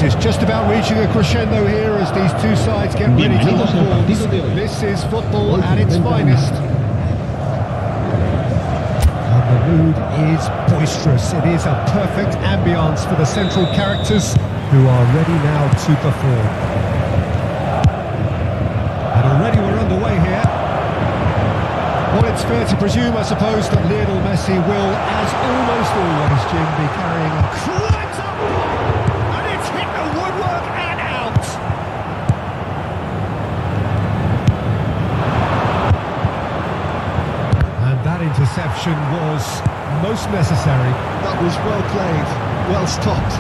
This is just about reaching a crescendo here as these two sides get ready to lock horns. This is football at its finest. And the mood is boisterous. It is a perfect ambience for the central characters who are ready now to perform. And already we're underway here. Well, it's fair to presume, I suppose, that Lionel Messi will, as almost always, Jim, be carrying a quite up ball, and it's hit the woodwork and out. And that interception was most necessary. That was well played, well stopped.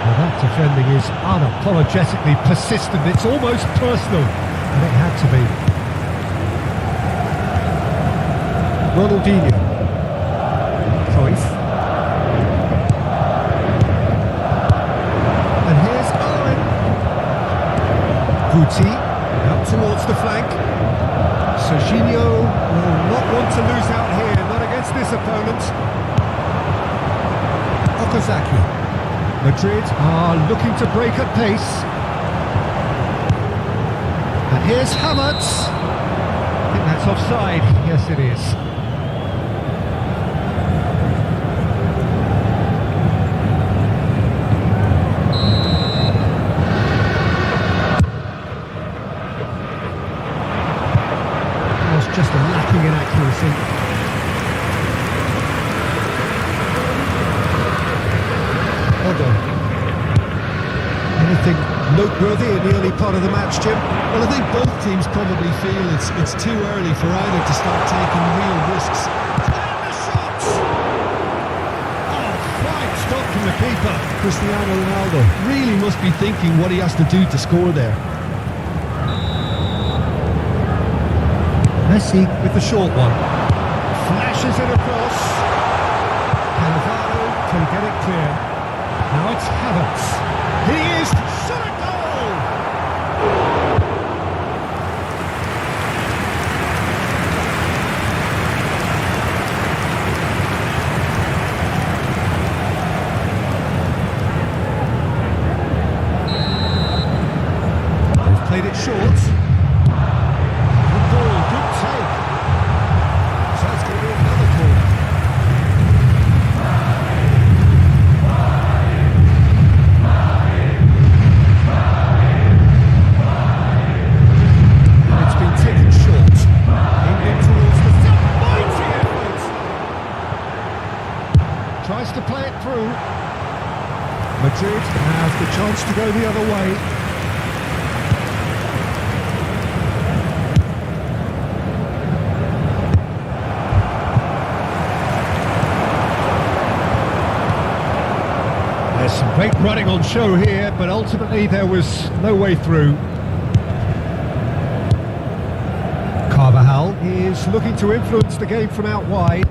Well, that defending is unapologetically persistent. It's almost personal, and it had to be. Ronaldinho. Cruyff. And here's Owen. Guti out towards the flank. Serginho will not want to lose out here, not against this opponent. Okazaki. Madrid are looking to break at pace. And here's Havertz. I think that's offside. Yes, it is. Just lacking in accuracy. Odo. Anything noteworthy in the early part of the match, Jim? Well, I think both teams probably feel it's too early for either to start taking real risks. And the shot! Oh, fine stop from the keeper. Cristiano Ronaldo really must be thinking what he has to do to score there. Messi with the short one. Flashes it across. Cannavaro can get it clear. Now it's Havertz. He is shot a goal! They've played it short. Tries to play it through. Madrid has the chance to go the other way. There's some great running on show here, but ultimately there was no way through. Carvajal is looking to influence the game from out wide.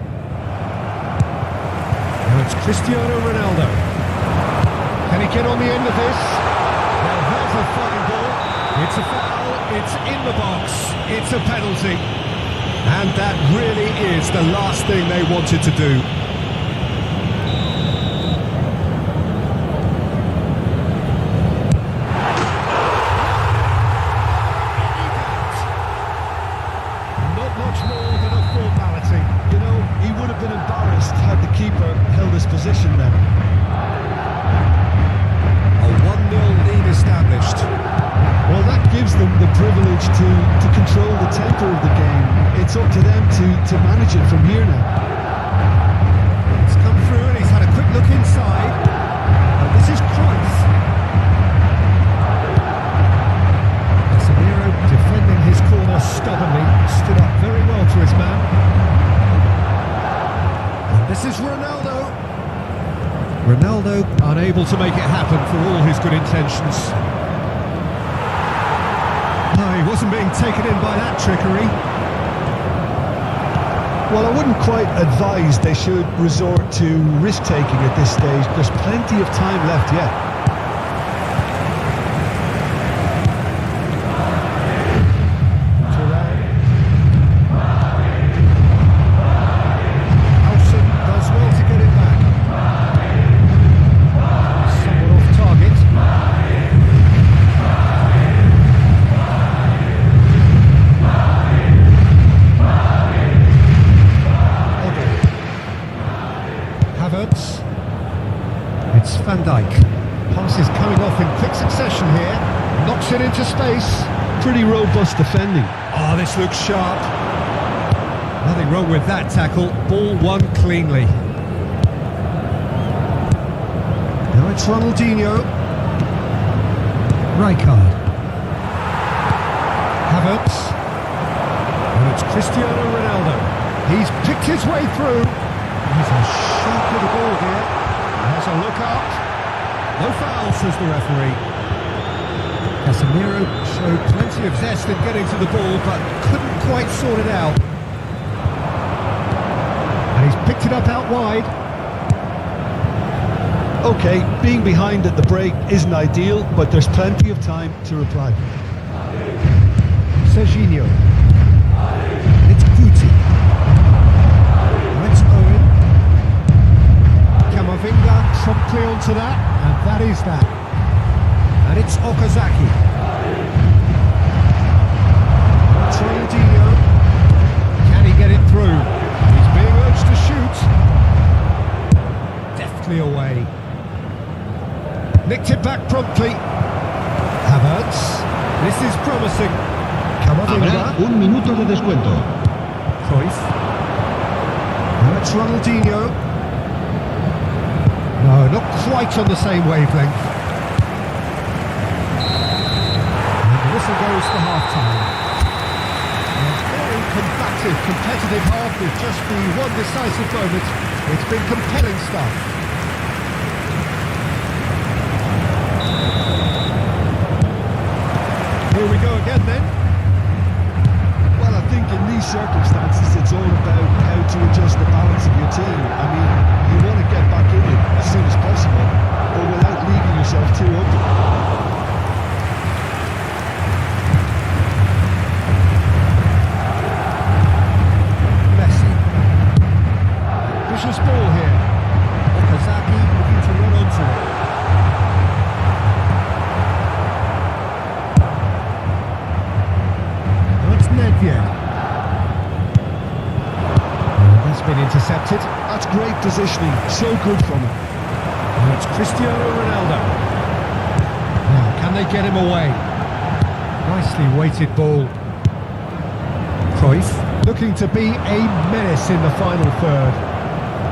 It's Cristiano Ronaldo. Can he get on the end of this? Well, that's a fine ball. It's a foul. It's in the box. It's a penalty. And that really is the last thing they wanted to do. Not much more than a formality. You know, he would have been embarrassed had the keeper held his position then. A 1-0 lead established. Well, that gives them the privilege to control the tempo of the game. It's up to them to manage it from here now. It's come through and he's had a quick look inside. And this is Cruyff. Casemiro defending his corner stubbornly, stood up very well to his man. This is Ronaldo. Ronaldo unable to make it happen for all his good intentions. No, he wasn't being taken in by that trickery. Well, I wouldn't quite advise they should resort to risk-taking at this stage. There's plenty of time left yet. Havertz. It's Van Dijk. Passes coming off in quick succession here. Knocks it into space. Pretty robust defending. Oh, this looks sharp. Nothing wrong with that tackle. Ball won cleanly. Now it's Ronaldinho. Rijkaard. Havertz. And it's Cristiano Ronaldo. He's picked his way through. He's a sharp little ball here. Has a look up. No foul, says the referee. Casemiro showed plenty of zest in getting to the ball, but couldn't quite sort it out. And he's picked it up out wide. Okay, being behind at the break isn't ideal, but there's plenty of time to reply. Serginho. It's Guti. It's Owen. Camavinga promptly onto that, and that is that. And it's Okazaki. It's Ronaldinho. Can he get it through? He's being urged to shoot. Deftly away. Nicked it back promptly. Havertz. This is promising. Camavinga. Habrá un minuto de descuento. Cruyff. Now it's Ronaldinho. No, not quite on the same wavelength. And the whistle goes for half-time. A very combative, competitive half with just the one decisive moment. It's been compelling stuff. Here we go again then. Well, I think in these circumstances it's all about how to adjust the balance of your team. I mean, you want to get back in it as soon as possible, but without leaving yourself too open. Messi. Vicious ball here. Okazaki looking to run onto it. That's Nedved. That's been intercepted. That's great positioning, so good from him. And it's Cristiano Ronaldo. Now, can they get him away? Nicely weighted ball. Cruyff looking to be a menace in the final third.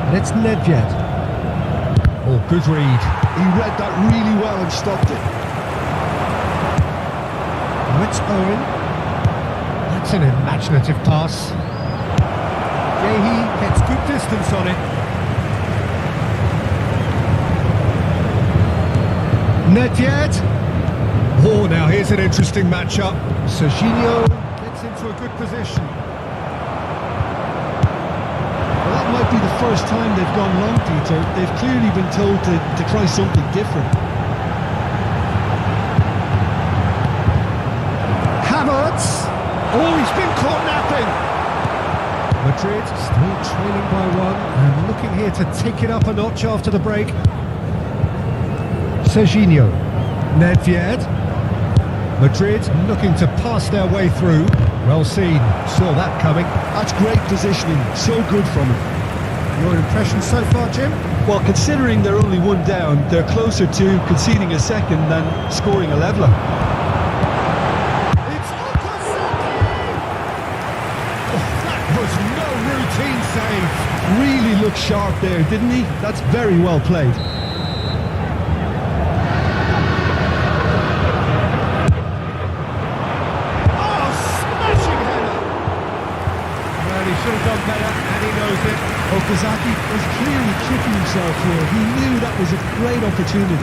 And it's Nedved. Oh, good read. He read that really well and stopped it. Now it's Owen. That's an imaginative pass. Hehe gets good distance on it. Nedved. Oh, now here's an interesting matchup. Serginho gets into a good position. Well, that might be the first time they've gone long, Peter. They've clearly been told to try something different. Havertz. Oh, he's been caught napping. Madrid still trailing by one and looking here to take it up a notch after the break. Serginho. Nedved. Madrid looking to pass their way through. Well seen. Saw that coming. That's great positioning, so good from him. Your impression so far, Jim? Well, considering they're only one down, they're closer to conceding a second than scoring a leveller. It's Okazaki! Oh, that was no routine save. Really looked sharp there, didn't he? That's very well played. Oh, smashing header! Well, he should have done better, and he knows it. Okazaki was clearly kicking himself here. He knew that was a great opportunity.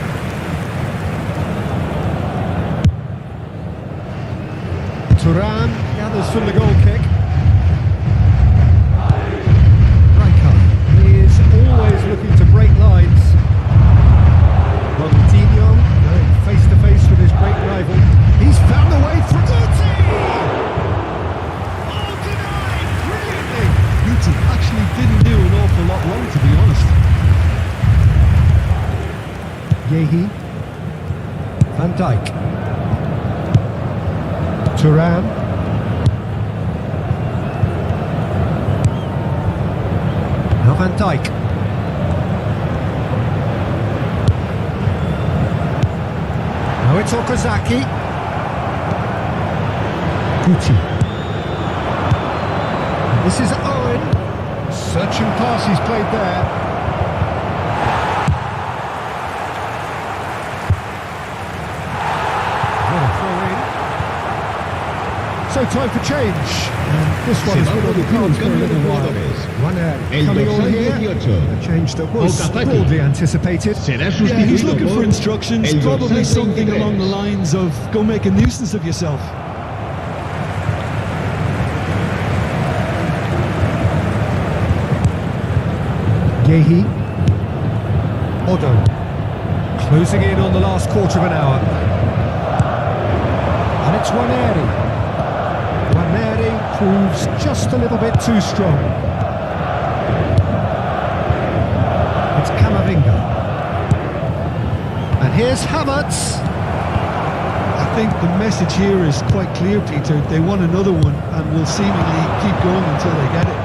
Thuram gathers from the goal kick. Rijkaard, he is always looking to break lines. Ronaldinho going face to face with his great rival. He's found the way through. Guti! Oh, denied! Brilliantly! Guti actually didn't do an awful lot wrong, to be honest. Hehe. Van Dijk. Thuram. Now Van Dijk. Now it's Okazaki. Gucci. This is Owen. Searching pass he's played there. What a throw in. So time for change. And this one has been on the cards for a little while. One coming on here. A change that was broadly anticipated. Yeah, he's looking for instructions. Probably something along the lines of go make a nuisance of yourself. Hehe. Odo. Closing in on the last quarter of an hour. And it's Waneri. Waneri proves just a little bit too strong. It's Camavinga. And here's Havertz. I think the message here is quite clear, Peter. They want another one and will seemingly keep going until they get it.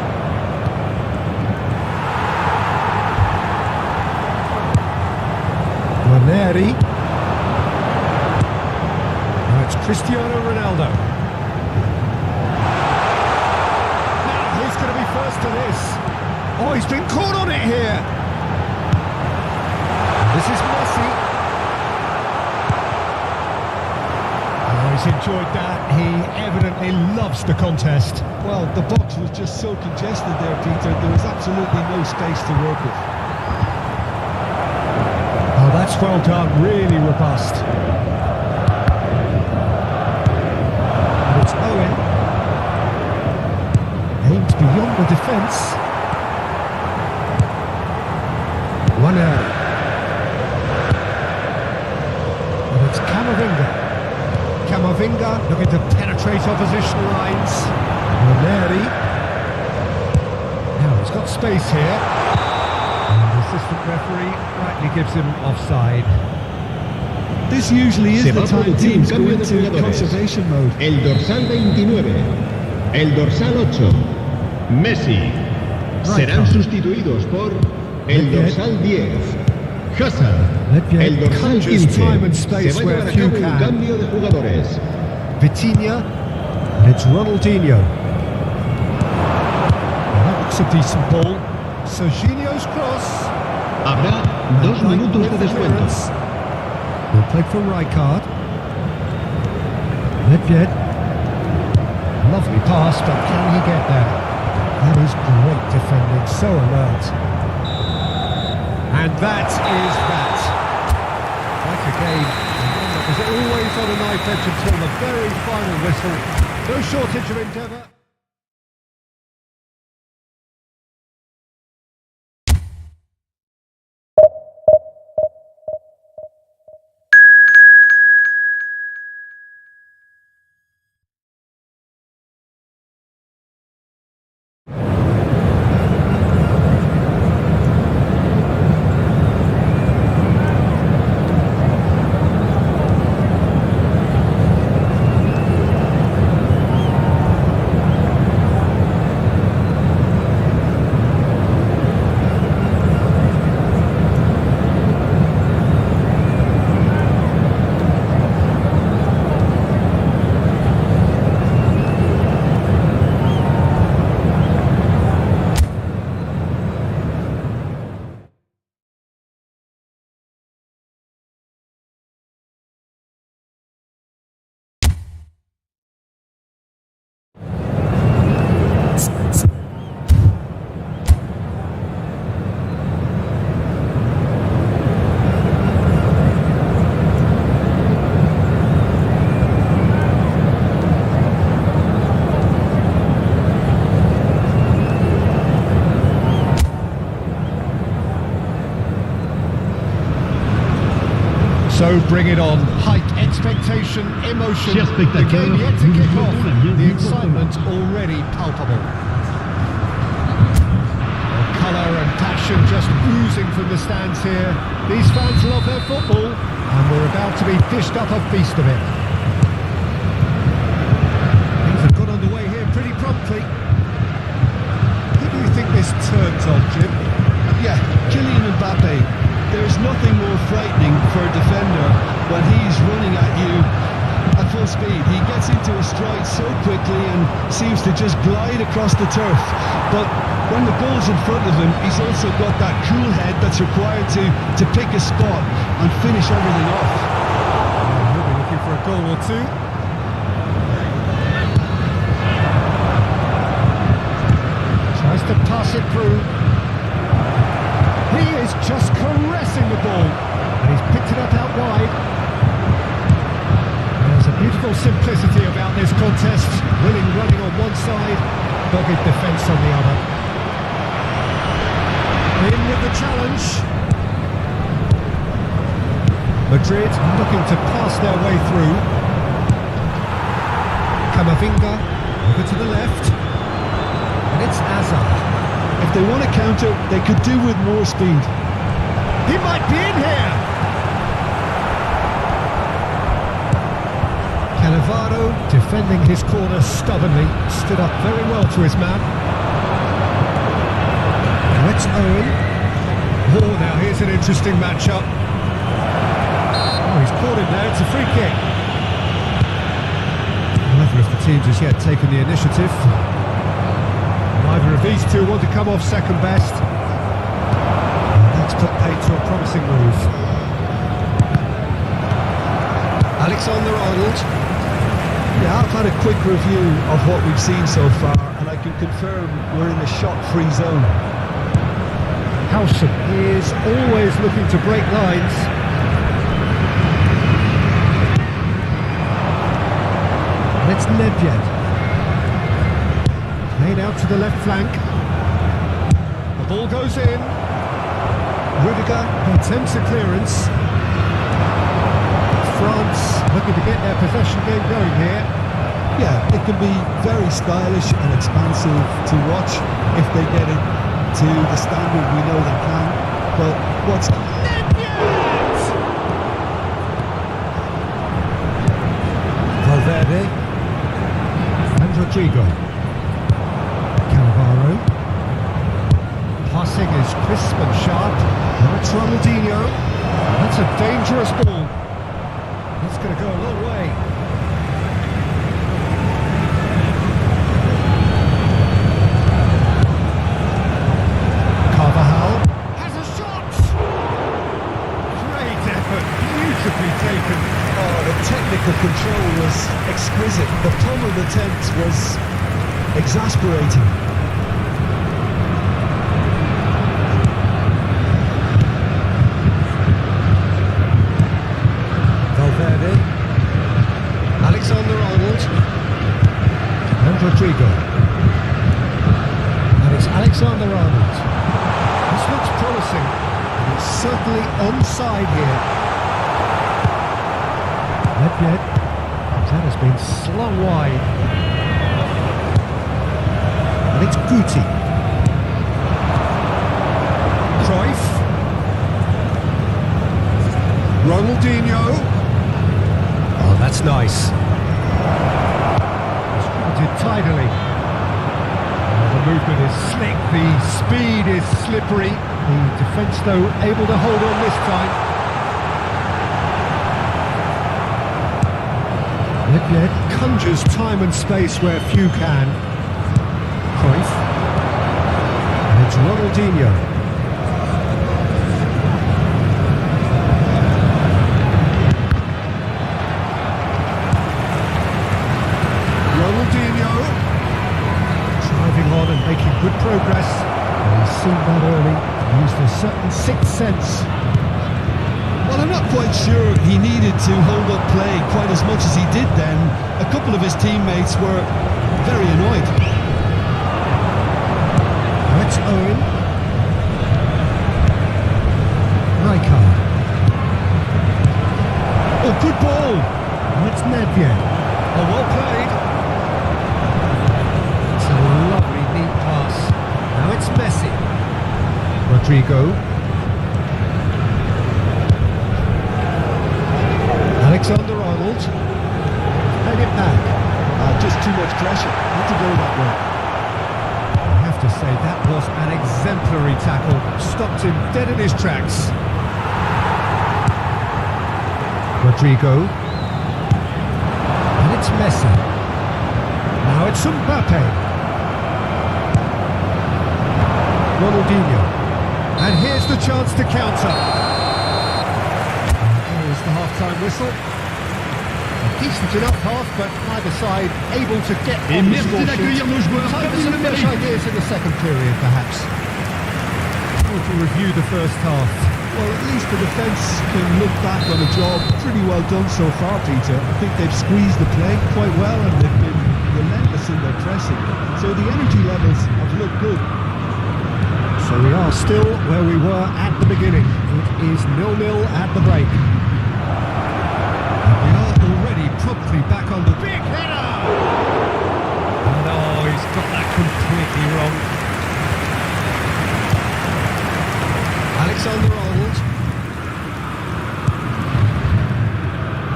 Waneri. Now it's Cristiano Ronaldo. Now who's going to be first to this? Oh, he's been caught on it here. This is Messi. Oh, he's enjoyed that. He evidently loves the contest. Well, the box was just so congested there, Peter. There was absolutely no space to work with. Oh, that's well done. Really robust. And it's Owen. Aimed beyond the defence. One out. And it's Camavinga. Camavinga looking to penetrate opposition lines. Waneri. Now he's got space here. And the assistant referee rightly gives him offside. This usually is the time teams go into conservation mode. El dorsal 29, el dorsal 8, Messi. Serán sustituidos por el dorsal 10, Hazard. El dorsal 15 se va a llevar a cabo un cambio de jugadores. Vitinha, and it's Ronaldinho. Well, that looks a decent ball. Serginho's cross. Habrá 2 minutos de descuento. Well played from Rijkaard. Nedved. Lovely pass, but can he get there? That is great defending, so alert. And that is that. Like a game, one that was always on a knife edge until the very final whistle. No shortage of endeavour. So bring it on. Hype, expectation, emotion. The game yet to kick off. The excitement already palpable. Colour and passion just oozing from the stands here. These fans love their football, and we're about to be dished up a feast of it. Things have got underway here pretty promptly. Who do you think this turns on, Jim? Yeah, Kylian Mbappe. There's nothing more frightening for a defender when he's running at incredible speed. He gets into his stride so quickly and seems to just glide across the turf. But when the ball's in front of him, he's also got that cool head that's required to pick a spot and finish everything off. He'll be looking for a goal or two. Tries to pass it through. He is just caressing the ball, and he's picked it up out wide. There's a beautiful simplicity about this contest. Willing running on one side, dogged defence on the other. In with the challenge. Madrid looking to pass their way through. Camavinga over to the left. And it's Hazard. If they want to counter, they could do with more speed. He might be in here. Cannavaro defending his corner stubbornly, stood up very well to his man. Now it's Owen. Oh, now here's an interesting matchup. Oh, he's caught him there, it's a free kick. Neither of the teams has yet taken the initiative. Neither of these two want to come off second best. That's put paid to a promising move. Alexander-Arnold. Yeah, I've had a quick review of what we've seen so far, and I can confirm we're in a shot-free zone. Howson is always looking to break lines. And it's Nedved. Played out to the left flank. The ball goes in. Rudiger attempts a clearance. France looking to get their possession game going here. Yeah, it can be very stylish and expansive to watch if they get it to the standard we know they can. But what's... Valverde and Rodrigo. Passing is crisp and sharp. And it's Ronaldinho. That's a dangerous ball. It's going to go a long way. Carvajal has a shot. Great effort, beautifully taken. Oh, the technical control was exquisite. The pummeled attempt was exasperating. Alexander-Arnold and Rodrigo, and it's Alexander-Arnold. This looks promising. He's certainly onside here. Nedved, that has been slung wide, and it's Guti. Cruyff, Ronaldinho. Oh, that's nice. Distributed tidily. Oh, the movement is slick, the speed is slippery. The defence, though, able to hold on this time. Nedved conjures time and space where few can. Cruyff. And it's Ronaldinho. Driving on and making good progress. And he's seen that early, used a certain sixth sense. Well, I'm not quite sure he needed to hold up play quite as much as he did then. A couple of his teammates were very annoyed. That's Owen. Rijkaard. Oh, good ball. That's Nedved. Oh, well played. It's a lovely neat pass. Now it's Messi. Rodrigo. Alexander-Arnold. Played it back. Just too much pressure. Had to go that way. I have to say that was an exemplary tackle. Stopped him dead in his tracks. Rodrigo. It's Messi. Now it's Mbappe. Ronaldinho. And here's the chance to counter. Here's the half-time whistle. A decent enough half, but neither side able to get Et on the merci score d'accueillir sheet. nos joueurs Time comme for ils some le fresh méritent. ideas in the second period, perhaps. To review the first half. Well, at least the defence can look back on a job pretty well done so far, Peter. I think they've squeezed the play quite well and they've been relentless in their pressing. So the energy levels have looked good. So we are still where we were at the beginning. It is 0-0 at the break. And we are already promptly back on the big header! No, he's got that completely wrong. Alexander-Arnold.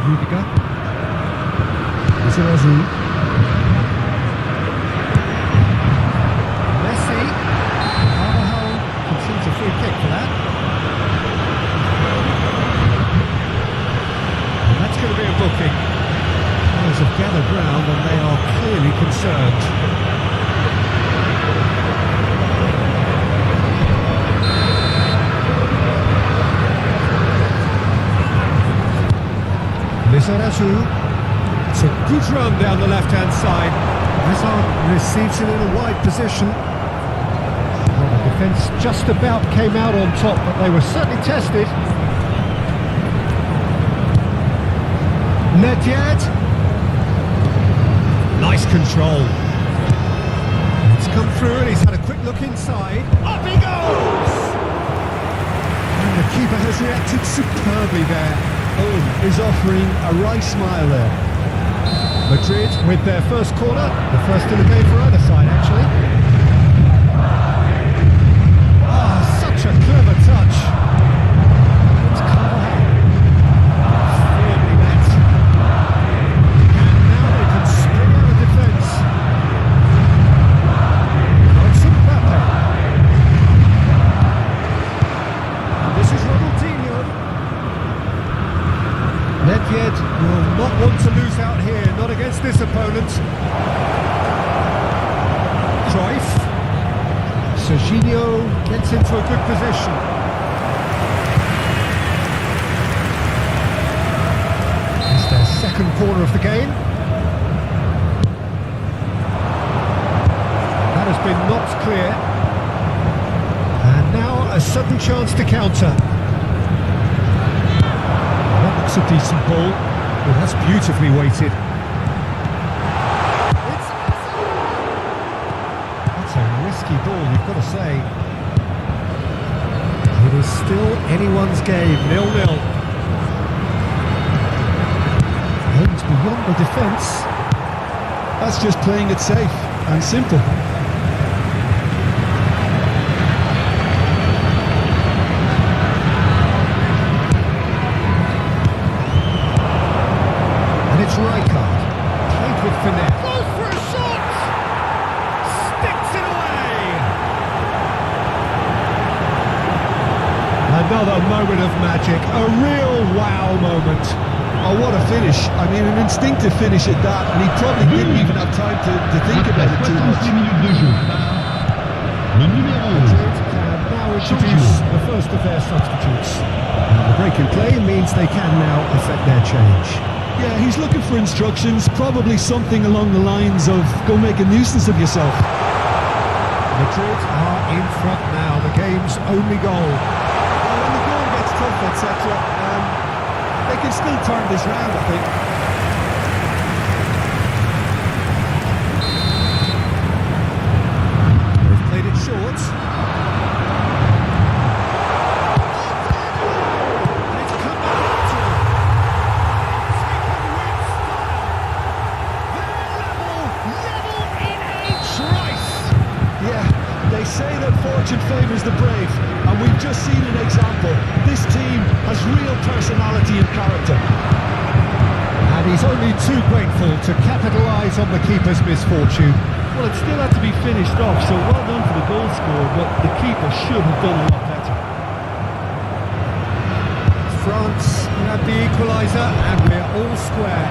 Rudiger. Serak. Messi. Concedes a free kick for that. And that's going to be a booking. Players have gathered round and they are clearly concerned. Lizarazu. It's a good run down the left-hand side. Hazard receives it in a wide position. Well, the defence just about came out on top, but they were certainly tested. Nedved. Nice control. It's come through and he's had a quick look inside. Up he goes! And the keeper has reacted superbly there. Owen is offering a right smile there. Madrid with their first corner, the first in the game for either side actually. Ah, such a clever touch. It's Carvajal. Firmly met. And now they can spring out of defence. Now it's Mbappe. And this is Ronaldinho. Nedved will not want to lose out here, not against this opponent. Cruyff. Serginho gets into a good position. It's their second corner of the game. That has been knocked clear. And now a sudden chance to counter. It's a decent ball. Well, that's beautifully weighted. That's a risky ball, you've got to say. It is still anyone's game, 0-0. Aims beyond the defence. That's just playing it safe and simple. It's Rijkaard, played with finesse. Goes for a shot! Sticks it away! Another moment of magic, a real wow moment. Oh, what a finish. I mean, an instinctive finish at that, and he probably didn't even have time to think about it too much. minutes de jeu par le numéro Madrid can now introduce the first of their substitutes. And the break in play means they can now effect their change. Yeah, he's looking for instructions, probably something along the lines of, go make a nuisance of yourself. Madrid are in front now, the game's only goal. Well, when the goal gets tough, etc., they can still turn this round, I think. They've played it short. And it's come back up to him. Level in a trice. Yeah, they say that fortune favours the brave, and we've just seen an example. This team has real personality and character. And he's only too grateful to capitalise on the keeper's misfortune. Well, it still had to be finished off, so well done for the goal scorer, but the keeper should have done a lot better. France have the equaliser, and we're all square.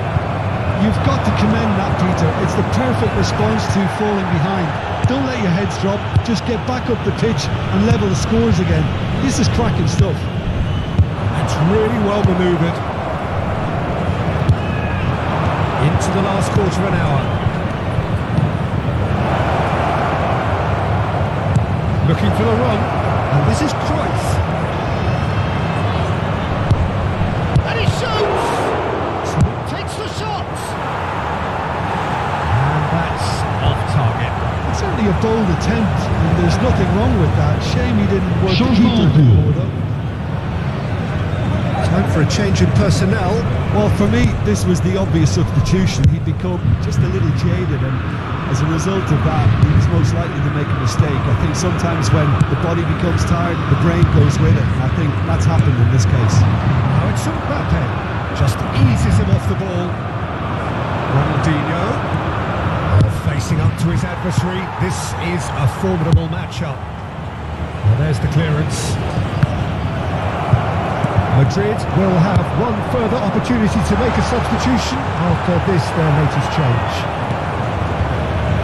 you've got to commend that, Peter. It's the perfect response to falling behind. Don't let your heads drop, just get back up the pitch and level the scores again. This is cracking stuff. It's really well manoeuvred. Into the last quarter of an hour. Looking for the run, and this is Cruyff. And he shoots! Takes the shot! And that's off target. It's certainly a bold attempt, and there's nothing wrong with that. Shame he didn't work the Changement keeper a en bit cours. more, though. Time for a change in personnel. Well, for me, this was the obvious substitution. He'd become just a little jaded, and as a result of that, he was most likely to make a mistake. I think sometimes when the body becomes tired, the brain goes with it. And I think that's happened in this case. Now it's Mbappe. Just eases him off the ball. Ronaldinho. Facing up to his adversary. This is a formidable matchup. Well, there's the clearance. Madrid will have one further opportunity to make a substitution after this, their latest change.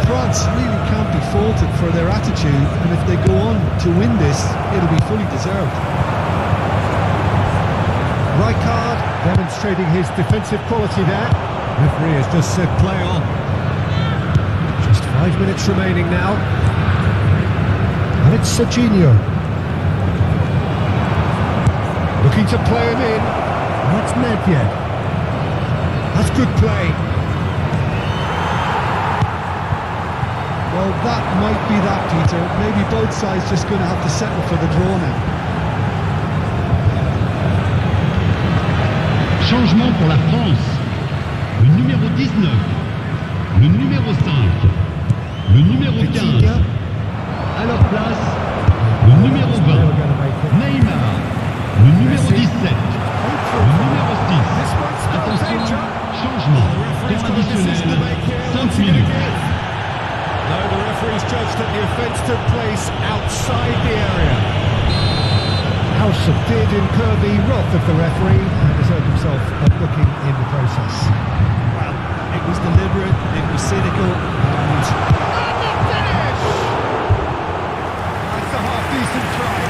France really can't be faulted for their attitude, and if they go on to win this, it'll be fully deserved. Rijkaard demonstrating his defensive quality there. Referee has just said play on. Just 5 minutes remaining now. And it's Serginho. Looking to play him in. That's Nedved. That's good play. Well, that might be that, Peter. Maybe both sides just going to have to settle for the draw now. Changement pour la France. Le numéro 19, le numéro 5, le numéro 15. À leur place, le numéro 20, Neymar, le numéro 17, le numéro 6. Attention, changement. Temps additionnel, 5 minutes. No, the referee's judged that the offence took place outside the area. Hauser did incur the wrath of the referee and deserved himself a booking in the process. Well, it was deliberate, it was cynical, and the finish! That's a half-decent try.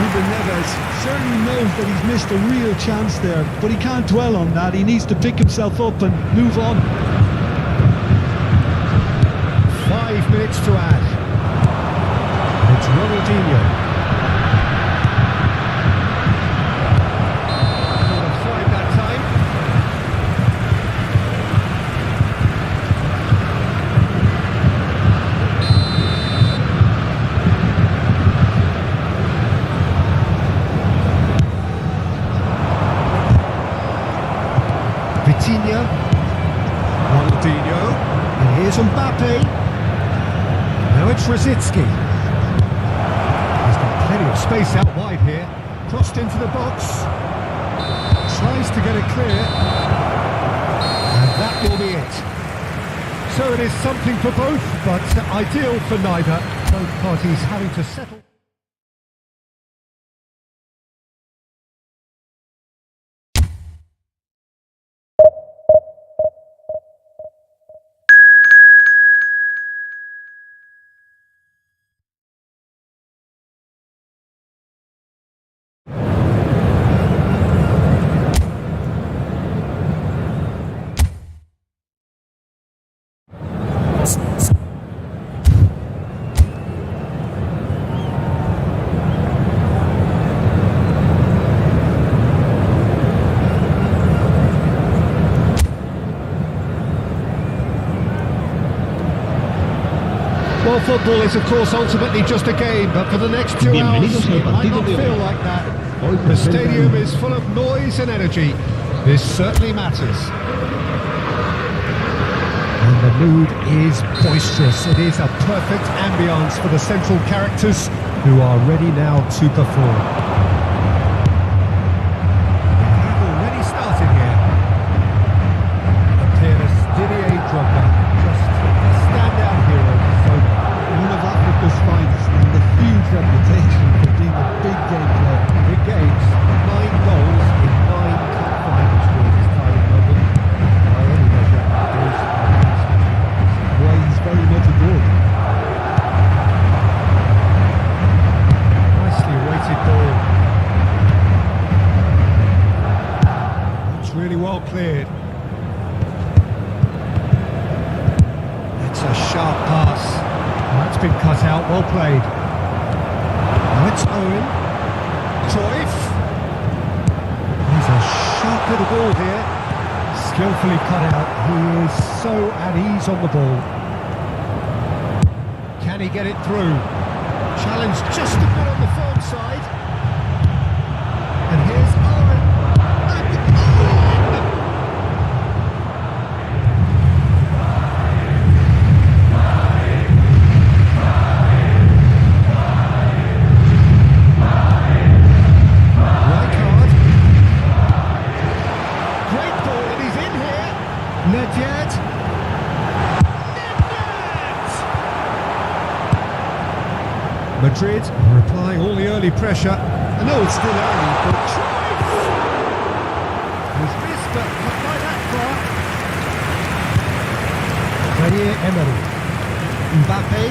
Ruben Neves certainly knows that he's missed a real chance there, but he can't dwell on that. He needs to pick himself up and move on. 5 minutes to add. And it's Ronaldinho. Offside that time. Vitinha. Ronaldinho. And here's Mbappe. Now it's Rosicki. He's got plenty of space out wide here. Crossed into the box. Tries to get it clear. And that will be it. So it is something for both, but ideal for neither. Both parties having to settle. Well, football is, of course, ultimately just a game, but for the next 2 hours, it might not feel like that. The stadium is full of noise and energy. This certainly matters. And the mood is boisterous. It is a perfect ambience for the central characters who are ready now to perform. They've already started here. The peerless Didier Drogba, just a standout hero. One of Africa's finest, and a huge reputation for being a big game player. Big games, 9 goals in 9 cup finals during his time in London. By any measure, cleared. It's a sharp pass. That's been cut out, well played. Now it's Owen. Cruyff. He's a sharp little ball here. Skillfully cut out. He is so at ease on the ball. Can he get it through? Challenge just a bit on the firm side. And here's Owen. And Owen! Rijkaard. Great ball, and he's in here. Nedved. Madrid are applying all the early pressure. I know it's still early, but He's missed, but not by that far. Zaire Emery. Mbappe.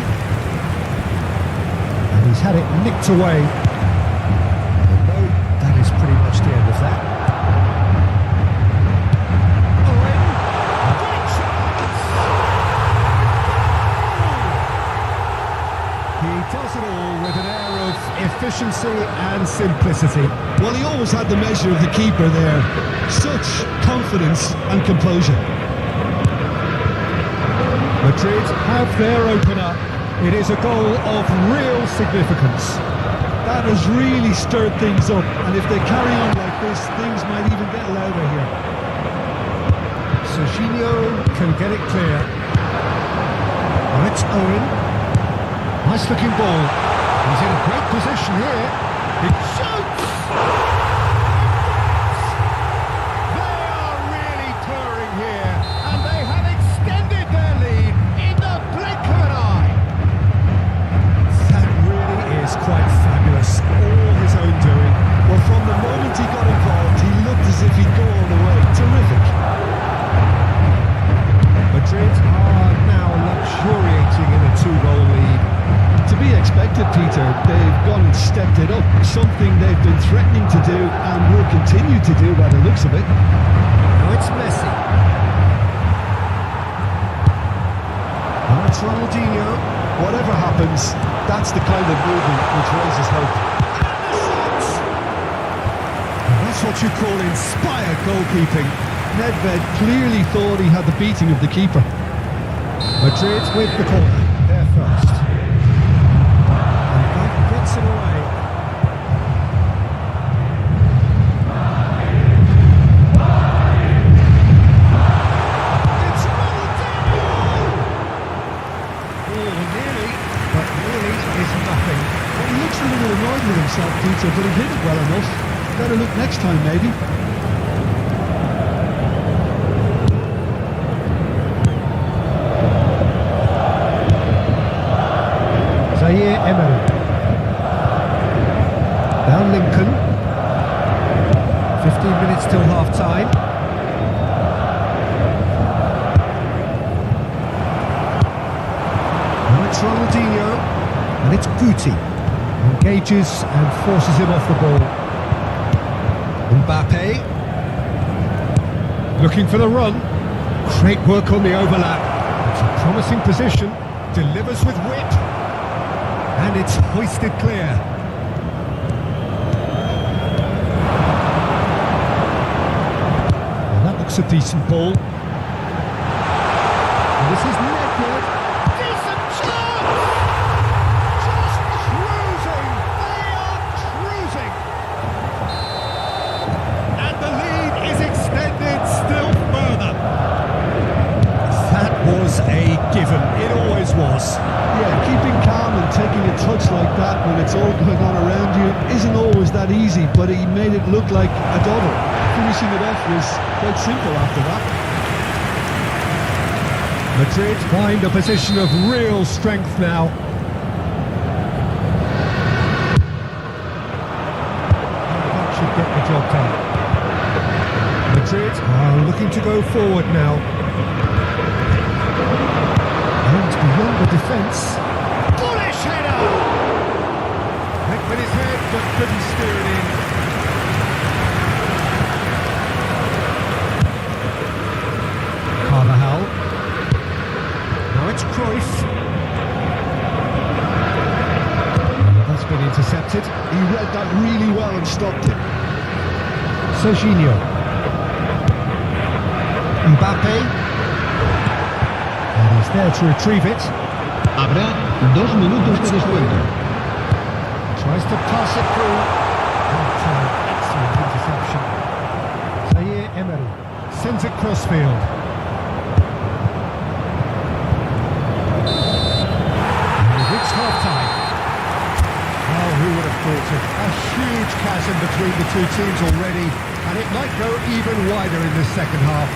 And he's had it nicked away. Although that is pretty much the end of that. Owen. Great chance. He does it all with an air of efficiency and simplicity. well, he always had the measure of the keeper there. Such confidence and composure. Madrid have their opener. It is a goal of real significance. That has really stirred things up, and if they carry on like this, things might even get louder here. Serginho can get it clear. Well, it's Owen. Nice looking ball. He's in a great position here. He shoots! They are really purring here, and they have extended their lead in the blink of an eye. That really is quite fabulous. All his own doing. Well, from the moment he got involved, he looked as if he'd go all the way. Terrific. Madrid are now luxuriating in a 2-goal lead. To be expected, Peter. They've gone and stepped it up. Something they've been threatening to do and will continue to do by the looks of it. Now it's Messi. Now it's Ronaldinho. Whatever happens, that's the kind of movement which raises hope. And that's what you call inspired goalkeeping. Nedved clearly thought he had the beating of the keeper. Madrid with the corner. They're first. And that gets it away. It's Ronaldinho! Oh, nearly, but nearly is nothing. Well, he looks a little annoyed with himself, Peter, but he hit it well enough. Better look next time, maybe. Zaire Emery. Down Lincoln. 15 minutes till half-time. Now it's Ronaldinho. And it's Guti. Engages and forces him off the ball. Mbappe. Looking for the run. Great work on the overlap. It's a promising position. Delivers with wit. And it's hoisted clear. Well, that looks a decent ball. And this is Nedved. Decent chance! Just cruising. They are cruising. And the lead is extended still further. That was a given. It always was. Yeah, keeping calm and taking a touch like that when it's all going on around you isn't always that easy, but he made it look like a double. Finishing it off was quite simple after that. Madrid find a position of real strength now. That should get the job done. Madrid are looking to go forward now. And beyond the defence. Bullish header! Went with his head, but couldn't steer it in. wanted. He read that really well and stopped it. Serginho. Mbappe. And he's there to retrieve it. Habrá 2 minutos de descuento. Tries to pass it through. Excellent interception. Zaire Emery sends it crossfield. It's half-time. Oh, who would have thought it? A huge chasm between the two teams already, and it might go even wider in this second half.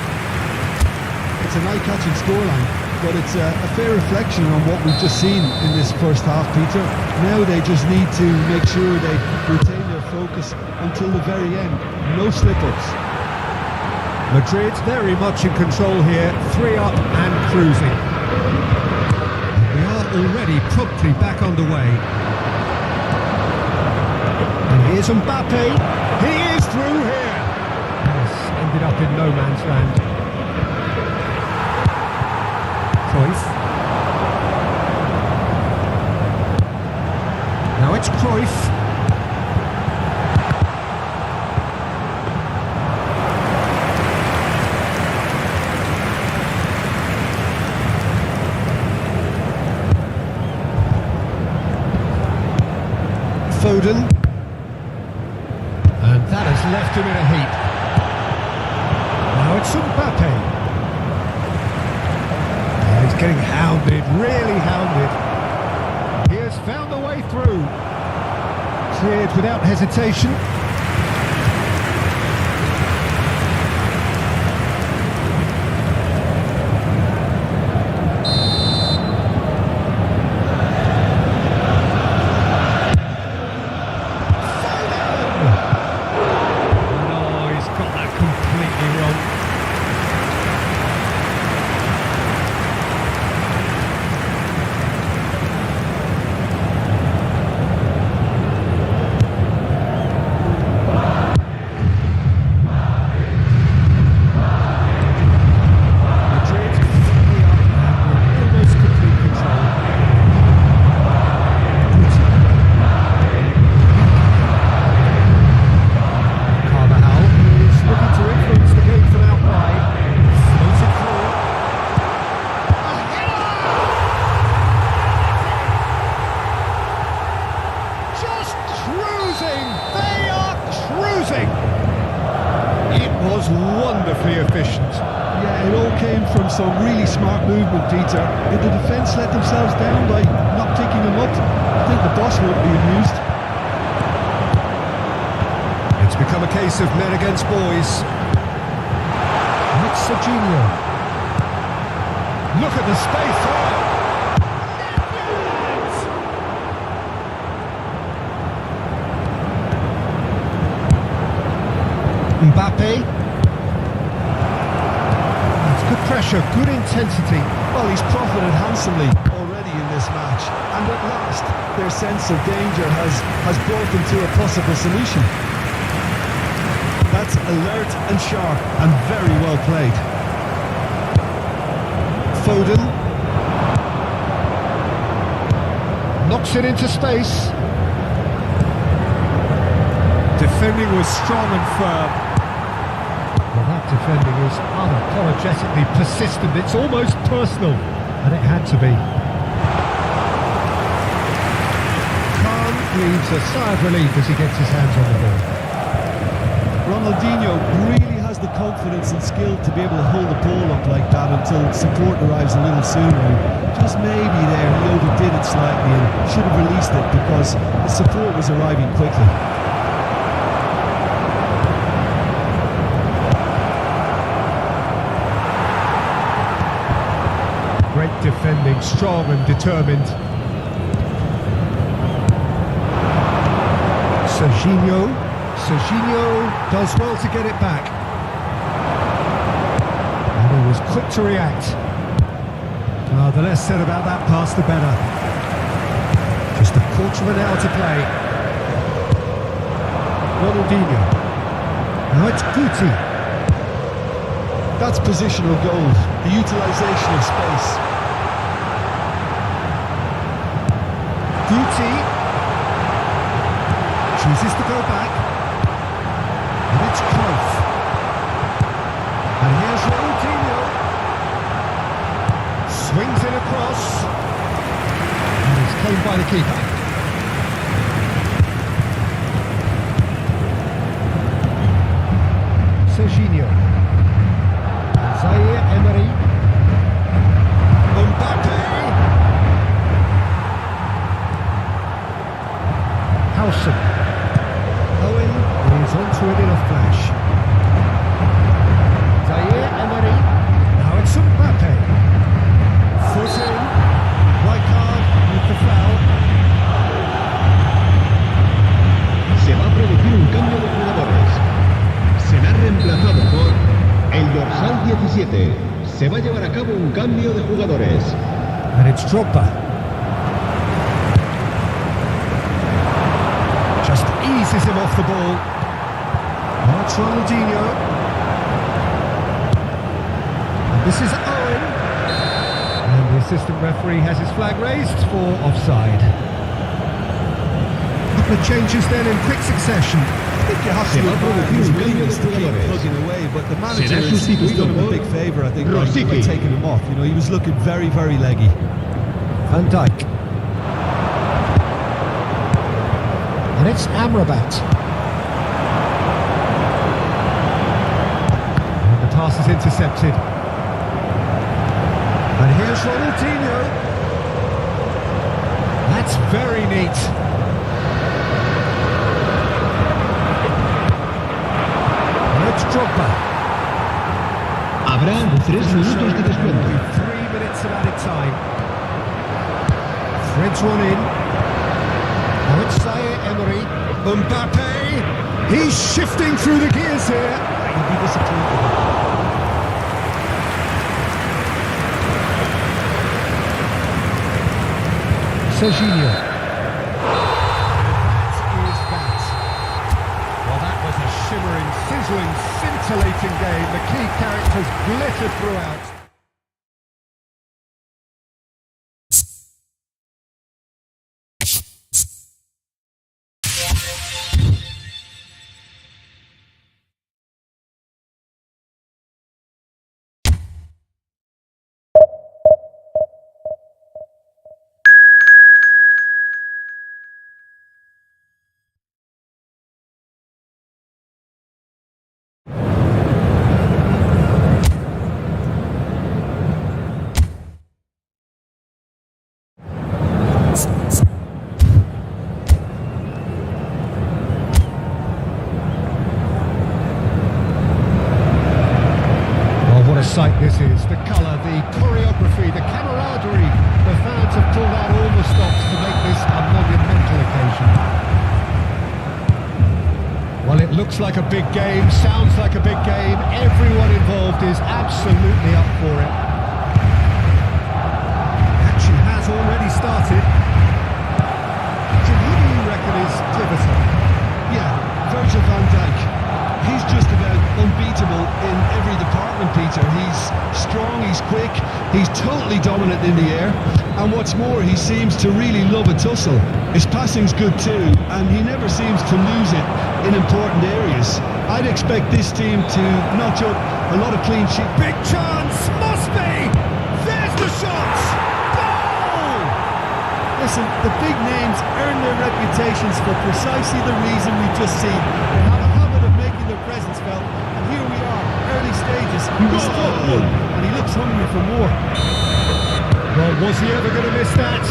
It's an eye-catching scoreline, but it's a fair reflection on what we've just seen in this first half, Peter. Now they just need to make sure they retain their focus until the very end. No slip-ups. Madrid very much in control here, 3 up and cruising. We are already promptly back underway. And here's Mbappe. He is through here. Yes, ended up in no man's land. Cruyff. Now it's Cruyff. Foden. And that has left him in a heap. Now it's Mbappe. And he's getting hounded, really hounded. He has found a way through. Cleared without hesitation. Wonderfully efficient. Yeah, it all came from some really smart movement, Peter. Did the defence let themselves down by not picking them up? I think the boss won't be amused. It's become a case of men against boys. It's Serginho. Look at the space there. Mbappe. That's good pressure, good intensity. Well, he's profited handsomely already in this match. And at last, their sense of danger has brought them to a possible solution. That's alert and sharp and very well played. Foden. Knocks it into space. Defending was strong and firm. Well, that defending is unapologetically persistent. It's almost personal, and it had to be. Khan breathes a sigh of relief as he gets his hands on the ball. Ronaldinho really has the confidence and skill to be able to hold the ball up like that until support arrives a little sooner. And just maybe there he overdid it slightly and should have released it because the support was arriving quickly. Great defending, strong and determined. Serginho does well to get it back. And he was quick to react. The less said about that pass, the better. Just a quarter of an hour to play. Ronaldinho. Now it's Guti. That's positional gold, the utilisation of space. Guti. Chooses to go back. And it's Cruyff. And here's Ronaldinho. Swings it across. And it's claimed by the keeper. Serginho. Zaire Emery. Mbappe. Howson. Owen is onto it in a flash. Zaire Emery. Now it's Mbappe. Foot in. Right card with the foul. Se va a producir un cambio de jugadores. Será reemplazado por el dorsal 17. Se va a llevar a cabo un cambio de jugadores. And it's Drogba. Just eases him off the ball. Oh, it's Ronaldinho. And this is Owen. And the assistant referee has his flag raised for offside. A couple of changes then in quick succession. I think you have Se to va a admire producir his un cambio de willingness to keep jugadores. plugging away, but the manager Será has sustituido done him a por big favour, I think, by Rosicky. taking him off. You know, he was looking very, very leggy. Van Dijk. And it's Amrabat. And the pass is intercepted. And here's Ronaldinho. That's very neat. And it's Drogba. Habrá 3 minutos de descuento. 3 minutes of added time. Threads one in. Now it's Zaire Emery. Mbappe. He's shifting through the gears here. He'd be disappointed. Serginho. That is that. Well, that was a shimmering, sizzling, scintillating game. The key characters glittered throughout. Sight this is, the colour, the choreography, the camaraderie. The fans have pulled out all the stops to make this a monumental occasion. Well, it looks like a big game, sounds like a big game. Everyone involved is absolutely up for it. Action has already started. So who do you reckon is pivotal? Yeah, Virgil van Dijk. He's just about unbeatable in every department, Peter. He's strong, he's quick, he's totally dominant in the air, and what's more, he seems to really love a tussle. His passing's good too, and he never seems to lose it in important areas. I'd expect this team to notch up a lot of clean sheets. Big chance, must be! There's the shot! Goal! Listen, the big names earn their reputations for precisely the reason we've just seen. They have a habit of making their presence felt, and here we are, early stages. He's struck one, and he looks hungry for more. Well, was he ever going to miss that?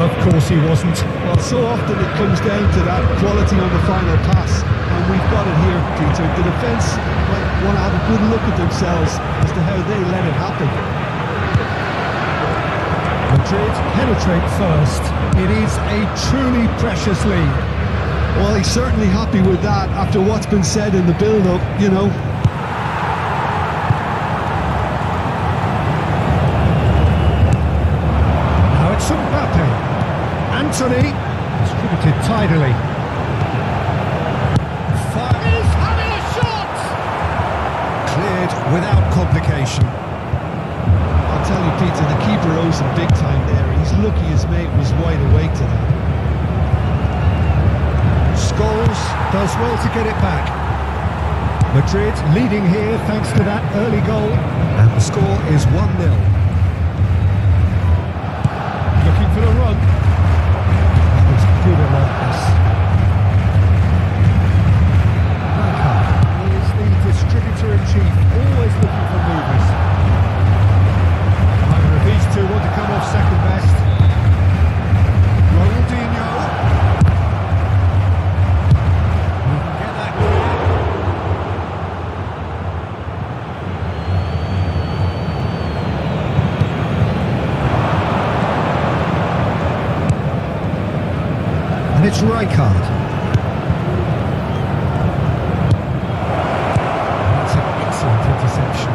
Of course he wasn't. Well, so often it comes down to that quality on the final pass, and we've got it here, Peter. The defence might want to have a good look at themselves as to how they let it happen. Madrid penetrate first. It is a truly precious lead. Well, he's certainly happy with that after what's been said in the build-up, you know. Now it's Mbappe. Anthony distributed tidily. Fires having a shot! Cleared without complication. I'll tell you, Peter, the keeper owes him big time there. He's lucky his mate was wide awake to that. Scholes Does well to get it back. Madrid leading here thanks to that early goal. And the score is 1-0. Looking for the run. That was good alertness. Rijkaard is the distributor-in-chief, always looking for movers. Either of these two want to come off second best. Ronaldinho. He can get that clear. And it's Rijkaard. That's an excellent interception.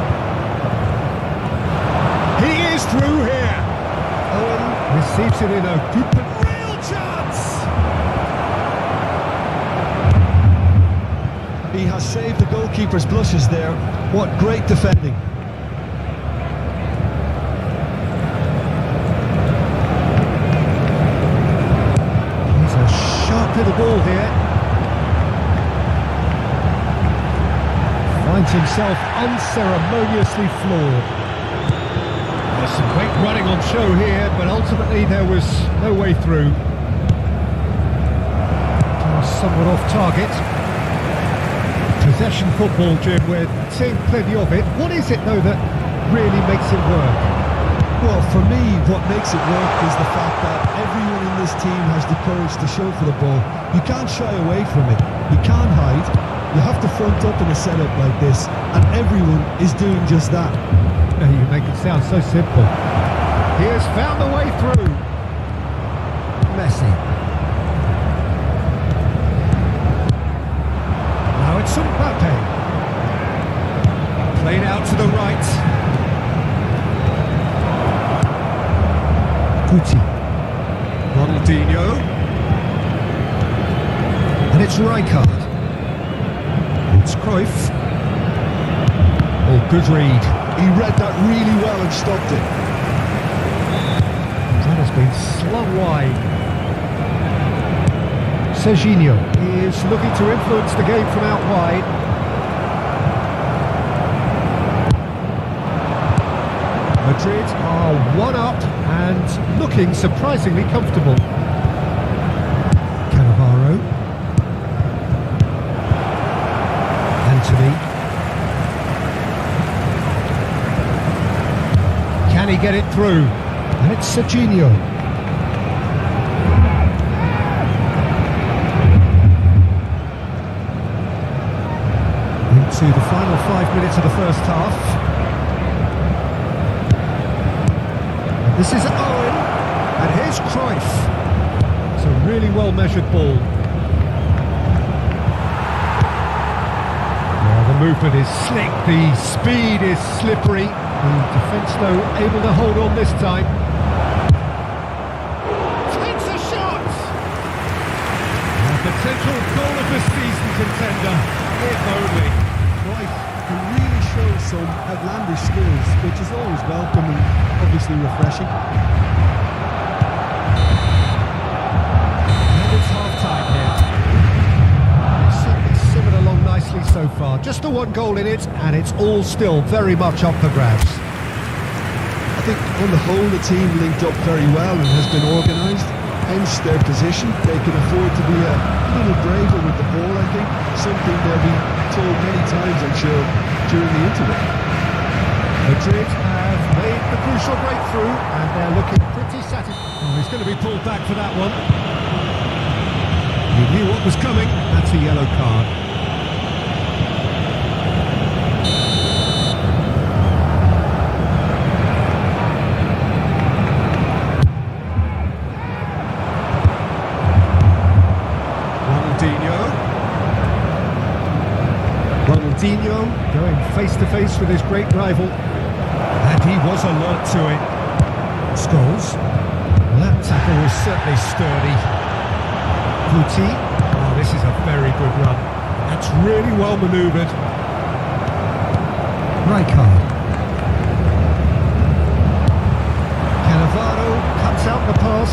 He is through here. Owen receives it in a good but real chance. He has saved the goalkeeper's blushes there. What great defending. He's a sharp little ball here. Finds himself unceremoniously floored. There's some great running on show here, but ultimately there was no way through. Somewhat off target. Possession football, Jim, we're seeing plenty of it. What is it, though, that really makes it work? Well, for me, what makes it work is the fact that everyone in this team has the courage to show for the ball. You can't shy away from it. You can't hide. You have to front up in a setup like this, and everyone is doing just that. You make it sound so simple. He has found a way through. Messi. Now it's Mbappe. Played out to the right. Guti. Ronaldinho. And it's Rijkaard. It's Cruyff. Oh, good read. He read that really well and stopped it. That has been slung wide. Serginho is looking to influence the game from out wide. Madrid are 1-up and looking surprisingly comfortable. Cannavaro. Anthony. Can he get it through? And it's Serginho. Into the final 5 minutes of the first half. And this is Owen. And here's Cruyff. It's a really well-measured ball. Well, the movement is slick, the speed is slippery. The defence, though, able to hold on this time. Takes a shot! A potential goal of the season contender, if only. Right, he really shows some outlandish skills, which is always welcome and obviously refreshing. And it's half-time here. It's certainly simmered along nicely so far. Just the one goal in it, and it's all still very much up for grabs. I think on the whole the team linked up very well and has been organised, hence their position. They can afford to be a little braver with the ball, I think, something they'll be told many times, I'm sure, during the interval. Madrid have made the crucial breakthrough and they're looking pretty satisfied. Oh, he's going to be pulled back for that one. He knew what was coming. That's a yellow card. Ronaldinho going face-to-face with his great rival. And he was alert to it. Scholes. Well, that tackle was certainly sturdy. Guti. Oh, this is a very good run. That's really well manoeuvred. Rijkaard. Cannavaro cuts out the pass.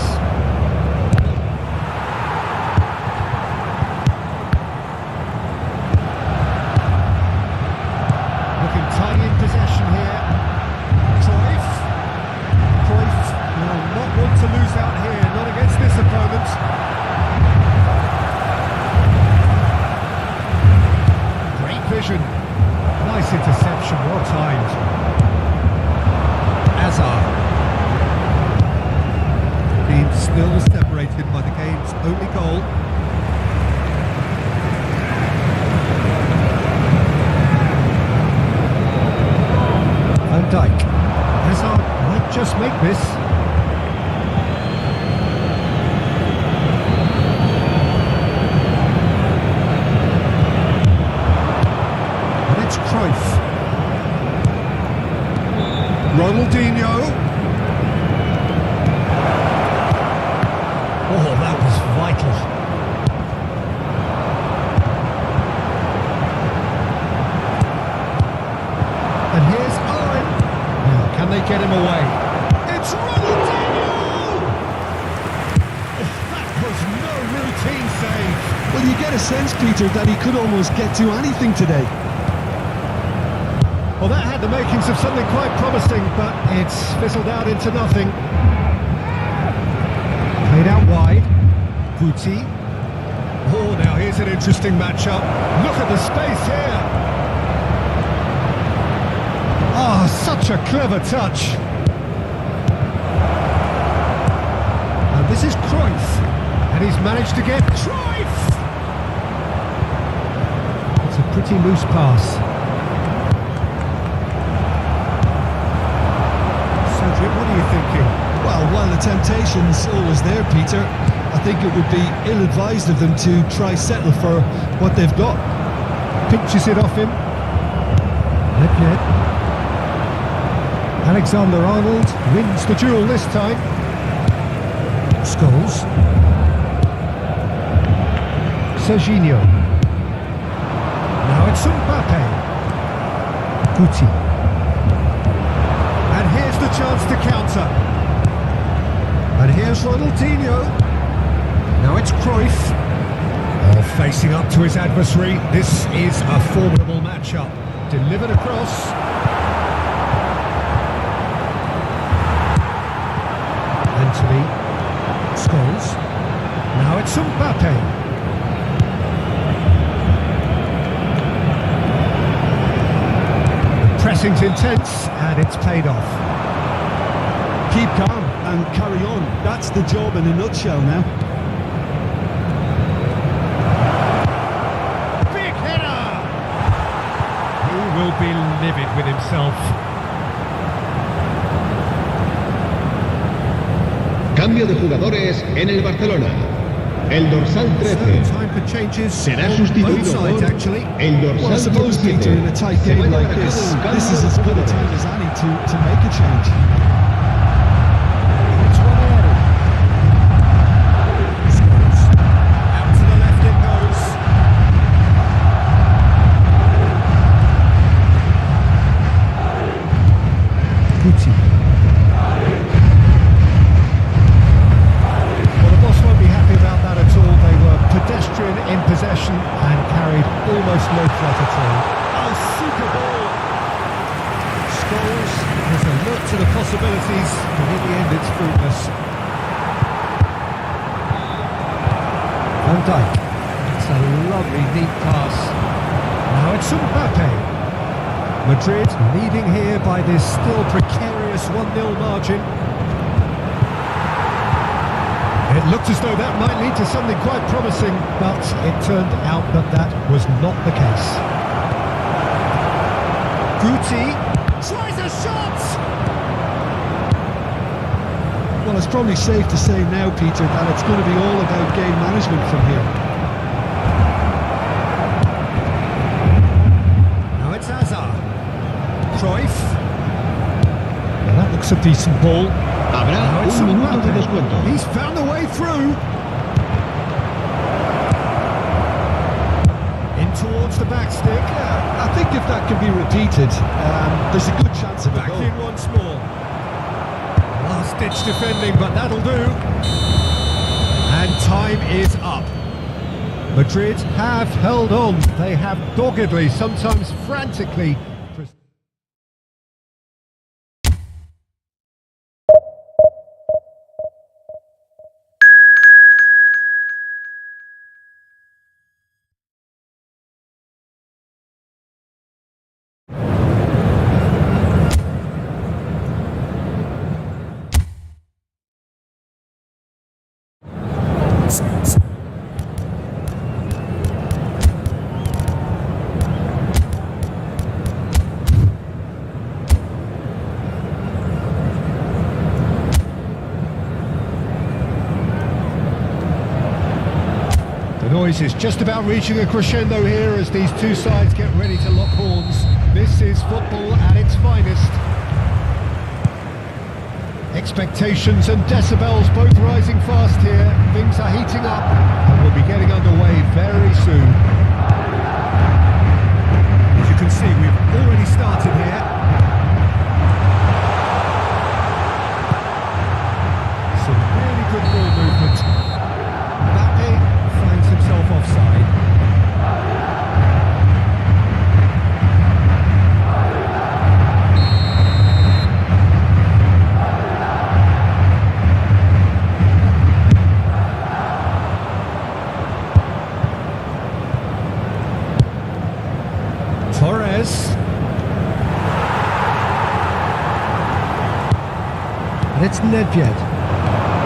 well timed. Hazard. Being still separated by the game's only goal. Van Dijk. Hazard might just make this. And it's Cruyff. Ronaldinho. Oh, that was vital. And here's Owen. Now, can they get him away? It's Ronaldinho! Oh, that was no routine save. Well, you get a sense, Peter, that he could almost get to anything today. Well, that had the makings of something quite promising, but it's fizzled out into nothing. Played out wide. Guti. Oh, now here's an interesting matchup. Look at the space here. Ah, such a clever touch. And this is Cruyff. And he's managed to get Cruyff! It's a pretty loose pass. Cedric, what are you thinking? Well, while the temptation's always there, Peter, I think it would be ill-advised of them to try settle for what they've got. Pinches it off him. Lepjet. Alexander-Arnold wins the duel this time. Scholes. Serginho. Now it's Mbappe. Guti. And here's the chance to counter. And here's Ronaldinho. Now it's Cruyff. Oh, facing up to his adversary. This is a formidable matchup. Delivered across. Anthony. Scholes. Now it's Mbappe. The pressing's intense and it's paid off. Keep calm and carry on. That's the job in a nutshell now. Big header! He will be livid with himself. Cambio de jugadores en el Barcelona. El dorsal 13 Time for changes será on sustituido both sides, por actually. el Well, I dorsal suppose, 17. Peter, in a tight Se va game a like llevar a this, cabo un cambio this is de as good a jugadores. time as any to make a change. It's Romero. Scholes. Out to the left it goes. Guti. Well, the boss won't be happy about that at all. They were pedestrian in possession and carried almost no threat at all. Oh, super ball! Scholes has a look to the possibilities, but in the end it's fruitless. Van Dijk. It's a lovely, neat pass. Now it's Mbappe. Madrid leading here by this still precarious 1-0 margin. It looked as though that might lead to something quite promising, but it turned out that that was not the case. Guti tries a shot! Well, it's probably safe to say now, Peter, that it's going to be all about game management from here. Now it's Hazard. Cruyff. Well, that looks a decent ball. Habrá Now it's un minuto de Mbappe. descuento. He's found a way through. In towards the back stick. I think if that can be repeated, there's a good chance of a Back goal. in once more. Last-ditch defending, but that'll do. And time is up. Madrid have held on. They have doggedly, sometimes frantically. boys, it's just about reaching a crescendo here as these two sides get ready to lock horns. This is football at its finest. Expectations and decibels both rising fast here. Things are heating up and we'll be getting underway very soon. As you can see, we've already started here. Some really good ball movement. Mbappe finds himself offside. Torres. And it's Nedved.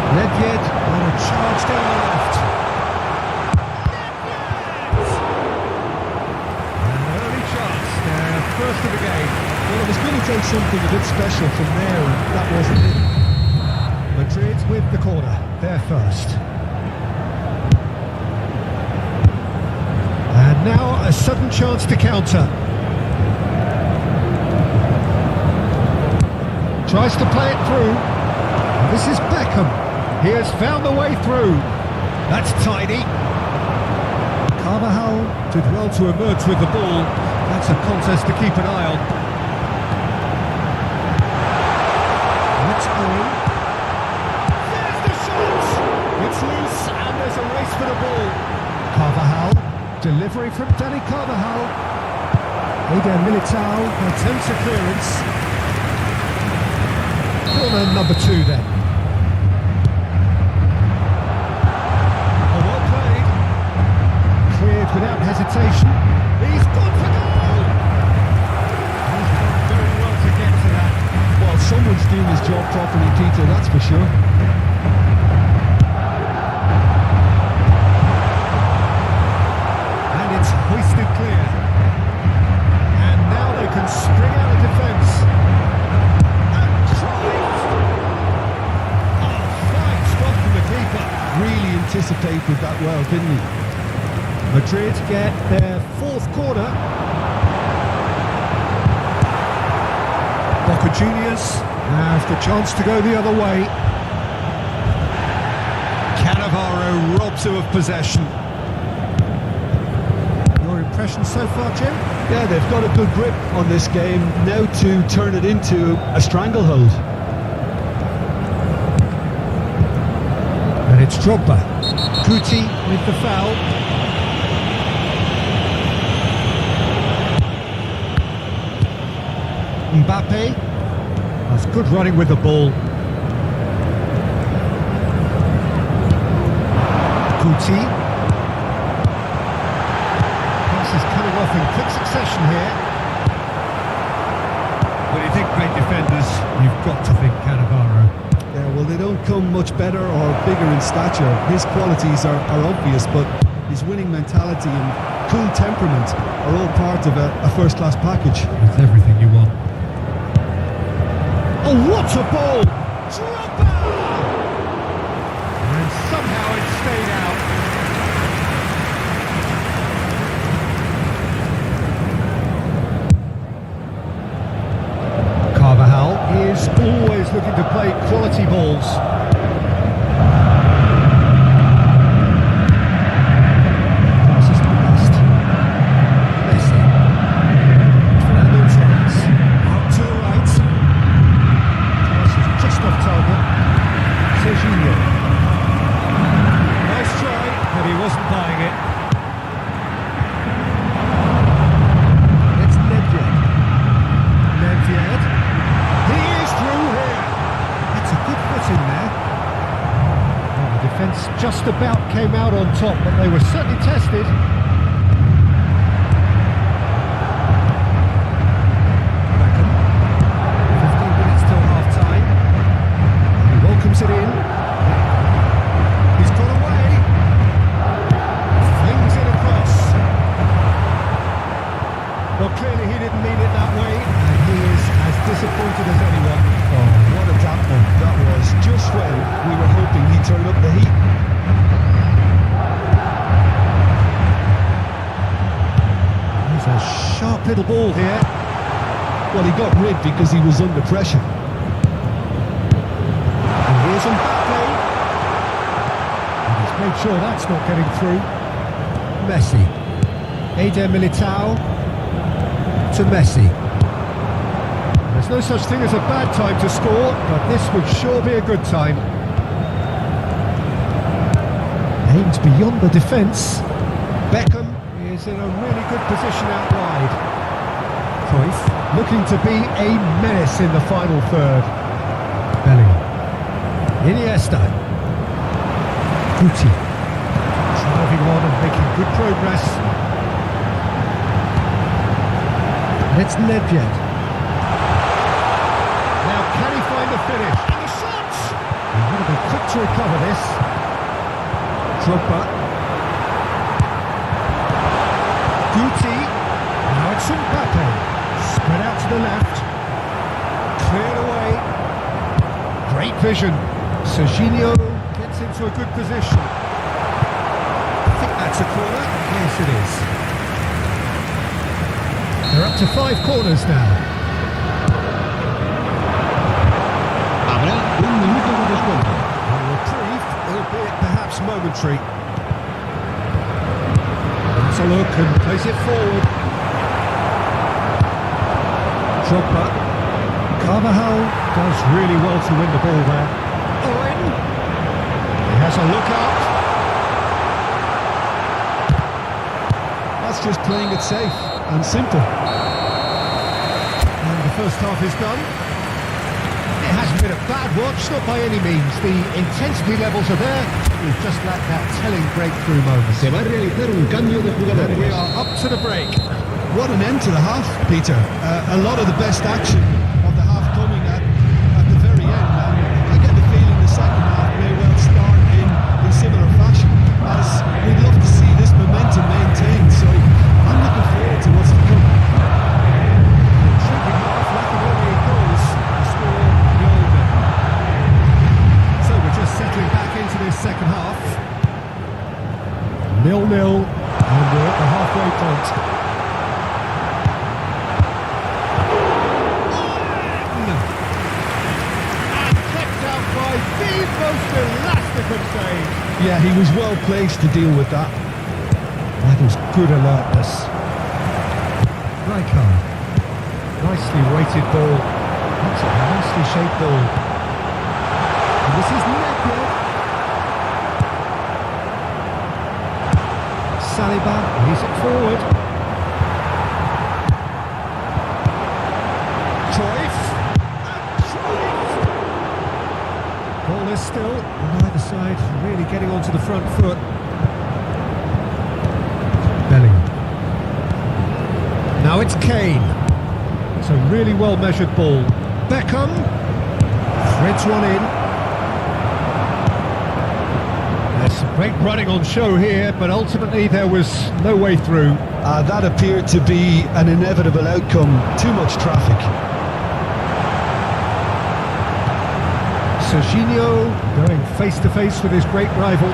Nedved on a charge down the left. Nedved! An early chance, their first of the game. Well, it was going to take something a bit special from there, and that wasn't it. Madrid with the corner, they're first. And now a sudden chance to counter. Tries to play it through. This is Beckham. He has found the way through. That's tidy. Carvajal did well to emerge with the ball. That's a contest to keep an eye on. It's Owen. There's the shot! It's loose and there's a race for the ball. Carvajal. Delivery from Danny Carvajal. Eder Militao attempts a clearance. Corner number 2 then. Oh, well played. Cleared without hesitation. He's gone for goal! He's done very well to get to that. Well, someone's doing his job properly, Peter, that's for sure. And it's hoisted clear. And now they can spring out of defence. Really anticipated that well, didn't he? Madrid get their 4th corner. Boca Juniors have the chance to go the other way. Cannavaro robs him of possession. Your impression so far, Jim? Yeah, they've got a good grip on this game, now to turn it into a stranglehold. And it's Drogba. Guti with the foul. Mbappe has good running with the ball. Guti. Pass is coming off in quick succession here. When you think great defenders, you've got to think Cannavaro. Yeah, well, they don't come much better or bigger in stature. His qualities are obvious, but his winning mentality and cool temperament are all part of a first-class package. It's everything you want. Oh, what a ball! Drogba! And somehow it stayed out. Carvajal is always looking to play quality balls. Passes to the best. Messi. Fernando Torres. Out to the right. Torres is just off target. Serginho. Nice try, but he wasn't buying it. It's Nedved. Nedved. He is through here. That's a good foot in there. Well, the defence just about came out on top, but they were certainly tested. Beckham. 15 minutes till half-time. He welcomes it in. He's got away. Flings it across. Well, clearly he didn't mean it that way, and he is as disappointed as anyone. Oh, what a tackle that was, just when we were hoping he'd turn up the heat. It's a sharp little ball here. Well, he got rid because he was under pressure. And here's Mbappe. And he's made sure that's not getting through. Messi. Eder Militao to Messi. There's no such thing as a bad time to score, but this would sure be a good time. Aimed beyond the defence. Beckham is in a really good position out wide. Cruyff looking to be a menace in the final third. Bellingham. Iniesta. Guti. Driving on and making good progress. It's Nedved. Now can he find the finish? And the shot! He's going to be quick to recover this. Drogba. Guti. Now it's Mbappe. Spread out to the left. Cleared away. Great vision. Serginho gets into a good position. I think that's a corner. Yes, it is. They're up to 5 corners now. Habrá un minuto de descuento. A reprieve, albeit perhaps momentary. That's a look and plays it forward. Drogba. Carvajal does really well to win the ball there. Owen. He has a look up. That's just playing it safe and simple. And the first half is done. It hasn't been a bad watch, not by any means. The intensity levels are there. We've just lacked that telling breakthrough moment. Se va a realizar un cambio de And we jugadores. are up to the break. What an end to the half, Peter. A lot of the best action of the half coming at the very end. I get the feeling the second half may well start in similar fashion, as we'd love to see this momentum maintained. So I'm looking forward to what's to come. Second half, lacking only goals. The score 0-0. So we're just settling back into this second half. 0-0, and we're at the halfway point. The most elastic of saves. Yeah, he was well placed to deal with that. That was good alertness. Rijkaard. Nicely weighted ball. That's a nicely shaped ball. And this is Nedved. Saliba leads it forward. Cruyff. Ball is still on either side, really getting onto the front foot. Bellingham. Now it's Kane. It's a really well measured ball. Beckham threads one in. There's some great running on show here, but ultimately there was no way through. That appeared to be an inevitable outcome. Too much traffic. Serginho going face to face with his great rival.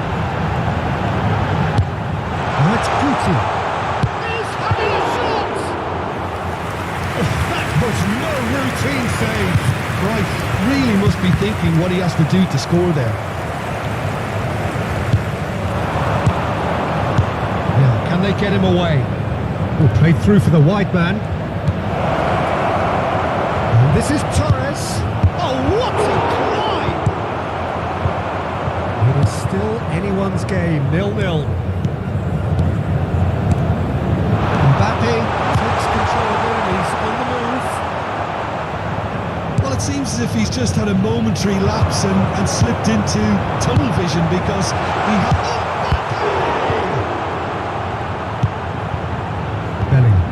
And that's Guti. He's having a shot! Oh, that was no routine save. Right, really must be thinking what he has to do to score there. Now, can they get him away? Oh, played through for the wide man. And this is Torres. Oh, what a climb! It is still anyone's game, 0-0. Mbappe takes control of it, he's on the move. Well, it seems as if he's just had a momentary lapse and slipped into tunnel vision because he had... Bellingham.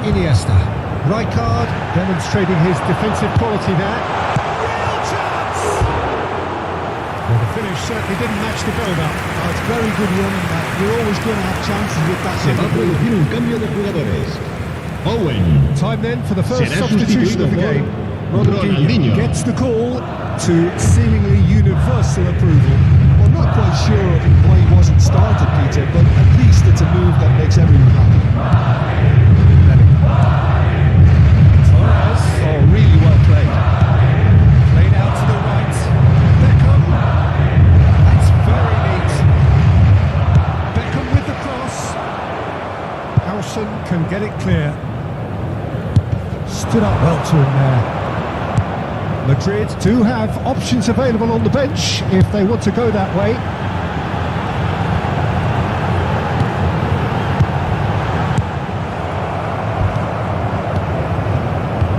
Iniesta. Rijkaard demonstrating his defensive quality there. Real chance! Well, the finish certainly didn't match the build-up. Oh, it's very good running that. You're always going to have chances with that. Se va a producir un cambio de jugadores. Owen. Time then for the first Será substitution of the sustituido game. por Ronaldinho. Gets the call to seemingly universal approval. Well, not quite sure why he wasn't started, Peter, but at least it's a move that makes everyone happy. Nelson can get it clear. Stood up well to him there. Madrid do have options available on the bench if they want to go that way.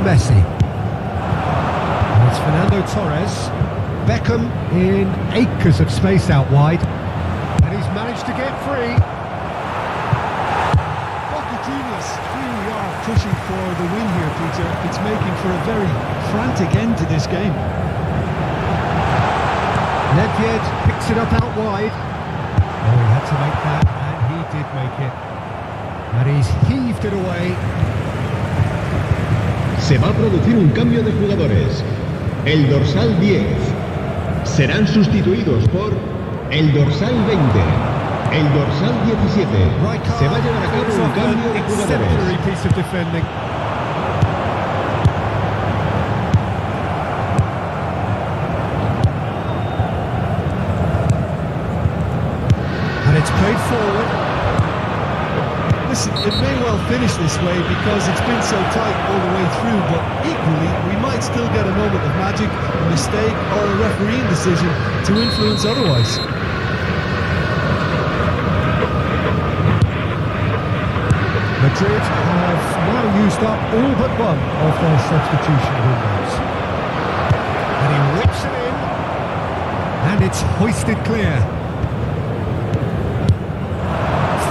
Messi. And it's Fernando Torres. Beckham in acres of space out wide. And he's managed to get free. Here we are pushing for the win here, Peter. It's making for a very frantic end to this game. Nedved picks it up out wide. Oh, he had to make that, and he did make it. And he's heaved it away. Se va a producir un cambio de jugadores. El dorsal 10 serán sustituidos por el dorsal 20. El dorsal 17. Se va a llevar a cabo un cambio de jugadores. Piece of defending. And it's played forward. Listen, it may well finish this way because it's been so tight all the way through, but equally, we might still get a moment of magic, a mistake, or a refereeing decision to influence otherwise. Madrid have now used up all but one of their substitution windows. And he whips it in, and it's hoisted clear.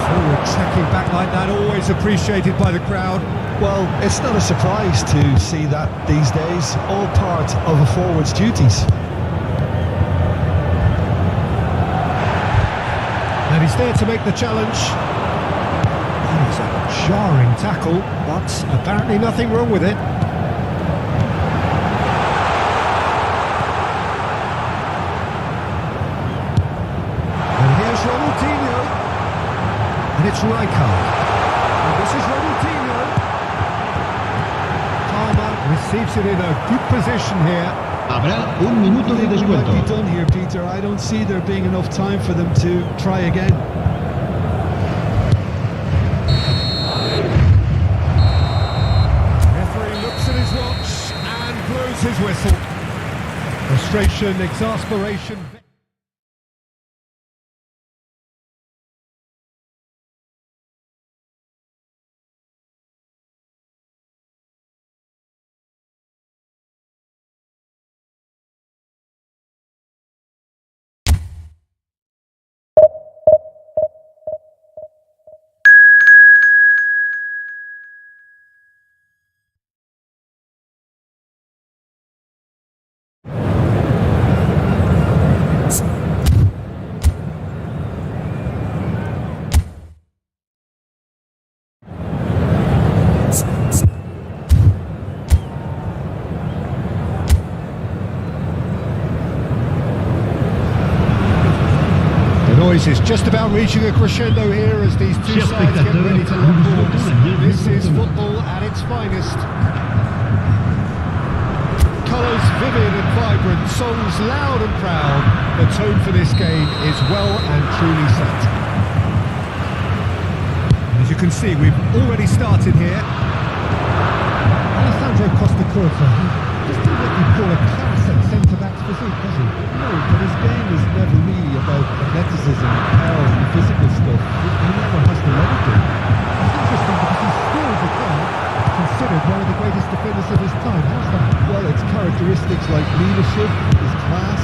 Forward tracking back like that, always appreciated by the crowd. Well, it's not a surprise to see that these days, all part of a forward's duties. And he's there to make the challenge. That is a jarring tackle, but apparently nothing wrong with it. And here's Ronaldinho. And it's Rijkaard. And this is Ronaldinho. Palmer receives it in a good position here. Habrá un minuto de What descuento. might be done here, Peter? I don't see there being enough time for them to try again. Referee looks at his watch and blows his whistle. Frustration, exasperation. Is just about reaching a crescendo here as these two sides get ready to lock horns. This is football at its finest. Colours vivid and vibrant, songs loud and proud. The tone for this game is well and truly set. As you can see, we've already started here. Alessandro Costa Curta, he just didn't what you call a classic centre-back's physique, does he? No, but his game is never really about athleticism, power and physical stuff. He never has to let it do. It's interesting because he's still become considered one of the greatest defenders of his time. How's that? Well, it's characteristics like leadership, his class,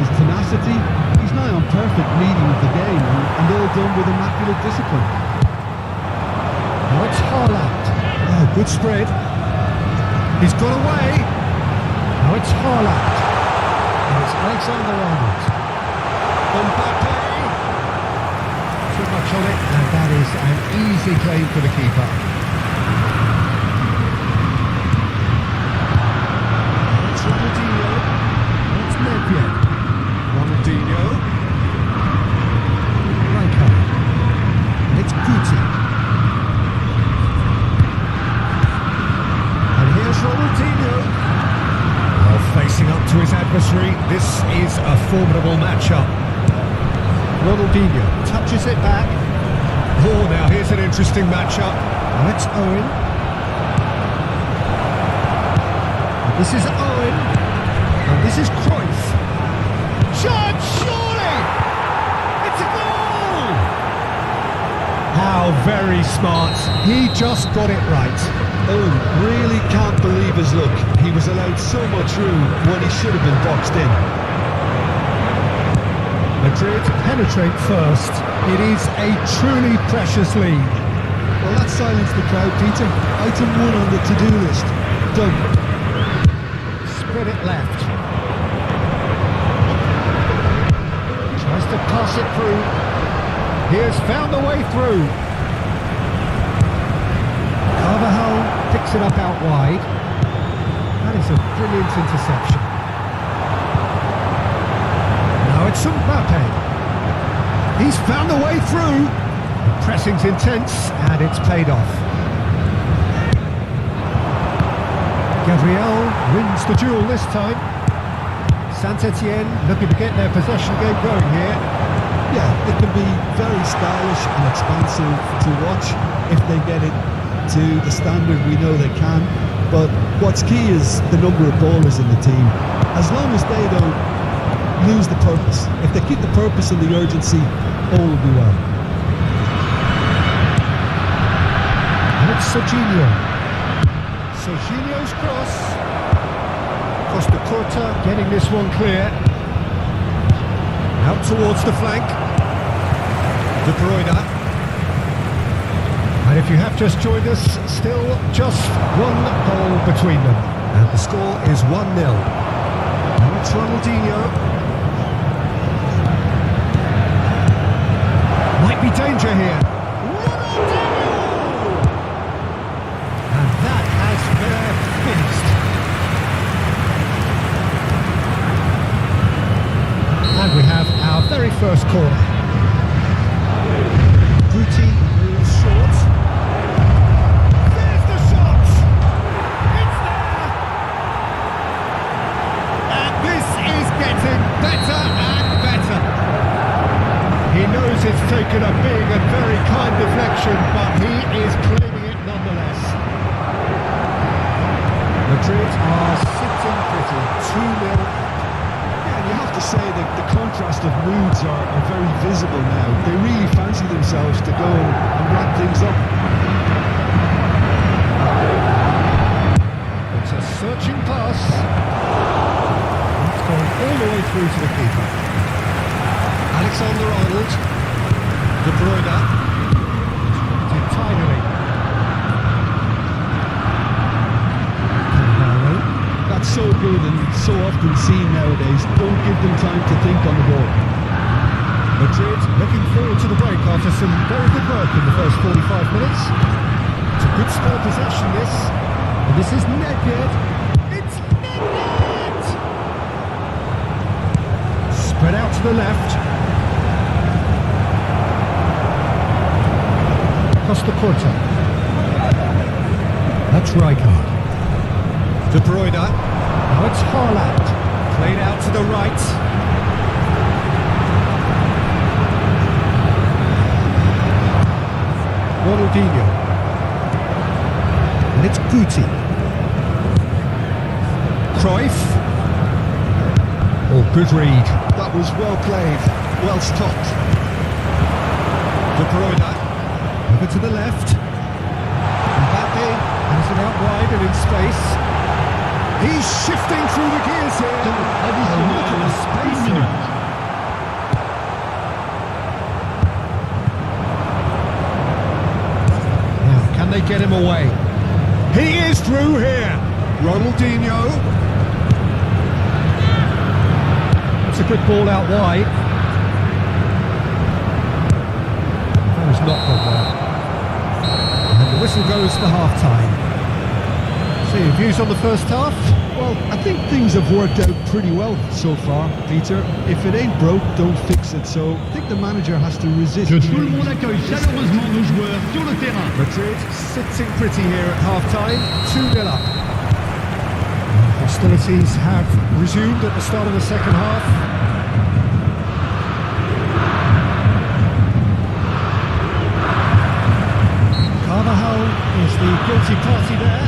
his tenacity. He's nigh on perfect reading of the game and all done with immaculate discipline. Now it's Haaland. Oh, good spread. He's got away. Now it's Haaland. And it's Alexander-Arnold. Mbappe. Too much on it, and that is an easy claim for the keeper. It's Ronaldinho. It's Nedved. Ronaldinho. Rijkaard. And it's Guti. And here's Ronaldinho. Well, facing up to his adversary, this is a formidable matchup. Ronaldinho touches it back. Oh, now here's an interesting matchup. And it's Owen. And this is Owen. And this is Cruyff. Shot, surely! It's a goal! How very smart. He just got it right. Owen really can't believe his luck. He was allowed so much room when he should have been boxed in. Madrid penetrate first. It is a truly precious lead. Well, that silenced the crowd, Peter. Item 1 on the to-do list. Done. Spread it left. Tries to pass it through. He has found the way through. Carvajal picks it up out wide. That is a brilliant interception. Now it's Mbappe. He's found the way through. The pressing's intense and it's paid off. Gabriel wins the duel this time. Saint-Etienne looking to get their possession game going here. Yeah, it can be very stylish and expansive to watch if they get it to the standard we know they can. But what's key is the number of ballers in the team. As long as they don't lose the purpose, if they keep the purpose and the urgency, all will be well. And it's Serginho. Serginho's cross. Costa Curta getting this one clear. Out towards the flank. De Bruyne. And if you have just joined us, still just one goal between them. And the score is 1-0. And it's Ronaldinho. Might be danger here. Ronaldinho! And that has their feast. And we have our very first corner. Guti moves short. There's the shot! It's there! And this is getting better and better. He knows it's taken a big and very kind deflection, but he is claiming it nonetheless. Madrid are sitting pretty, 2-0. You have to say that the contrast of moods are very visible now. They really fancy themselves to go and wrap things up. It's a searching pass. It's gone all the way through to the keeper. Alexander-Arnold. De Bruyne. Did tidily. That's so good and so often seen nowadays. Don't give them time to think on the ball. Madrid looking forward to the break after some very good work in the first 45 minutes. It's a good spell possession this. And this is Nedved. It's Nedved! Spread out to the left. Costa Curta. That's Rijkaard. De Bruyne. Now it's Haaland. Played out to the right. Ronaldinho. And it's Guti. Cruyff. Oh, good read. That was well played, well stopped. De Bruyne. Over to the left. Mbappe has it out wide and in space. He's shifting through the gears here. Oh, look at the space here. Now, can they get him away? He is through here. Ronaldinho. It's a good ball out wide. That was not gone well. And the whistle goes for half-time. So your views on the first half? Well, I think things have worked out pretty well so far, Peter. If it ain't broke, don't fix it. So I think the manager has to resist. Que tout le monde accueille chaleureusement nos joueurs sur le terrain. Madrid sitting pretty here at half-time, 2-0 up. Hostilities have resumed at the start of the second half. Carvajal is the guilty party there.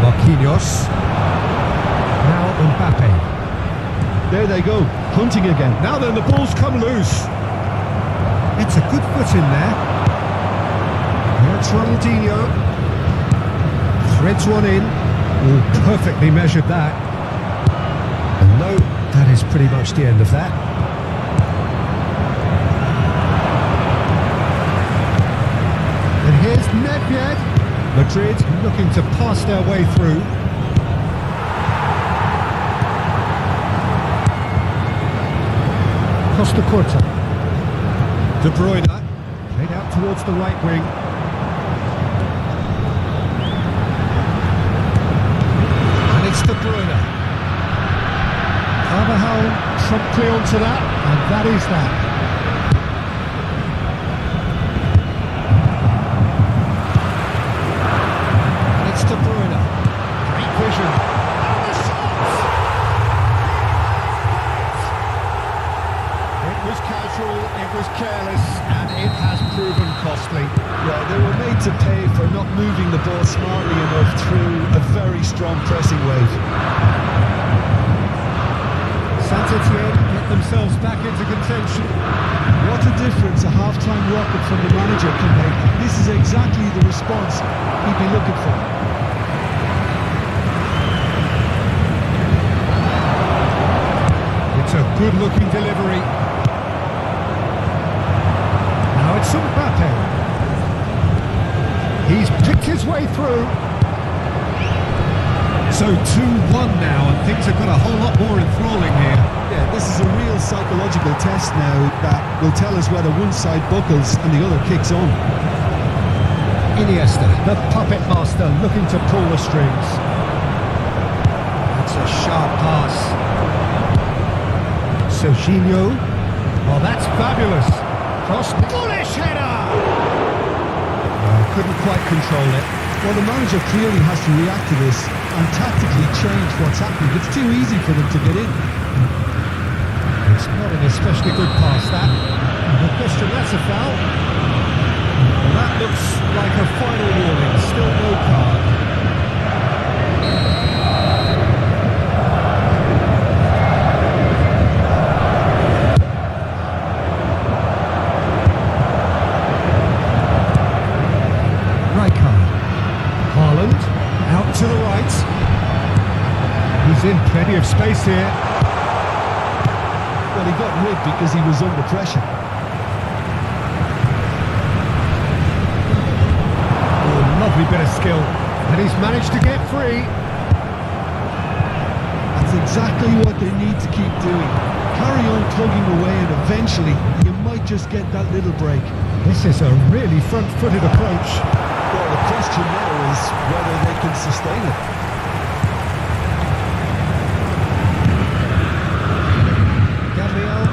Marquinhos. Now Mbappe. There they go, hunting again. Now then, the ball's come loose. It's a good foot in there. That's Ronaldinho. Threads one in. Oh, perfectly measured that. And no, that is pretty much the end of that. And here's Nedved. Madrid looking to pass their way through. Costa Curta. De Bruyne. Played out towards the right wing. And it's De Bruyne. Carvajal promptly onto that, and that is that. And it's De Bruyne. Great vision. And the shot! It was casual, it was careless, and it has proven costly. Yeah, they were made to pay for not moving the ball smartly enough through a very strong pressing wave. Saint-Etienne get themselves back into contention. What a difference a half-time rocket from the manager can make. This is exactly the response he'd be looking for. It's a good-looking delivery. Now it's Mbappe. He's picked his way through. So 2-1 now, and things have got a whole lot more enthralling here. Yeah, this is a real psychological test now that will tell us whether one side buckles and the other kicks on. Iniesta, the puppet master, looking to pull the strings. That's a sharp pass. Serginho. Oh, that's fabulous. Cross, bullish header! Couldn't quite control it. Well, the manager clearly has to react to this and tactically change what's happening. It's too easy for them to get in. It's not an especially good pass, that. No question, that's a foul. And that looks like a final warning. Still no card. Out to the right. He's in plenty of space here. Well, he got rid because he was under pressure. Oh, lovely bit of skill. And he's managed to get free. That's exactly what they need to keep doing. Carry on tugging away and eventually you might just get that little break. This is a really front-footed approach. Well, the question now is whether they can sustain it. Gabriel.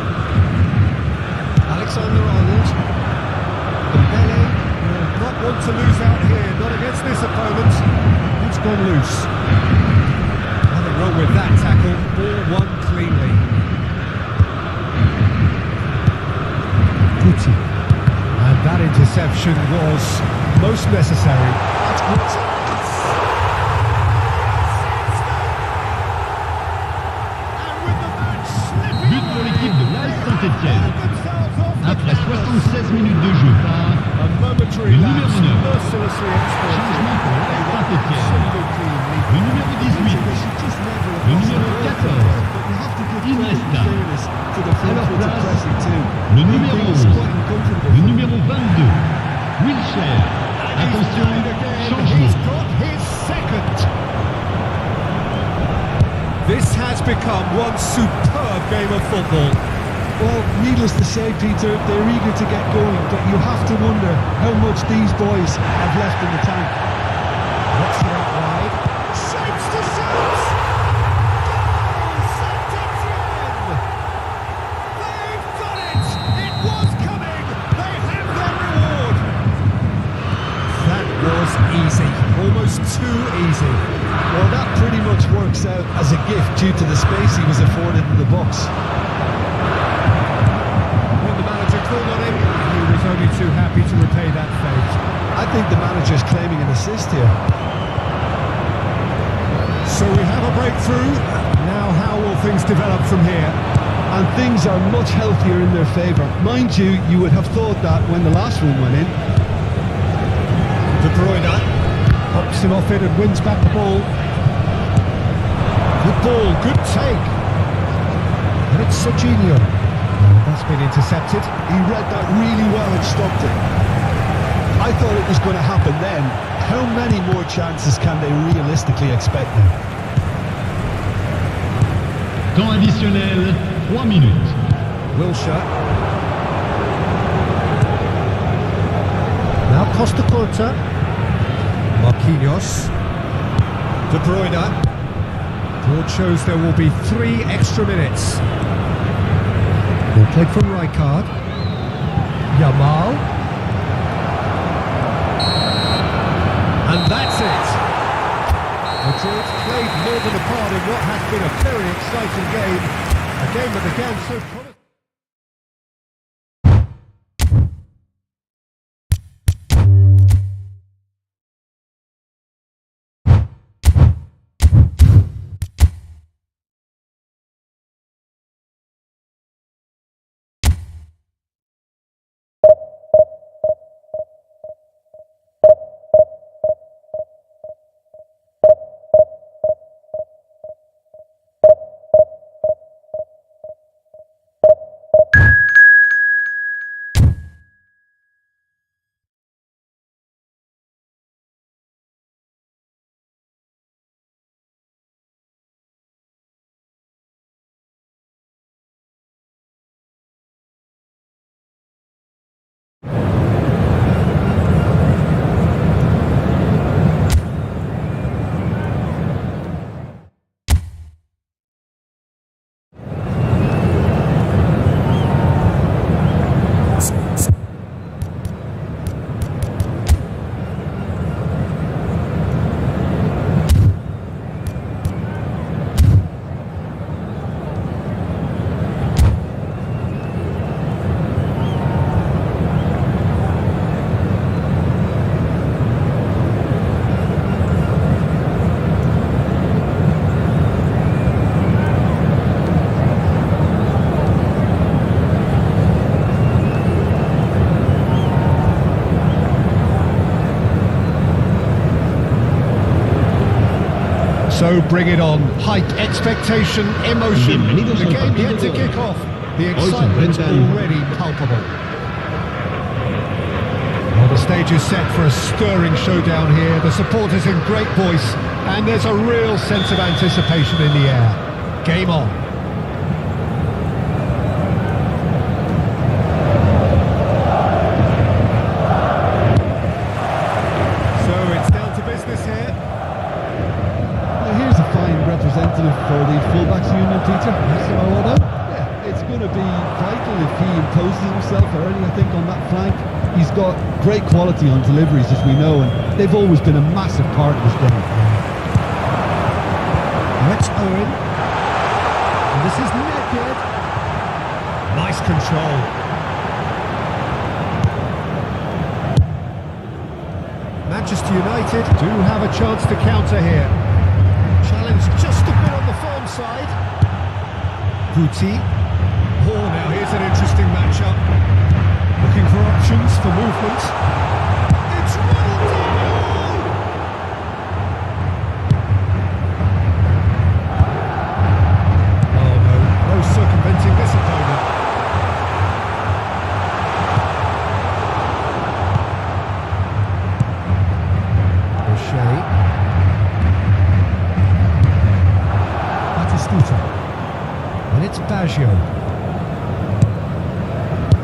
Alexander-Arnold. Dembele will not want to lose out here, not against this opponent. It's gone loose. Nothing wrong with that tackle. Ball won cleanly. Guti. And that interception was most necessary. That's good. But pour l'équipe de l'AS Saint-Etienne. Après 76 minutes de jeu par le numéro 9. Changement pour l'AS Saint-Etienne. Le numéro 18. Le numéro 14. Iniesta. À leur place, le numéro 11. Le numéro 22. Wilshere. Attention, changement. This has become one superb game of football. Well, needless to say, Peter, they're eager to get going, but you have to wonder how much these boys have left in the tank. Watch it out wide. Shapes to shoot! Goal! Saint-Etienne! They've done it! It was coming! They have their reward! That was easy. Almost too easy. Well, that pretty much works out as a gift due to the space he was afforded in the box. When the manager called on him, he was only too happy to repay that fate. I think the manager's claiming an assist here. So we have a breakthrough. Now how will things develop from here? And things are much healthier in their favour. Mind you, you would have thought that when the last one went in. De Bruyne pops him off it and wins back the ball. Good ball, good take. And it's Serginho. That's been intercepted. He read that really well and stopped it. I thought it was going to happen then. How many more chances can they realistically expect now? Temps additionnel, 3 minutes. Wilshere. Now Costa Curta. Marquinhos. De Bruyne. Board shows there will be 3 extra minutes. Ball played from Rijkaard. Yamal. And that's it. Madrid played more than a part in what has been a very exciting game. A game that began so promising. So bring it on. Hype, expectation, emotion. The game yet to kick off. The excitement already palpable. Well, the stage is set for a stirring showdown here. The supporters in great voice, and there's a real sense of anticipation in the air. Game on. For the fullbacks union, Peter, yeah, it's going to be vital if he imposes himself early, I think, on that flank. He's got great quality on deliveries, as we know, and they've always been a massive part of his game. That's Owen. And this is naked. Nice control. Manchester United do have a chance to counter here. Challenge just a bit on the firm side. Guti. Oh, now here's an interesting matchup. Looking for options for movement. It's Ronaldinho! Oh no, no circumventing this opponent. O'Shea. And it's Baggio.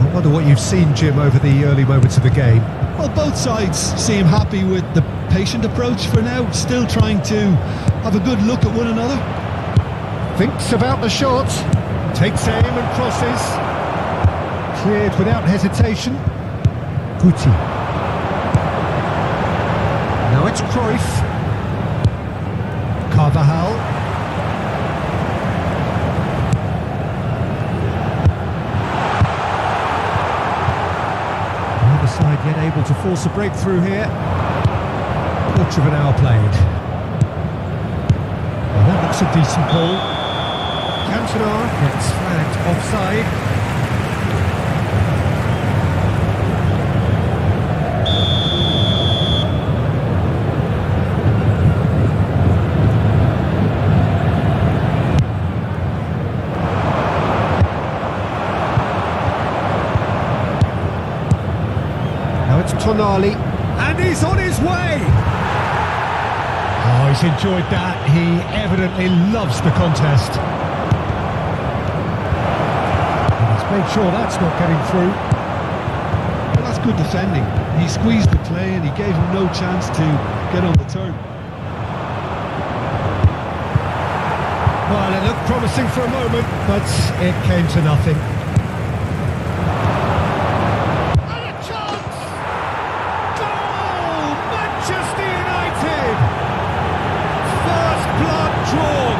I wonder what you've seen, Jim, over the early moments of the game. Well, both sides seem happy with the patient approach for now, still trying to have a good look at one another. Thinks about the shot, takes aim and crosses. Cleared without hesitation. Guti. Now it's Cruyff. Carvajal. force a breakthrough here. Quarter of an hour played. Well, that looks a decent ball. Cantona gets flagged offside. Now it's Tonali, and he's on his way! Oh, he's enjoyed that. He evidently loves the contest. And he's made sure that's not getting through. Well, that's good defending. He squeezed the play and he gave him no chance to get on the turn. Well, it looked promising for a moment, but it came to nothing. And a chance! Goal! Manchester United! First blood drawn!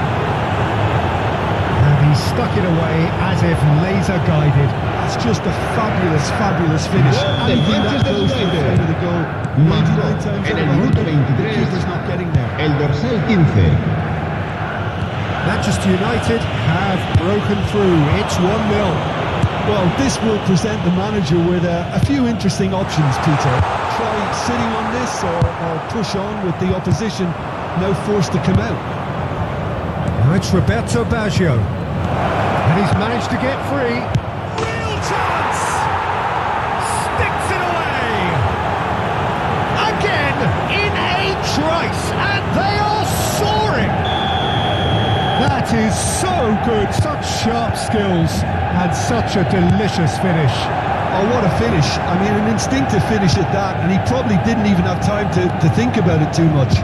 And he stuck it away as if laser guided. That's just a fabulous, fabulous finish. Anything that goes to the front of the goal, 99 times En out el of minuto 100, the 23, keeper's not getting there. el dorsal 15. Manchester United have broken through. It's 1-0. Well, this will present the manager with a few interesting options, Peter. Try sitting on this or push on with the opposition now forced to come out. Now it's Roberto Baggio. And he's managed to get free. Real chance! Sticks it away! Again, in a trice, and they are soaring! That is so good, such sharp skills, and such a delicious finish. Oh, what a finish. I mean, an instinctive finish at that, and he probably didn't even have time to think about it too much.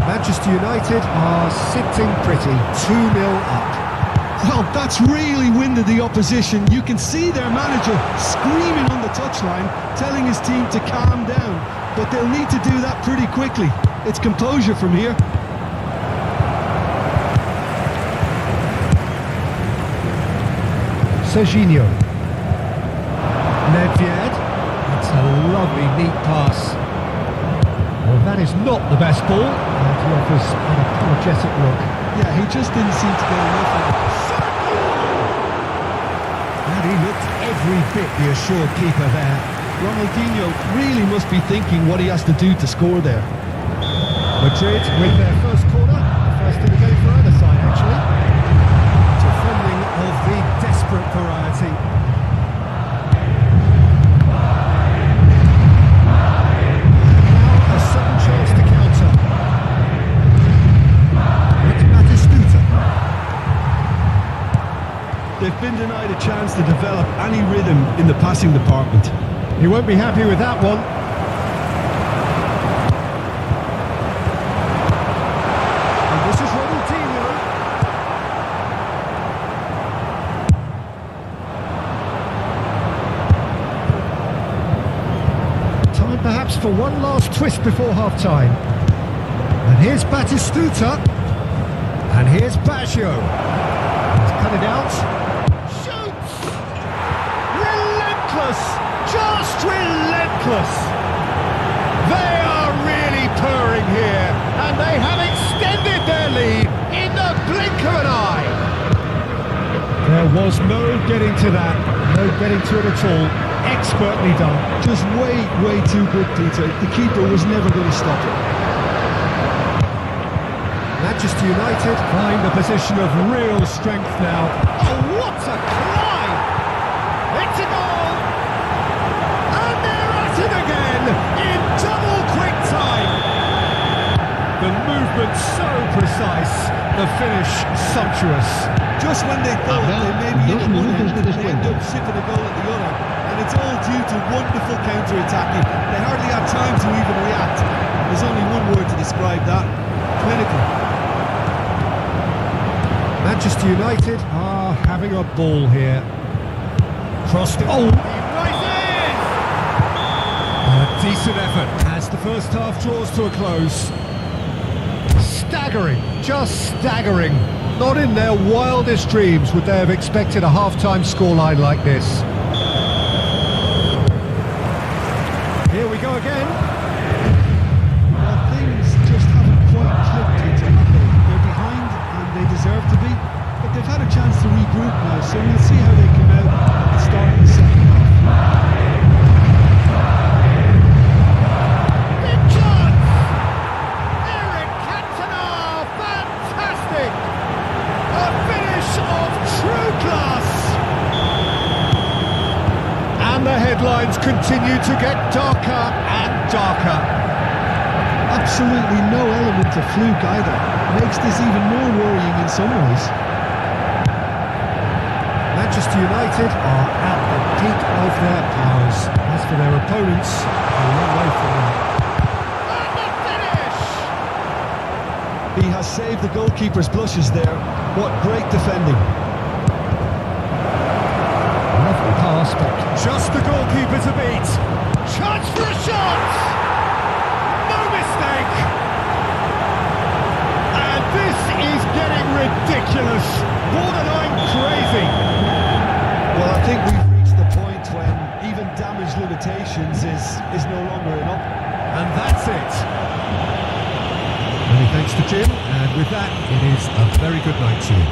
Manchester United are sitting pretty, 2-0 up. Well, that's really winded the opposition. You can see their manager screaming on the touchline, telling his team to calm down, but they'll need to do that pretty quickly. It's composure from here. Serginho. Nedved. It's a lovely, neat pass. Well, that is not the best ball, and he offers an apologetic look. Yeah, he just didn't seem to get enough of it. And he looked every bit the assured keeper there. Ronaldinho really must be thinking what he has to do to score there. Madrid with their first corner, first in the game for either side, actually. Defending of the desperate variety. Now a sudden chance to counter. It's Batistuta. They've been denied a chance to develop any rhythm in the passing department. He won't be happy with that one. And this is Ronaldinho. Time perhaps for one last twist before half-time. And here's Batistuta. And here's Baggio. He's cut it out. Shoots! Relentless! Just relentless! They are really purring here, and they have extended their lead in the blink of an eye. There was no getting to that, no getting to it at all. Expertly done. Just way too good, Peter. The keeper was never going to stop it. Manchester United find a position of real strength now. Oh, what a climb! It's a goal! And they're at it again in double quick time. The movement so precise, the finish sumptuous. Just when they thought they may be in at one end, de they descuento. end up sipping a goal at the other. And it's all due to wonderful counter-attacking. They hardly had time to even react. There's only one word to describe that. Clinical. Manchester United are having a ball here. Crossed it. Oh, right in! A decent effort as the first half draws to a close. Staggering, just staggering. Not in their wildest dreams would they have expected a half-time scoreline like this. go again. Well, things just haven't quite clicked into Apple. They're behind and they deserve to be, but they've had a chance to regroup now, so we'll see how they come out at the start of the second half. Big chance! Eric Cantona, fantastic! A finish of true class! And the headlines continue to get darker and darker. Absolutely no element of fluke either. Makes this even more worrying in some ways. Manchester United are at the peak of their powers. As for their opponents, a long way from them. And the finish! He has saved the goalkeeper's blushes there. What great defending. Lovely pass, but just the goalkeeper to beat. Chance for a shot! No mistake! And this is getting ridiculous. Borderline crazy. Well, I think we've reached the point when even damage limitations is no longer an option. And that's it. Many thanks to Jim, and with that, it is a very good night to you.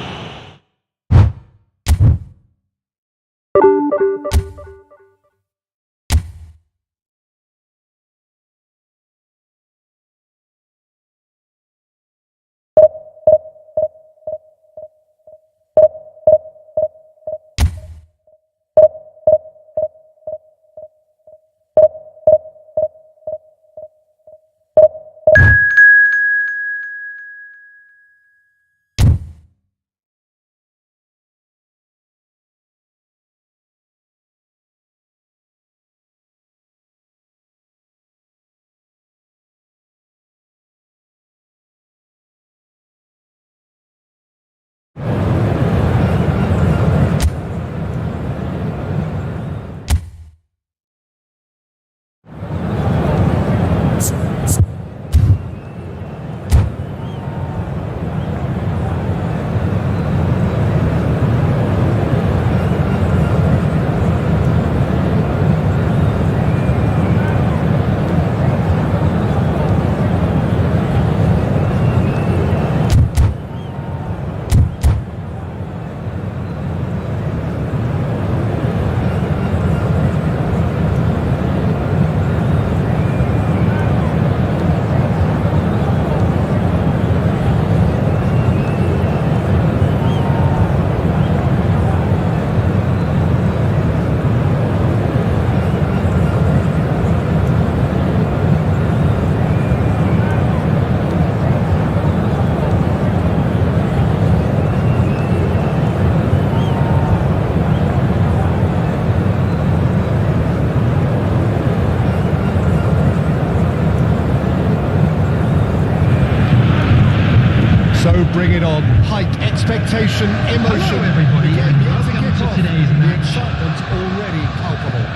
Bring it on. Hype, expectation, emotion. Hello everybody, Again, and yet to welcome kick to off. today's The match. excitement already palpable.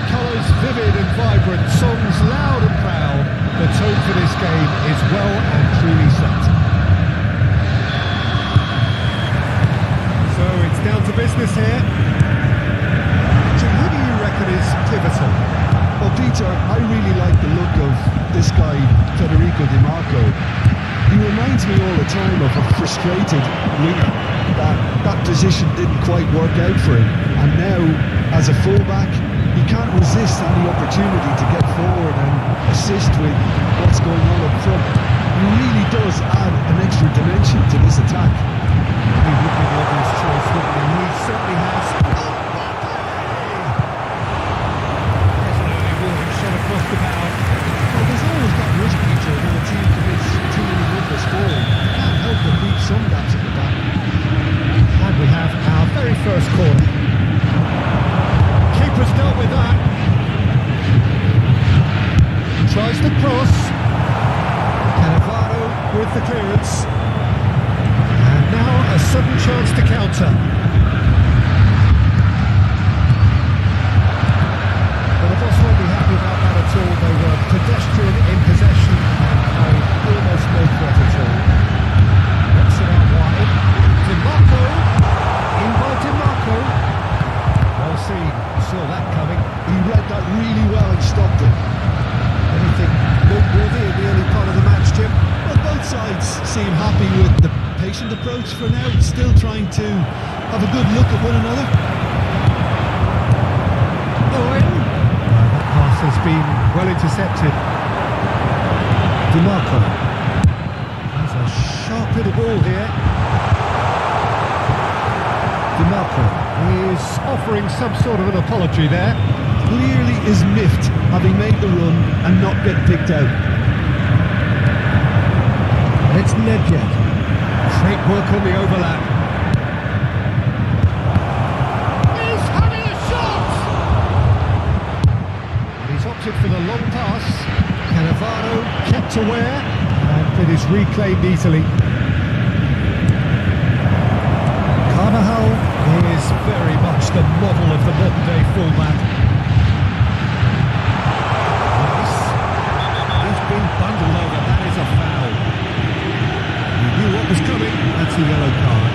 Colours vivid and vibrant, songs loud and proud. The tone for this game is well and truly set. So it's down to business here. Jim, who do you reckon is pivotal? Well, Peter, I really like the look of this guy, Federico Di Marco. He reminds me all the time of a frustrated winger. That position didn't quite work out for him. And now, as a fullback, he can't resist any opportunity to get forward and assist with what's going on up front. He really does add an extra dimension to this attack. He would be the obvious choice, wouldn't he? He certainly has. Shot across the bow. Well, there's always that risk, Peter, when a team commits too many numbers forward. You can't help but leave some gaps at the back. And we have our very first corner. Keeper's dealt with that. Tries to cross. Cannavaro with the clearance. And now a sudden chance to counter. Well, the boss won't be happy about that at all. They were pedestrian in possession and carried almost no threat at all. Knocks it out wide. Di Marco. In by Di Marco. Well seen. Saw that coming. He read that patient approach for now, still trying to have a good look at one another. That pass has been well intercepted. DiMarco. That's a sharp little ball here. DiMarco is offering some sort of an apology there. Clearly is miffed, having made the run and not get picked out. It's Nedved. Great work on the overlap. He's having a shot! And he's opted for the long pass. Cannavaro kept aware, and it is reclaimed easily. Carvajal is very much the model of the modern-day fullback. Nice. He's been bundled over. That is a foul. He knew what was coming. That's a yellow card.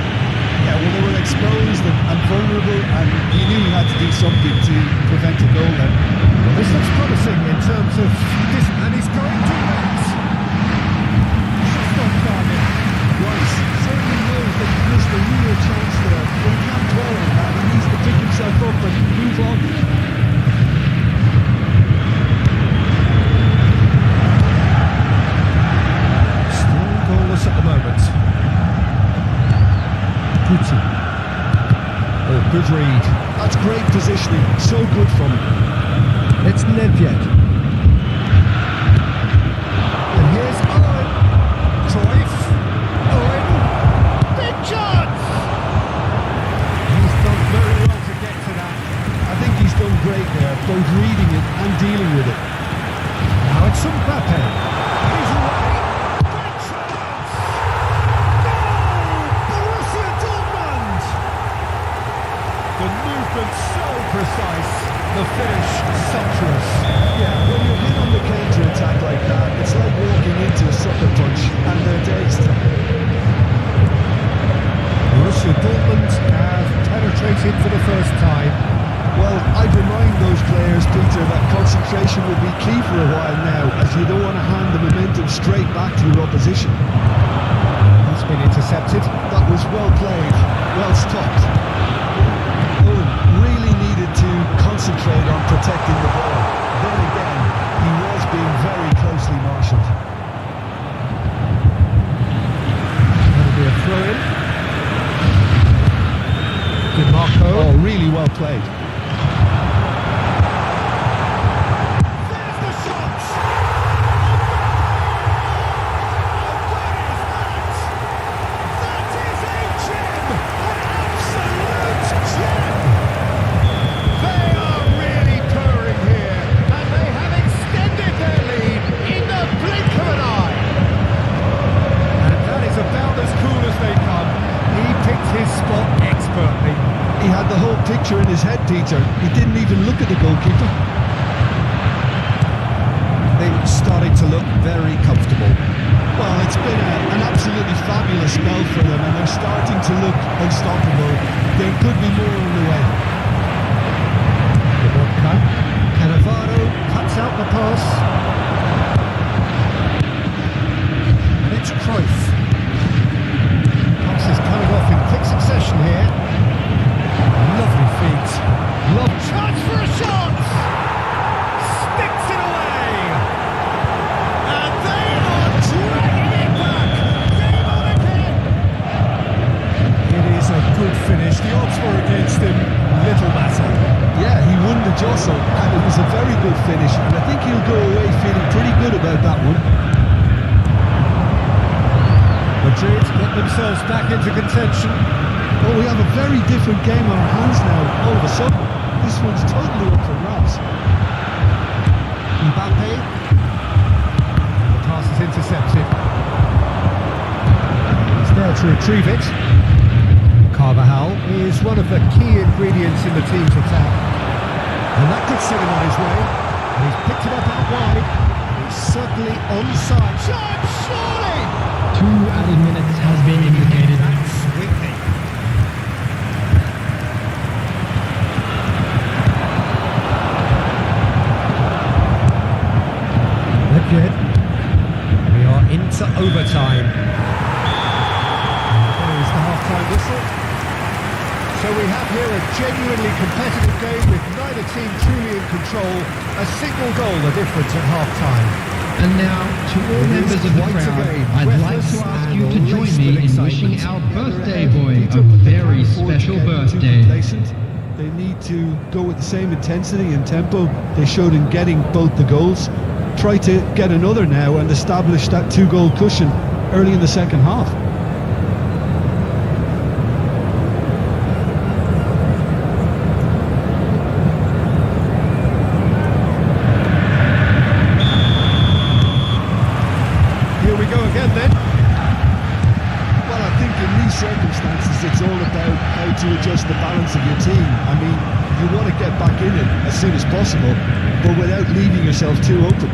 Yeah, well, they were exposed and vulnerable, and he knew he had to do something to prevent a goal then. Well, this looks promising in terms of this, and he's going to net. Just not target. Rice certainly knows that he missed a real chance there, but he can't dwell on that. He needs to pick himself up and move on. Still goalless at the moment. Guti. Oh, good read. That's great positioning, so good from him. It's Nedved. And here's Owen. Cruyff. Owen. Big chance! He's done very well to get to that. I think he's done great there, both reading it and dealing with it. Now it's Mbappe. He's away. Big chance! Goal! Borussia Dortmund! The movement so precise. The finish sumptuous. Yeah, when you're hit on the counter-attack like that, it's like walking into a sucker punch, and they're dazed. Borussia Dortmund have penetrated for the first time. Well, I'd remind those players, Peter, that concentration will be key for a while now, as you don't want to hand the momentum straight back to your opposition. That's been intercepted. That was well played, well stopped. Oh, really needed to concentrate on protecting the ball. Then again, he was being very closely marshalled. That'll be a throw-in. DiMarco. Oh, really well played. There's the shot! That is a gem! An absolute gem! They are really purring here, and they have extended their lead in the blink of an eye. And that is about as cool as they come. He picked his spot expertly. He had the whole picture in his head, Peter. He didn't even look at the goalkeeper. Things starting to look very comfortable. Well, it's been an absolutely fabulous spell for them, and they're starting to look unstoppable. There could be more on the way. The ball cut. Cannavaro cuts out the pass. And it's Cruyff. Pass is coming off in quick succession here. Lovely feet. Chance for a shot! Sticks it away! And they are dragging it back! Game on again! It is a good finish. The odds were against him. Little matter. Yeah, he won the jostle, and it was a very good finish, and I think he'll go away feeling pretty good about that one. Madrid got themselves back into contention. Well, we have a very different game on our hands now, all of a sudden. This one's totally up for grabs. Mbappe. The pass is intercepted. He's there to retrieve it. Carvajal is one of the key ingredients in the team's attack. And that could set him on his way. And he's picked it up out wide. He's certainly onside. Chance, surely! 2 added minutes has been indicated. That's sweeping. Nedved. We are into overtime. half-time whistle. So we have here a genuinely competitive game with neither team truly in control. A single goal the difference at half-time. And now, to all members of the crowd, I'd like to ask you to join me in wishing our birthday boy a very special birthday. They need to go with the same intensity and tempo they showed in getting both the goals. Try to get another now and establish that 2-goal cushion early in the second half. Circumstances, it's all about how to adjust the balance of your team. I mean, you want to get back in it as soon as possible, but without leaving yourself too open.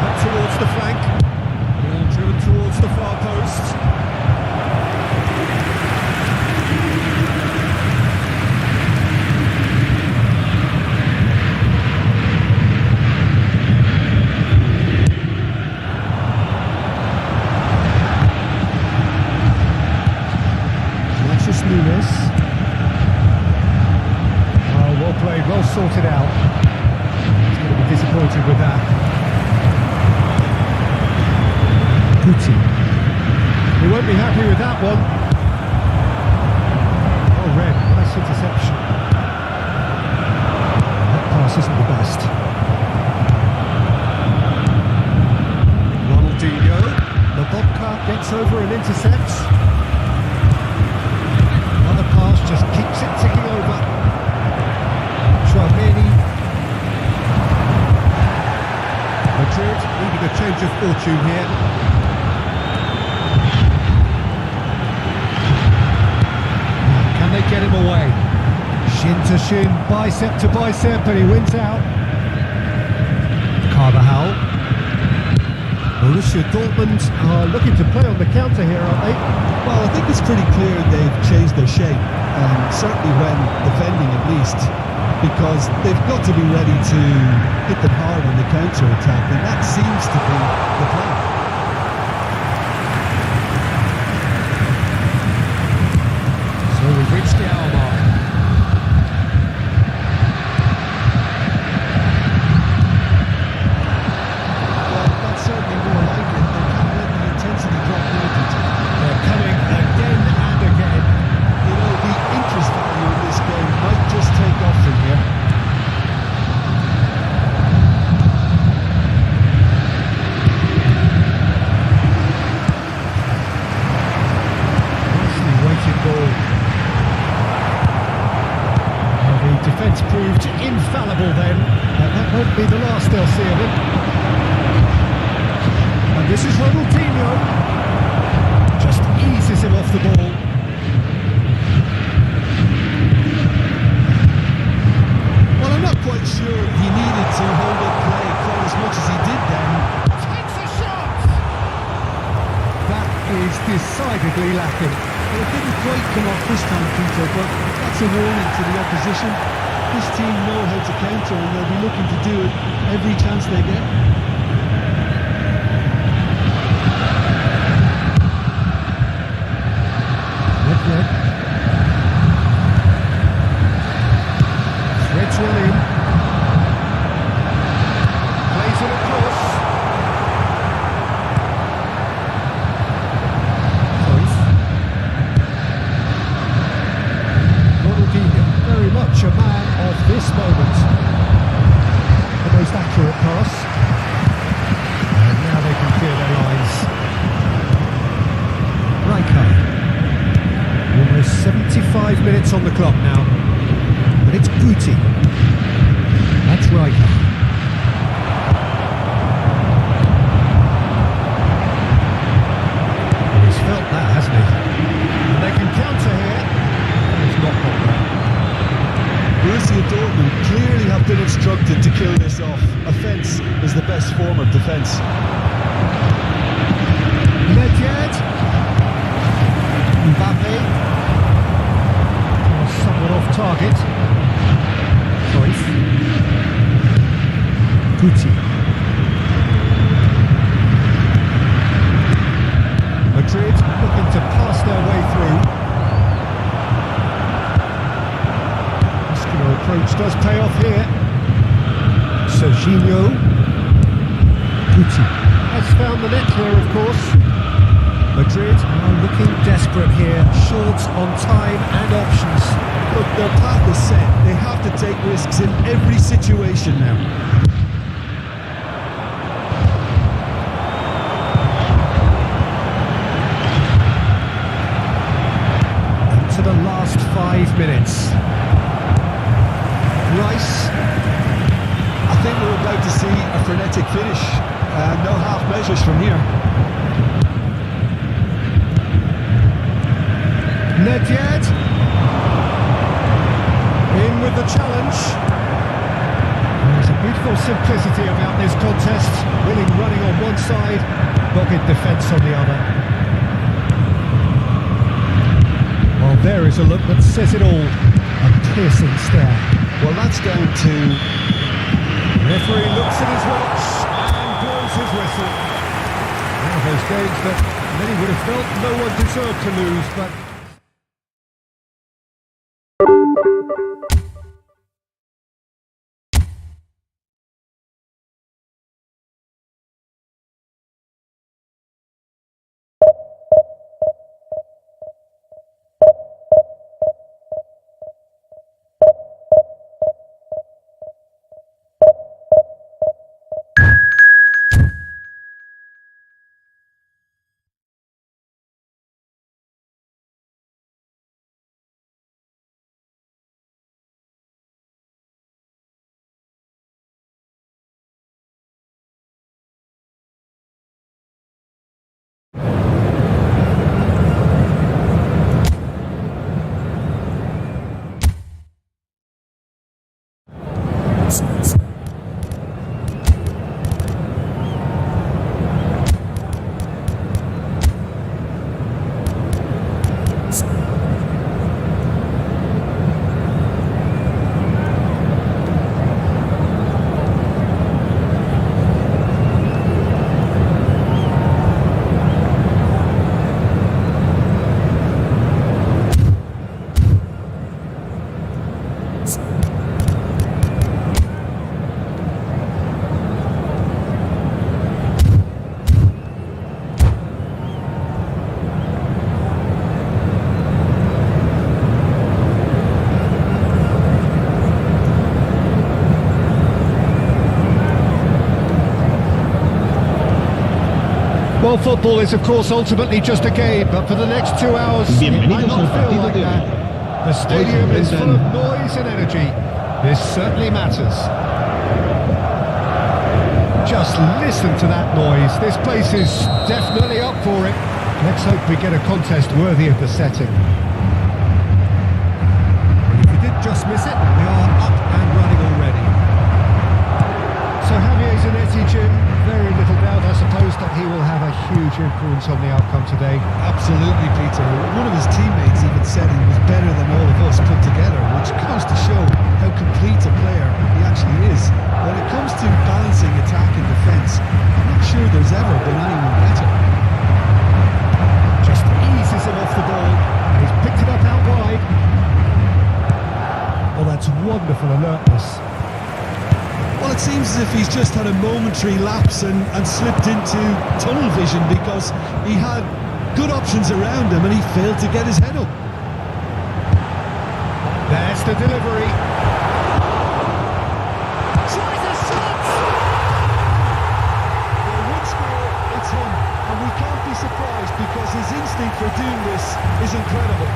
Up towards the flank, ball driven towards the far post. Well played, well sorted out. He's going to be disappointed with that. Guti. He won't be happy with that one. Oh, Red, nice interception. That pass isn't the best. Ronaldinho. The Bobcat gets over and intercepts. Another pass just keeps it ticking over. Tchouameni. Madrid needing a change of fortune here. Can they get him away? Shin to shin, bicep to bicep, and he wins out. Carvajal. Borussia Dortmund are looking to play on the counter here, aren't they? Well, I think it's pretty clear they've changed their shape, certainly when defending at least, because they've got to be ready to hit them hard on the counter-attack, and that seems to be the plan. So we've reached the hour mark. Well, that's certainly more like it. They can't let the intensity drop now, Peter. They're coming again and again. You know, the interest value in this game might just take off from here. Nicely weighted ball. Well, the defence proved infallible then, but that won't be the last they'll see of it. And this is Ronaldinho. Just eases him off the ball. Well, I'm not quite sure he needed to hold up play quite as much as he did then. Takes a shot! That is decidedly lacking. Well, it didn't quite come off this time, Peter, but that's a warning to the opposition. This team know how to counter and they'll be looking to do it every chance they get. Red. Threads one in. Plays it across. Cruyff. Ronaldinho, very much a man of this moment. The most accurate pass. And now they can clear their lines. Rijkaard. Almost 75 minutes on the clock now. But it's Guti. That's Rijkaard. He's felt that, hasn't he? And they can counter here. It's not popular. Borussia Dortmund clearly have been instructed to kill this off. Offence is the best form of defence. Nedved. Mbappe. Somewhat off target. Cruyff. Guti. Coutinho. Gucci. Has found the net here, of course. Madrid are looking desperate here, short on time and options. Look, their path is set. They have to take risks in every situation now. To the last 5 minutes. Rice. I think we're about to see a frenetic finish. No half measures from here. Nedved. In with the challenge. There's a beautiful simplicity about this contest. Willing running on one side, dogged defence on the other. Well, there is a look that says it all. A piercing stare. Well, that's down to... The referee looks at his watch and blows his whistle. One of those games that many would have felt no one deserved to lose, but... Well, football is, of course, ultimately just a game, but for the next 2 hours, it might not feel like that. The stadium is full of noise and energy. This certainly matters. Just listen to that noise. This place is definitely up for it. Let's hope we get a contest worthy of the setting. And if you did just miss it, we are up and running already. So Javier Zanetti, Jim, very little doubt, I suppose, that he will have a huge influence on the outcome today. Absolutely, Peter. One of his teammates even said he was better than all of us put together, which goes to show how complete a player he actually is. When it comes to balancing attack and defence, I'm not sure there's ever been anyone better. Just eases him off the ball, and he's picked it up out wide. Well, that's wonderful alertness. Well, it seems as if he's just had a momentary lapse and slipped into tunnel vision because he had good options around him and he failed to get his head up. There's the delivery. Tries a shot! Well, one score, it's him. And we can't be surprised because his instinct for doing this is incredible.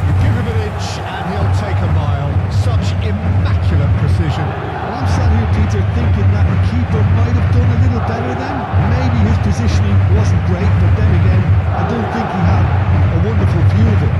You give him an inch and he'll take a mile. Such immaculate precision. Well, I'm sat here, Peter, thinking that the keeper might have done a little better then. Maybe his positioning wasn't great, but then again, I don't think he had a wonderful view of it.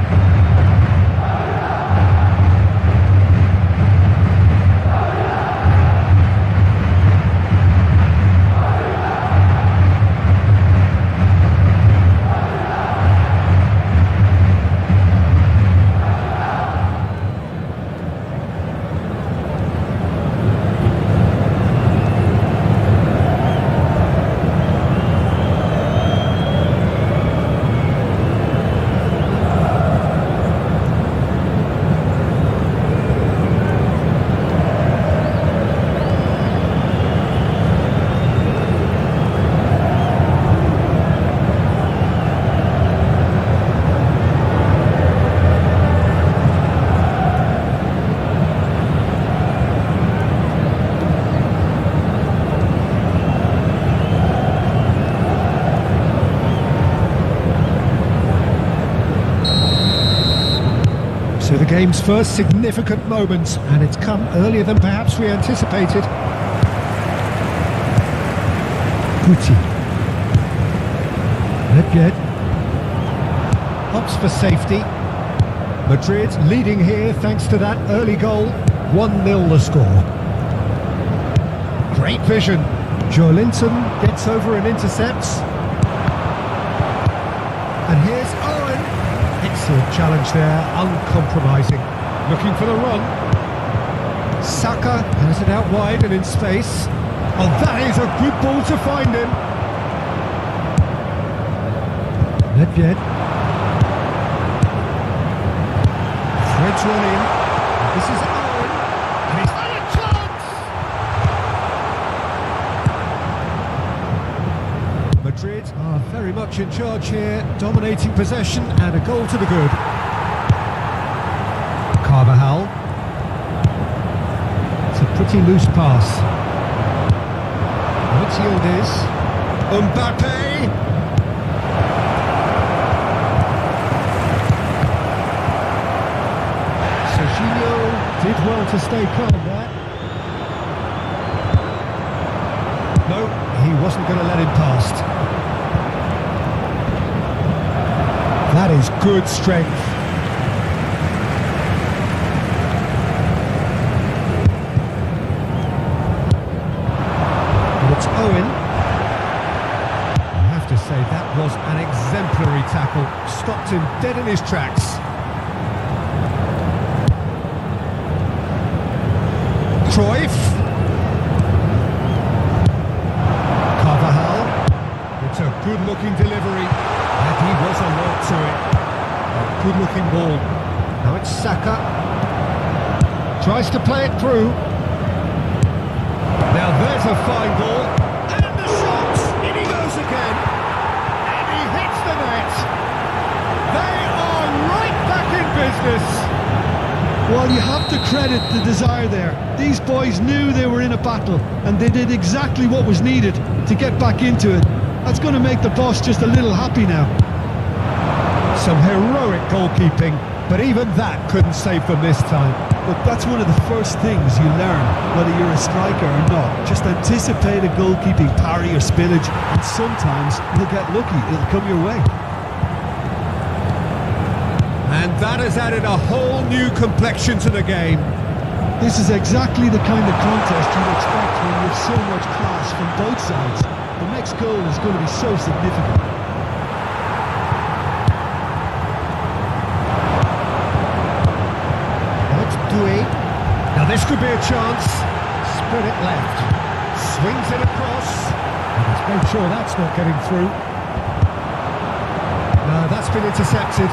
game's first significant moment, and it's come earlier than perhaps we anticipated. Guti. Nedved. Opts for safety. Madrid leading here thanks to that early goal. 1-0 the score. Great vision. Joelinton gets over and intercepts. And here's Owen. Excellent challenge there, uncompromising. Looking for the run. Saka has it out wide and in space. Oh, that is a good ball to find him. Nedved. Threads one in. This is Owen. And he's had a chance! Madrid are very much in charge here, dominating possession and a goal to the good. Carvajal. It's a pretty loose pass. Midfield is Mbappe. Serginho did well to stay calm there. No, he wasn't going to let him past. That is good strength. And it's Owen. I have to say that was an exemplary tackle. Stopped him dead in his tracks. Cruyff. Carvajal. It's a good-looking delivery, and he was alert to it. A good-looking ball. Now it's Saka. Tries to play it through. Now there's a fine ball. And the shot! In he goes again. And he hits the net. They are right back in business. Well, you have to credit the desire there. These boys knew they were in a battle, and they did exactly what was needed to get back into it. That's going to make the boss just a little happy now. Some heroic goalkeeping, but even that couldn't save them this time. Look, that's one of the first things you learn, whether you're a striker or not. Just anticipate a goalkeeping parry or spillage, and sometimes you'll get lucky, it'll come your way. And that has added a whole new complexion to the game. This is exactly the kind of contest you'd expect when you have so much class from both sides. The next goal is going to be so significant. That's Dewey. Now this could be a chance. Spread it left. Swings it across. And let's make sure that's not getting through. No, that's been intercepted.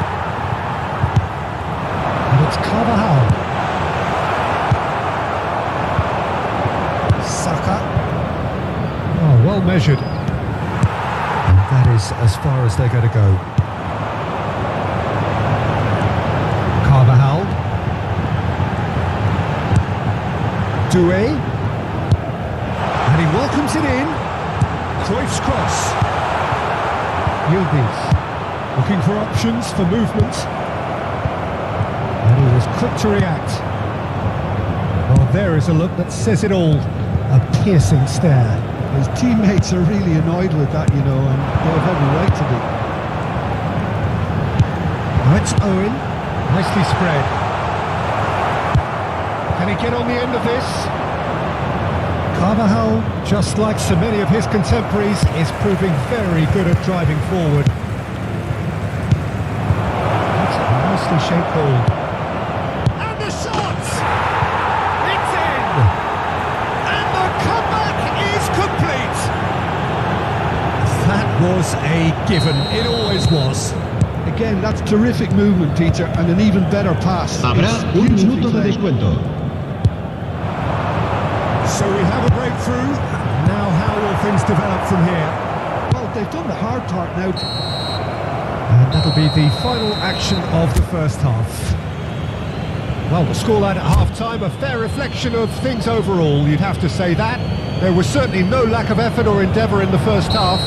And it's Carvajal. Saka. Oh, well measured. And that is as far as they're going to go. Carvajal. Doué. And he welcomes it in. Cruyff's cross. Yildiz. Looking for options for movement. And he was quick to react. Oh, there is a look that says it all. A piercing stare. His teammates are really annoyed with that, you know, and they have every right to be. Now it's Owen. Nicely spread. Can he get on the end of this? Carvajal, just like so many of his contemporaries, is proving very good at driving forward. That's a nicely shaped ball. And the shot! It's in! And the comeback is complete! That was a given. It always was. Again, that's terrific movement, Peter, and an even better pass. Habrá It's un beautifully minuto de played. descuento. So we have a breakthrough. Now how will things develop from here? Well, they've done the hard part now. And that'll be the final action of the first half. Well, the scoreline at half-time, a fair reflection of things overall, you'd have to say that. There was certainly no lack of effort or endeavour in the first half.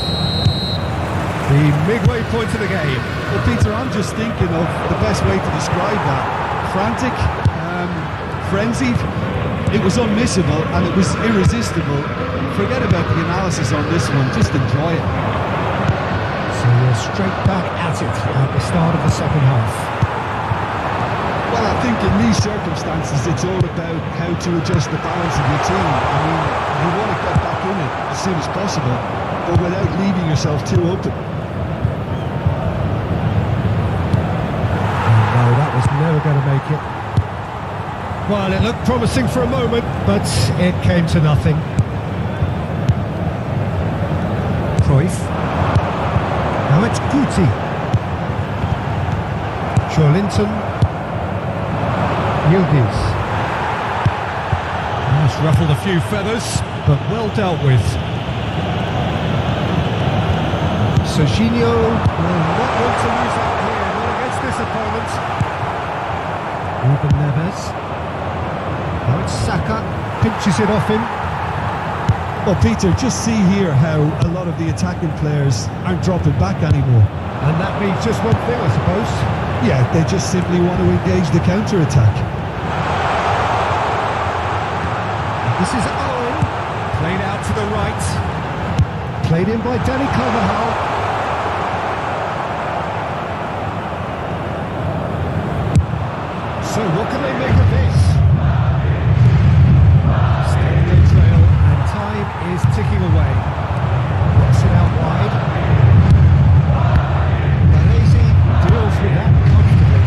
The midway point of the game. Well, Peter, I'm just thinking of the best way to describe that. Frantic, frenzied. It was unmissable and it was irresistible. Forget about the analysis on this one, just enjoy it. So we're straight back at it at the start of the second half. Well, I think in these circumstances it's all about how to adjust the balance of your team. I mean, you want to get back in it as soon as possible, but without leaving yourself too open. No, that was never going to make it. Well, it looked promising for a moment, but it came to nothing. Cruyff. Now it's Guti. Joelinton. Yildiz. He's ruffled a few feathers, but well dealt with. Serginho will not want to lose out here, not against this opponent. Ruben Neves. Now it's Saka, pinches it off him. Well, Peter, just see here how a lot of the attacking players aren't dropping back anymore. And that means just one thing, I suppose. Yeah, they just simply want to engage the counter-attack. This is Owen, played out to the right. Played in by Danny Carvajal. So what can they make of this? Staying in trail and time is ticking away. Knocks it out wide. Baresi deals with that comfortably.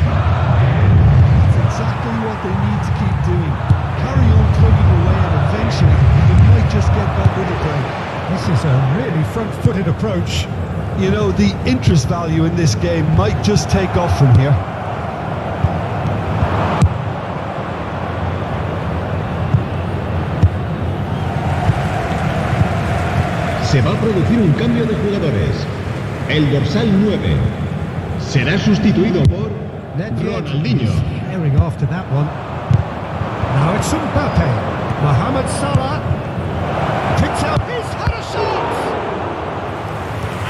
That's exactly what they need to keep doing. Carry on plugging away and eventually you might just get back with it, Craig. This is a really front-footed approach. You know, the interest value in this game might just take off from here. Se va a producir un cambio de jugadores. El dorsal 9 será sustituido por Ronaldinho. Herring after that one. Now it's Mbappe. Mohamed Salah picks out his had a shot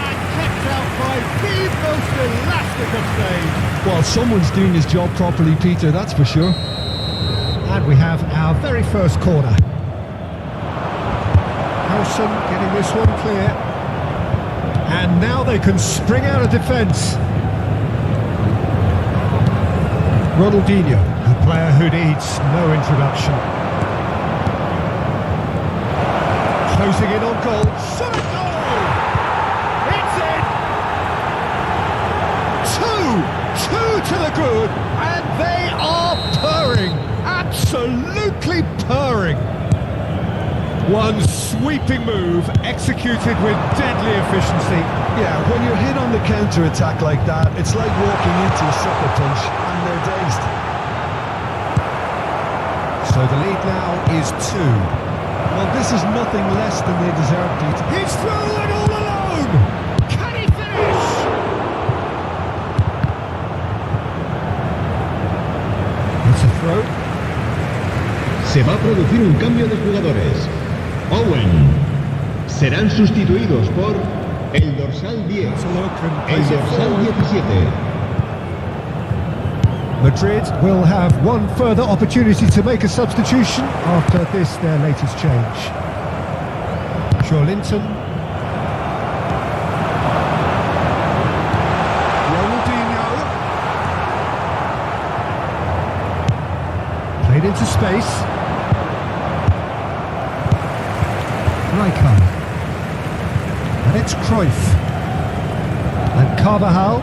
and kept out by the most elastic of saves. Well, someone's doing his job properly, Peter, that's for sure. And we have our very first corner. Nelson getting this one clear. And now they can spring out of defence. Ronaldinho, a player who needs no introduction. Closing in on goal. Shot a goal! It's in! Two to the good, and they are purring. Absolutely purring. One sweeping move, executed with deadly efficiency. Yeah, when you're hit on the counter-attack like that, it's like walking into a sucker punch and they're dazed. So the lead now is 2. Well, this is nothing less than they deserve, Pete. He's through and all alone! Can he finish? It's a throw. Se va a producir un cambio de jugadores. Owen serán sustituidos por el dorsal 10, el dorsal 17. Madrid will have one further opportunity to make a substitution after this, their latest change. Joelinton. Ronaldinho. Played into space. Rijkaard. And it's Cruyff. And Carvajal.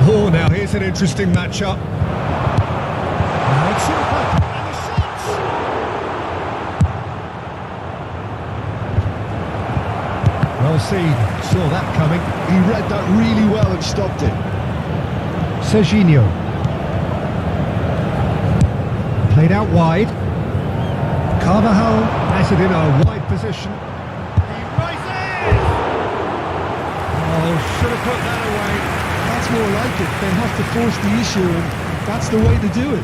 Oh, now here's an interesting matchup. Now it's Mbappe, and the shots! Well seen, saw that coming. He read that really well and stopped it. Serginho. Played out wide. Carvajal has it in a wide position. He rises! Oh, should have put that away. That's more like it. They have to force the issue and that's the way to do it.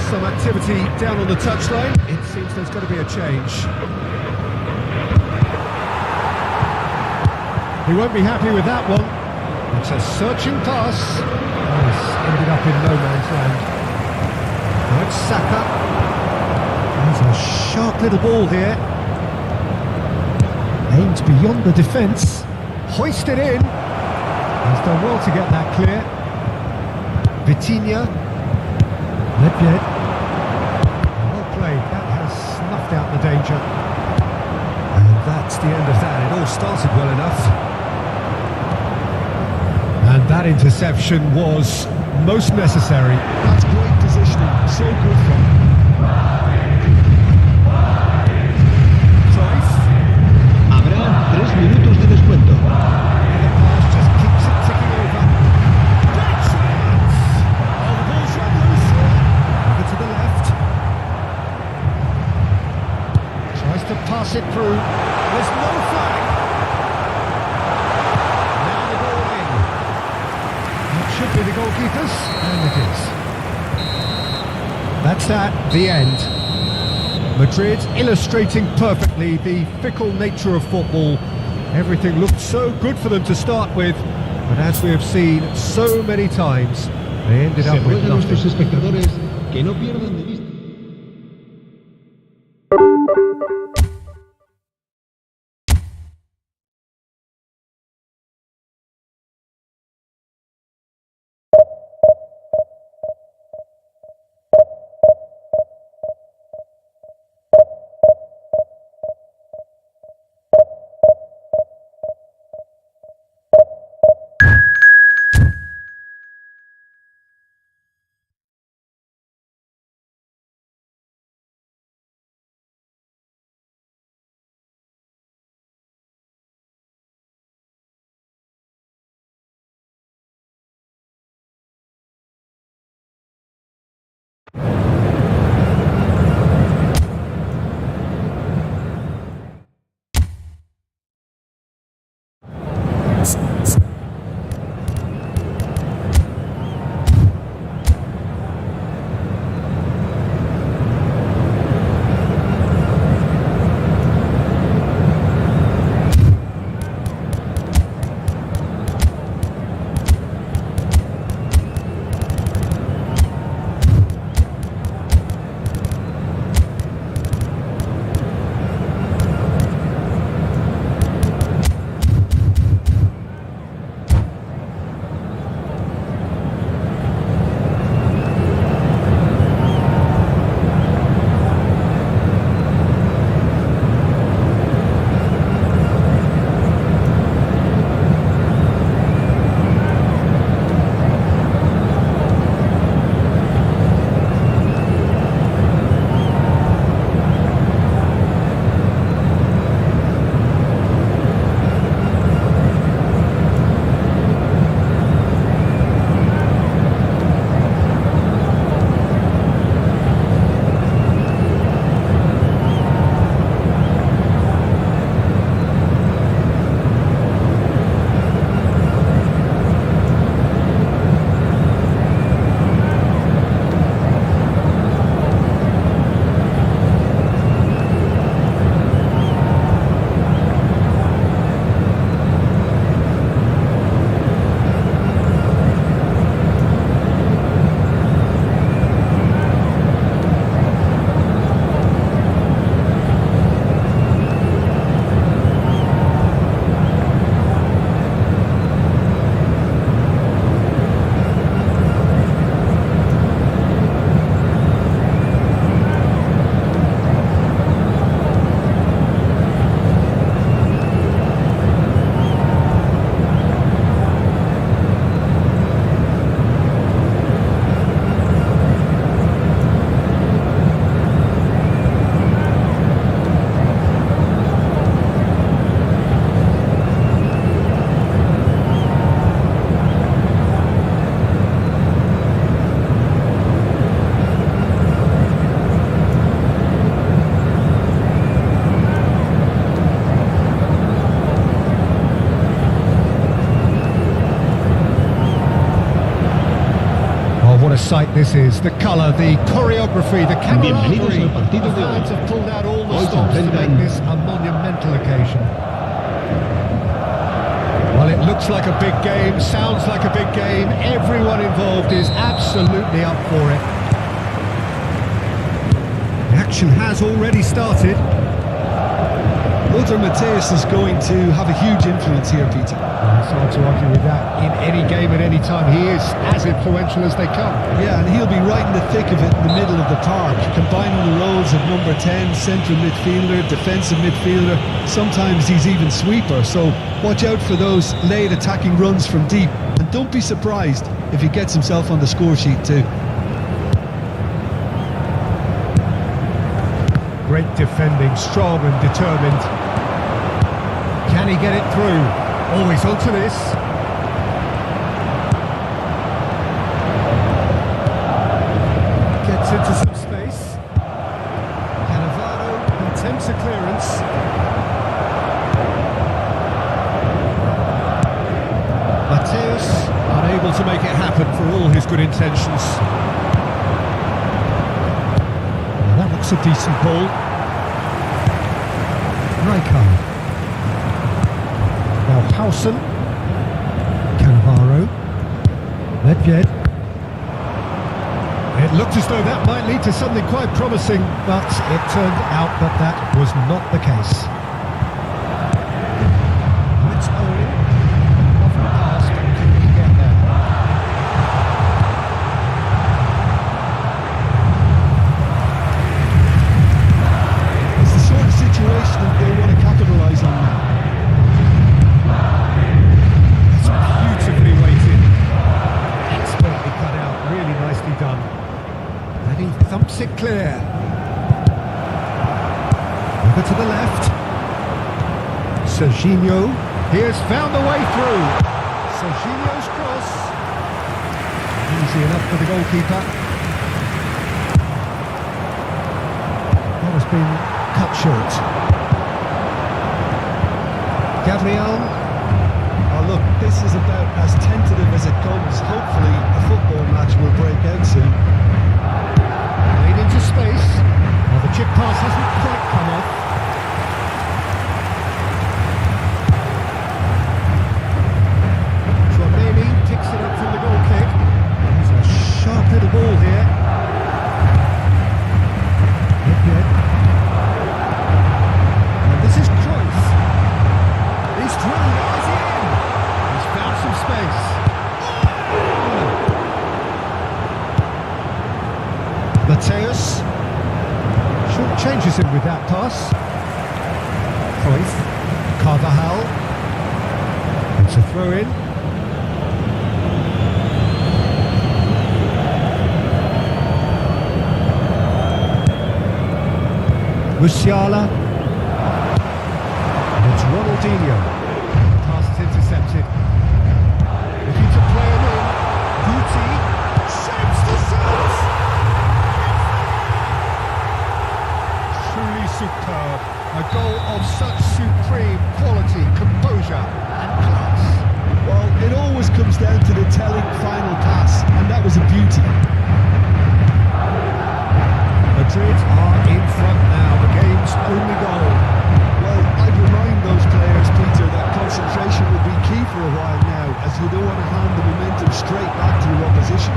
some activity down on the touchline. It seems there's got to be a change. He won't be happy with that one. It's a searching pass. Oh, it's ended up in no man's land. Now it's Saka. There's a sharp little ball here. Aimed beyond the defence. Hoisted in. He's done well to get that clear. Vitinha. Nedved. Well played. That has snuffed out the danger. And that's the end of that. It all started well enough. And that interception was most necessary. That's great positioning. So good from him. Drive. Habrá 3 minutos de descuento. The pass just keeps it ticking over. Big chance! Oh, the ball's run loose here. Over to the left. Tries to pass it through. There's no flag. Now the ball in. It should be the goalkeepers, and it is. That's that, the end. Madrid illustrating perfectly the fickle nature of football. Everything looked so good for them to start with, but as we have seen so many times, they ended Se up with ruega a nuestros nothing. espectadores que no pierdan de vista. sight this is. The colour, the choreography, the Bienvenidos camaraderie. al partido The de hoy. fans have pulled out all the Hoy se stops to enfrentan- make this a monumental occasion. Well, it looks like a big game, sounds like a big game. Everyone involved is absolutely up for it. The action has already started. Lothar Matthäus is going to have a huge influence here, Peter. It's hard to argue with that. In any game at any time, he is as influential as they come. Yeah, and he'll be right in the thick of it in the middle of the park, combining the roles of number 10, central midfielder, defensive midfielder. Sometimes he's even sweeper, so watch out for those late attacking runs from deep. And don't be surprised if he gets himself on the score sheet too. Great defending, strong and determined. Can he get it through? Oh, he's onto this. Gets into some space. Cannavaro attempts a clearance. Matthäus unable to make it happen for all his good intentions. Well, that looks a decent ball. Rijkaard. Now Hausen, Cannavaro, Nedved. It looked as though that might lead to something quite promising, but it turned out that that was not the case. It's Owen, off the pass, but can he get there? It's the sort of situation that they want to capitalise on now. It's beautifully weighted. Expertly cut out, really nicely done. And he thumps it clear. Over to the left. Serginho. He has found the way through. Serginho's cross. Easy enough for the goalkeeper. That has been cut short. Gabriel. Oh look, this is about as tentative as it comes. Hopefully a football match will break out soon. Played into space. Well, the chip pass hasn't quite come off. Chouameni picks it up from the goal kick. It's a sharp little ball here. Nedved. And this is Cruyff. He's through. Now is he in? He's found some space. Matthäus short changes him with that pass. Cruyff, Carvajal. It's a throw in. Musiala. And it's Ronaldinho. Pass is intercepted. Looking to play him in. Guti shapes the shot. Truly superb. A goal of such supreme quality, composure and class. Well, it always comes down to the telling final pass, and that was a beauty. Madrid are in front now, the game's only goal. Well, I'd remind those players, Peter, that concentration will be key for a while now, as you don't want to hand the momentum straight back to your opposition.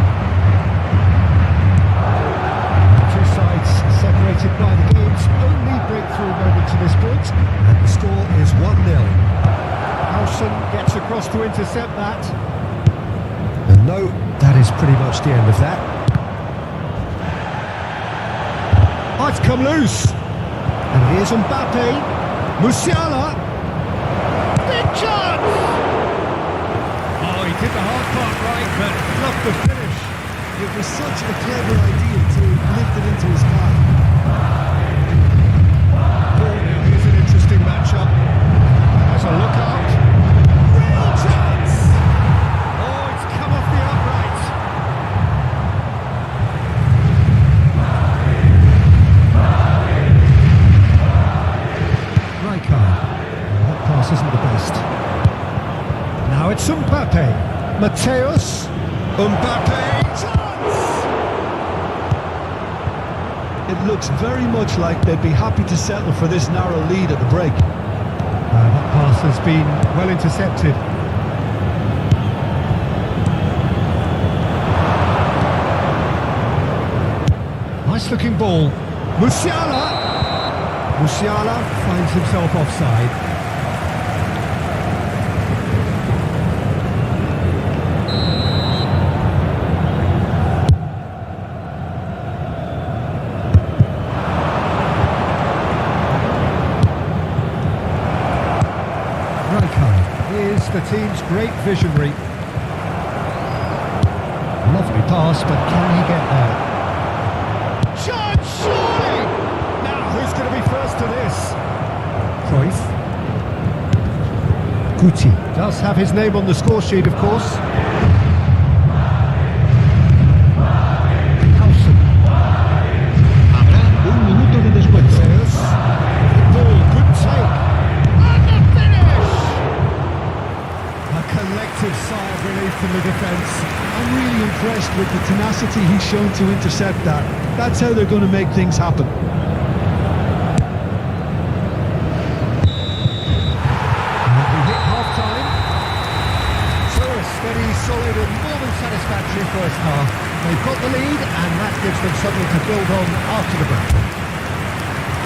The two sides separated by the game's only breakthrough moment to this point, and the score is 1-0. Hausen gets across to intercept that. And no, that is pretty much the end of that. Oh, it's come loose. And here's Mbappe. Musiala. Big chance! Oh, he did the hard part right, but fluffed the finish. It was such a clever idea to lift it into his path. Oh, now here's an interesting matchup. There's a look out. Real chance! Oh, it's come off the upright. Rijkaard. That pass isn't the best. Now it's Mbappe. Matthäus. Mbappe. Chance! it looks very much like they'd be happy to settle for this narrow lead at the break. That pass has been well intercepted. Nice looking ball. Musiala! Musiala finds himself offside. The team's great visionary. Lovely pass, but can he get there? Shot, surely! Now, who's going to be first to this? Cruyff. Guti does have his name on the score sheet, of course. Hausen. Habrá un minuto de descuento. Ball, good take. Collective sigh of relief from the defence. I'm really impressed with the tenacity he's shown to intercept that. That's how they're going to make things happen. And we hit half-time. So a steady, solid and more than satisfactory first half. They've got the lead and that gives them something to build on after the break.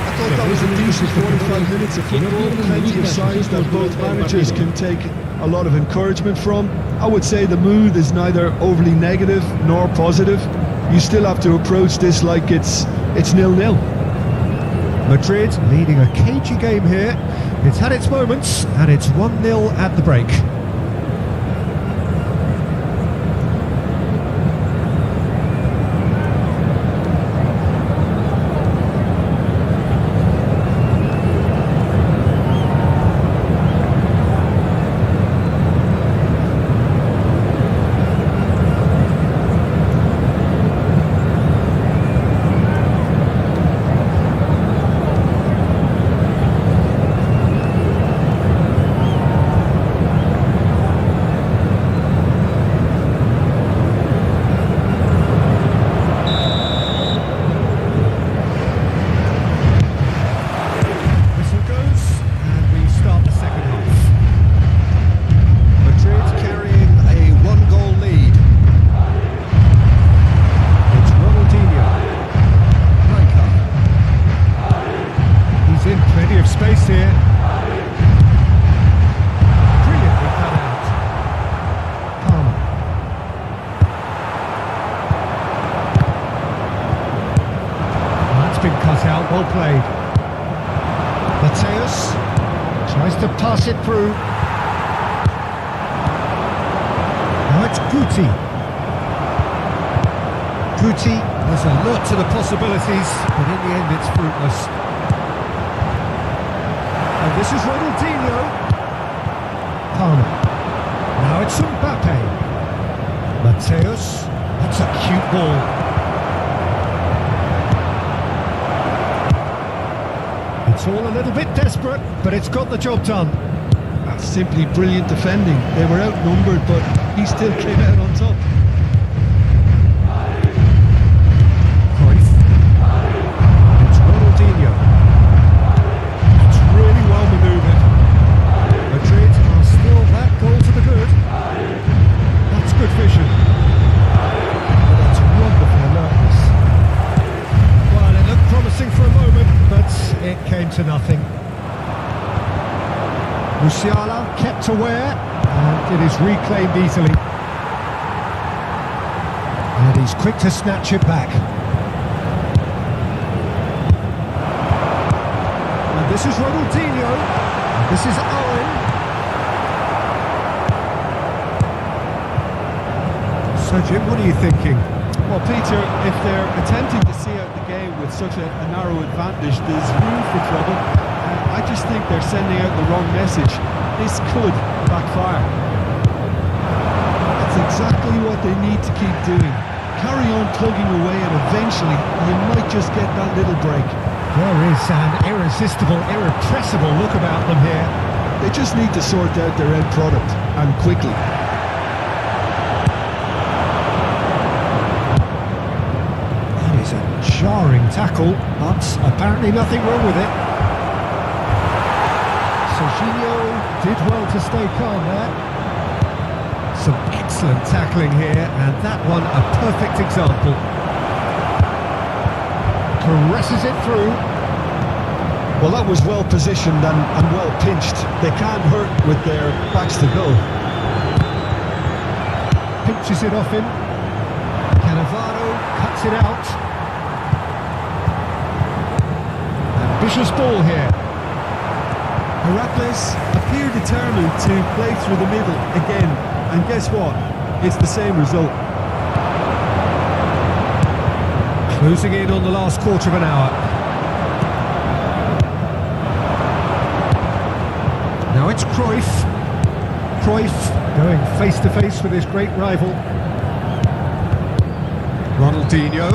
I thought that was a decent 45 minutes of football, plenty of signs that both managers can take a lot of encouragement from. I would say the mood is neither overly negative nor positive. You still have to approach this like it's 0-0. Madrid leading a cagey game here. It's had its moments and it's 1-0 at the break. Space here. Brilliantly cut out. Palmer. That's been cut out, well played. Mateus tries to pass it through. Now it's Guti. Guti was alert to the possibilities, but in the end it's fruitless. And this is Ronaldinho. Palmer. Now it's Mbappe. Mateus. That's a cute ball. It's all a little bit desperate, but it's got the job done. That's simply brilliant defending. They were outnumbered, but he still came out on top. Cruyff. It's Ronaldinho. Madrid are still that goal to the good. That's good vision. But that's wonderful alertness. Well, it looked promising for a moment, but it came to nothing. Musiala kept aware, and it is reclaimed easily. And he's quick to snatch it back. And this is Ronaldinho. This is Owen. So Jim, what are you thinking? Well, Peter, if they're attempting to see out the game with such a narrow advantage, there's room for trouble. I just think they're sending out the wrong message. This could backfire. That's exactly what they need to keep doing. Carry on plugging away and eventually you might just get that little break. There is an irresistible, irrepressible look about them here. They just need to sort out their end product, and quickly. That is a jarring tackle, but apparently nothing wrong with it. Serginho did well to stay calm there. Some excellent tackling here, and that one a perfect example. Caresses it through. Well, that was well positioned and well pinched. They can't hurt with their backs to goal. Pinches it off him. Cannavaro cuts it out. Ambitious ball here. Heracles appear determined to play through the middle again. And guess what? It's the same result. Closing in on the last quarter of an hour. Now it's Cruyff. Cruyff going face to face with his great rival. Ronaldinho.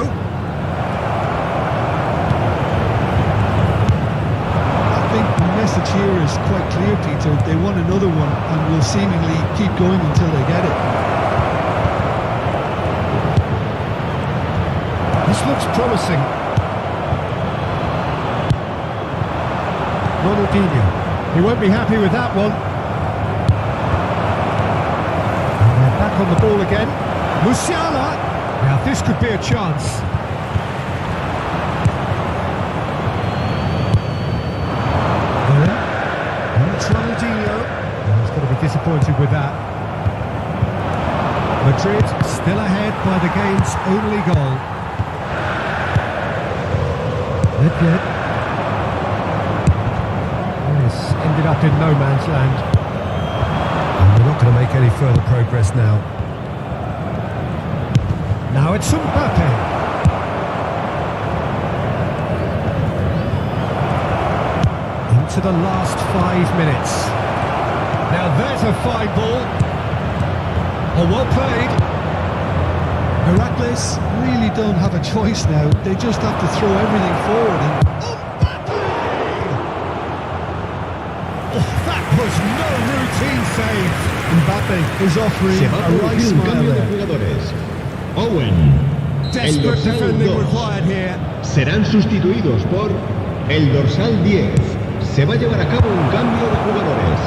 I think the message here is quite clear, Peter. They want another one and will seemingly keep going until they get it. This looks promising. Ronaldinho. He won't be happy with that one. And they're back on the ball again. Musiala. Now this could be a chance. It's Ronaldinho. He's going to be disappointed with that. Madrid still ahead by the game's only goal. Nedved. Yes, ended up in no man's land. And we're not going to make any further progress now. Now it's Mbappe. Into the last 5 minutes. Now there's a fine ball. Oh, well played. Heracles really don't have a choice now. They just have to throw everything forward. And that was no routine save. Mbappe is offering Se va a a right producir un smile cambio de there. jugadores. Owen, el Desperate dorsal defending 2, required here. serán sustituidos por el dorsal 10. Se va a llevar a cabo un cambio de jugadores.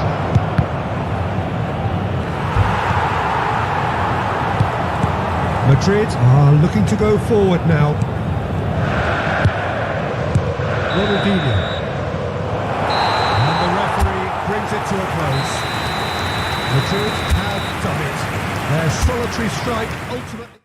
Madrid are looking to go forward now. Ronaldinho. And the referee brings it to a close. Madrid have done it. Their solitary strike ultimately...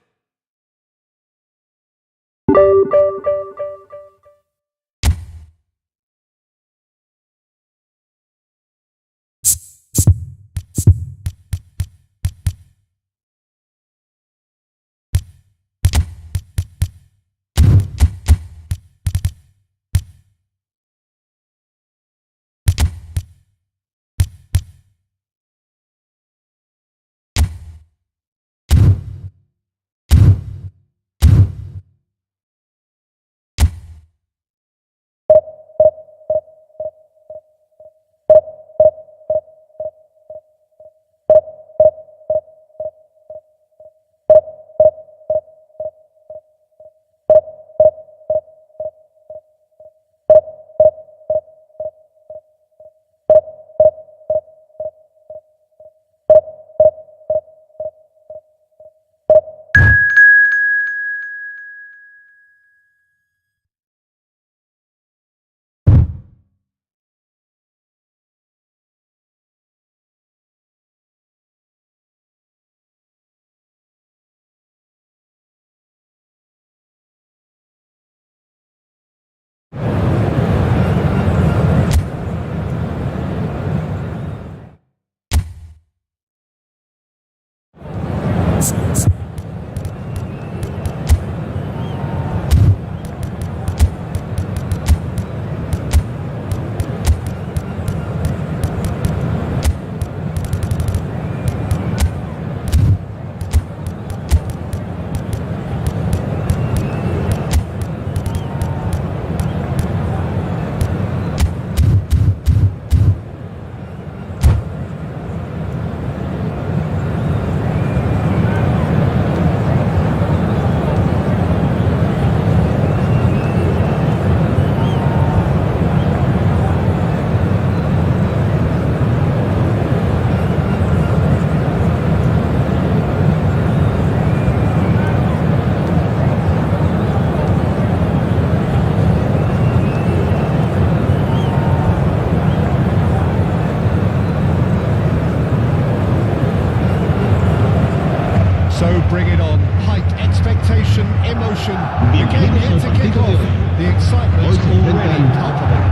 bring it on. Hype, expectation, emotion. The game Bienvenidos here al to kick partido de off. hoy. The excitement's Hoy se already enfrentan- palpable.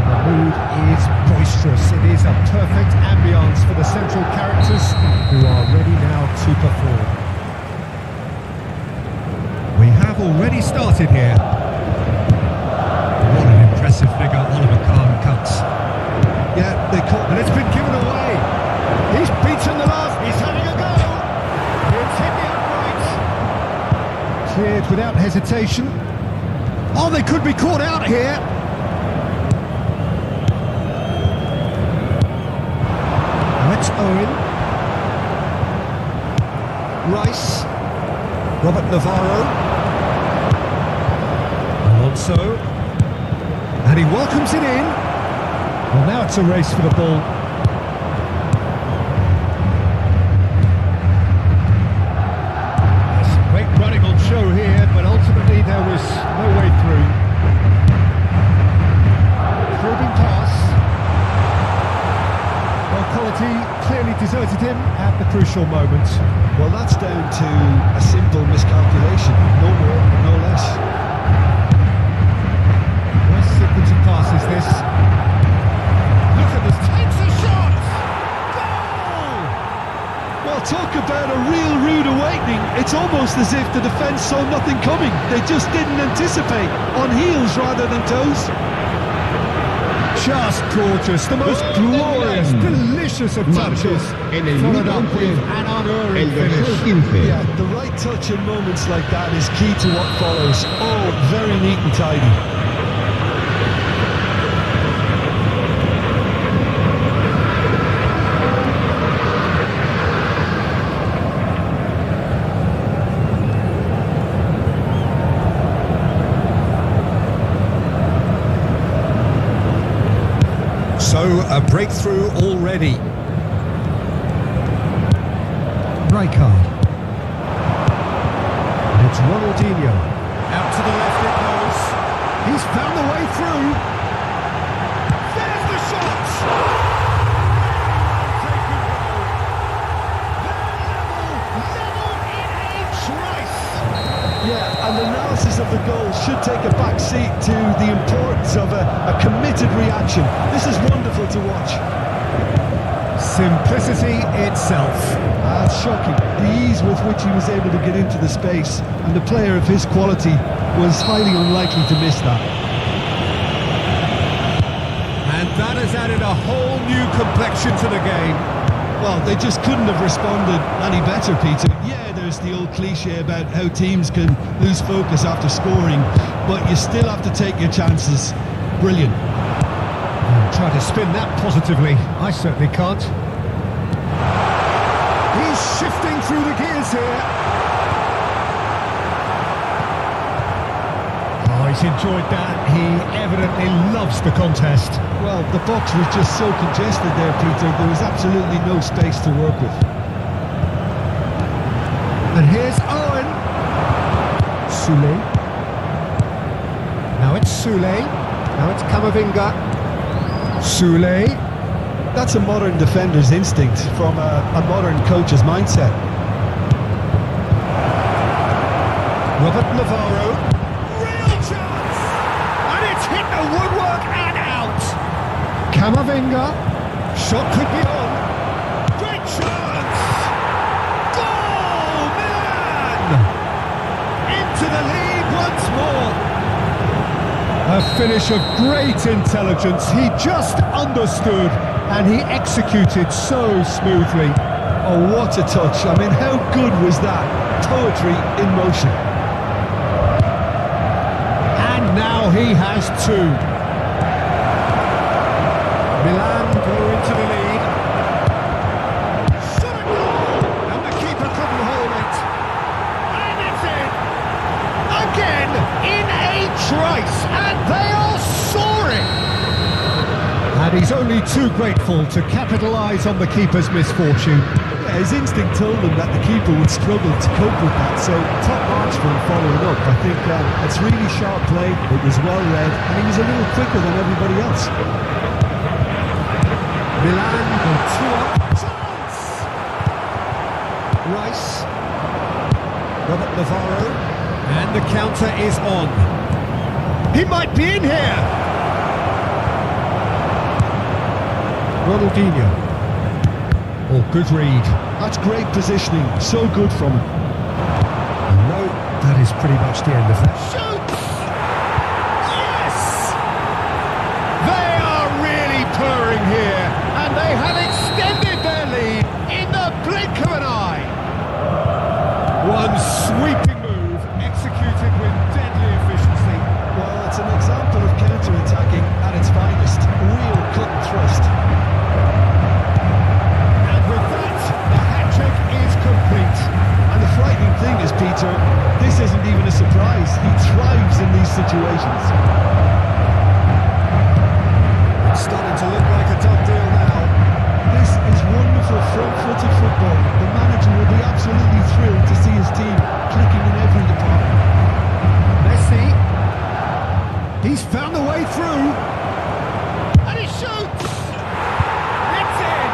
The mood is boisterous. It is a perfect ambience for the central characters who are ready now to perform. We have already started here. What an impressive figure Oliver Kahn cuts. Yeah, they caught. And it's been given away. He's beaten the last. He's having a go. It's hit the uprights. Cleared without hesitation. Oh, they could be caught out here. That's Owen. Rice. Robert Navarro. Alonso. And he welcomes it in. Well, now it's a race for the ball. There's some great running on show here, but ultimately there was no way through. Probing pass. Well, quality clearly deserted him at the crucial moment. Well, that's down to a simple miscalculation. No more, no less. Nice sequence of passes this. Look at this, takes a shot! Goal! Well, talk about a real rude awakening. It's almost as if the defence saw nothing coming. They just didn't anticipate. On heels rather than toes. Just gorgeous, the most glorious, delicious of touches. En el Followed minuto up with 11, an unerring el dorsal finish. 15. Yeah, the right touch in moments like that is key to what follows. Oh, very neat and tidy. So, a breakthrough already. Rijkaard. And it's Ronaldinho. Out to the left it goes. He's found the way through. There's the shot! Taken goal. Level in a trice. Yeah, and the analysis of the goal should take a back seat to the importance of a committed reaction. This is wonderful to watch. Simplicity itself. It's shocking. The ease with which he was able to get into the space, and a player of his quality was highly unlikely to miss that. And that has added a whole new complexion to the game. Well, they just couldn't have responded any better, Peter. Yeah, there's the old cliche about how teams can lose focus after scoring, but you still have to take your chances. Brilliant. Try to spin that positively. I certainly can't. He's shifting through the gears here. Oh, he's enjoyed that. He evidently loves the contest. Well, the box was just so congested there, Peter. There was absolutely no space to work with. And here's Owen. Soule. Now it's Soule. Now it's Camavinga. Soule. That's a modern defender's instinct from a modern coach's mindset. Robert Navarro. Real chance! And it's hit the woodwork and out. Camavinga. Shot could be on. Great chance! Goal, Milan! Into the lead once more. A finish of great intelligence. He just understood and he executed so smoothly. Oh, what a touch. I mean, how good was that? Poetry in motion. And now he has two. Milan go into the lead. Shot a goal! And the keeper couldn't hold it. And it's in. Again, in a trice. And they are soaring. And he's only too grateful to capitalise on the keeper's misfortune. Yeah, his instinct told him that the keeper would struggle to cope with that, so top marks for him following up. I think it's really sharp play, it was well read, and he was a little quicker than everybody else. Milan go 2 up. Chance! Rice. Robert Navarro. And the counter is on. He might be in here! Ronaldinho. Oh, good read. That's great positioning, so good from him. No, that is pretty much the end of that. Shoots! Yes! They are really purring here, and they have extended their lead in the blink of an eye. One sweeping move, executed with deadly efficiency. Well, it's an example of counter-attacking at its finest. Real cut and thrust. And with that, the hat-trick is complete. And the frightening thing is, Peter, this isn't even a surprise. He thrives in these situations. It's starting to look like a done deal now. This is wonderful front-footed football. The manager will be absolutely thrilled to see his team clicking in every department. Messi. He's found a way through. And he shoots! It's in!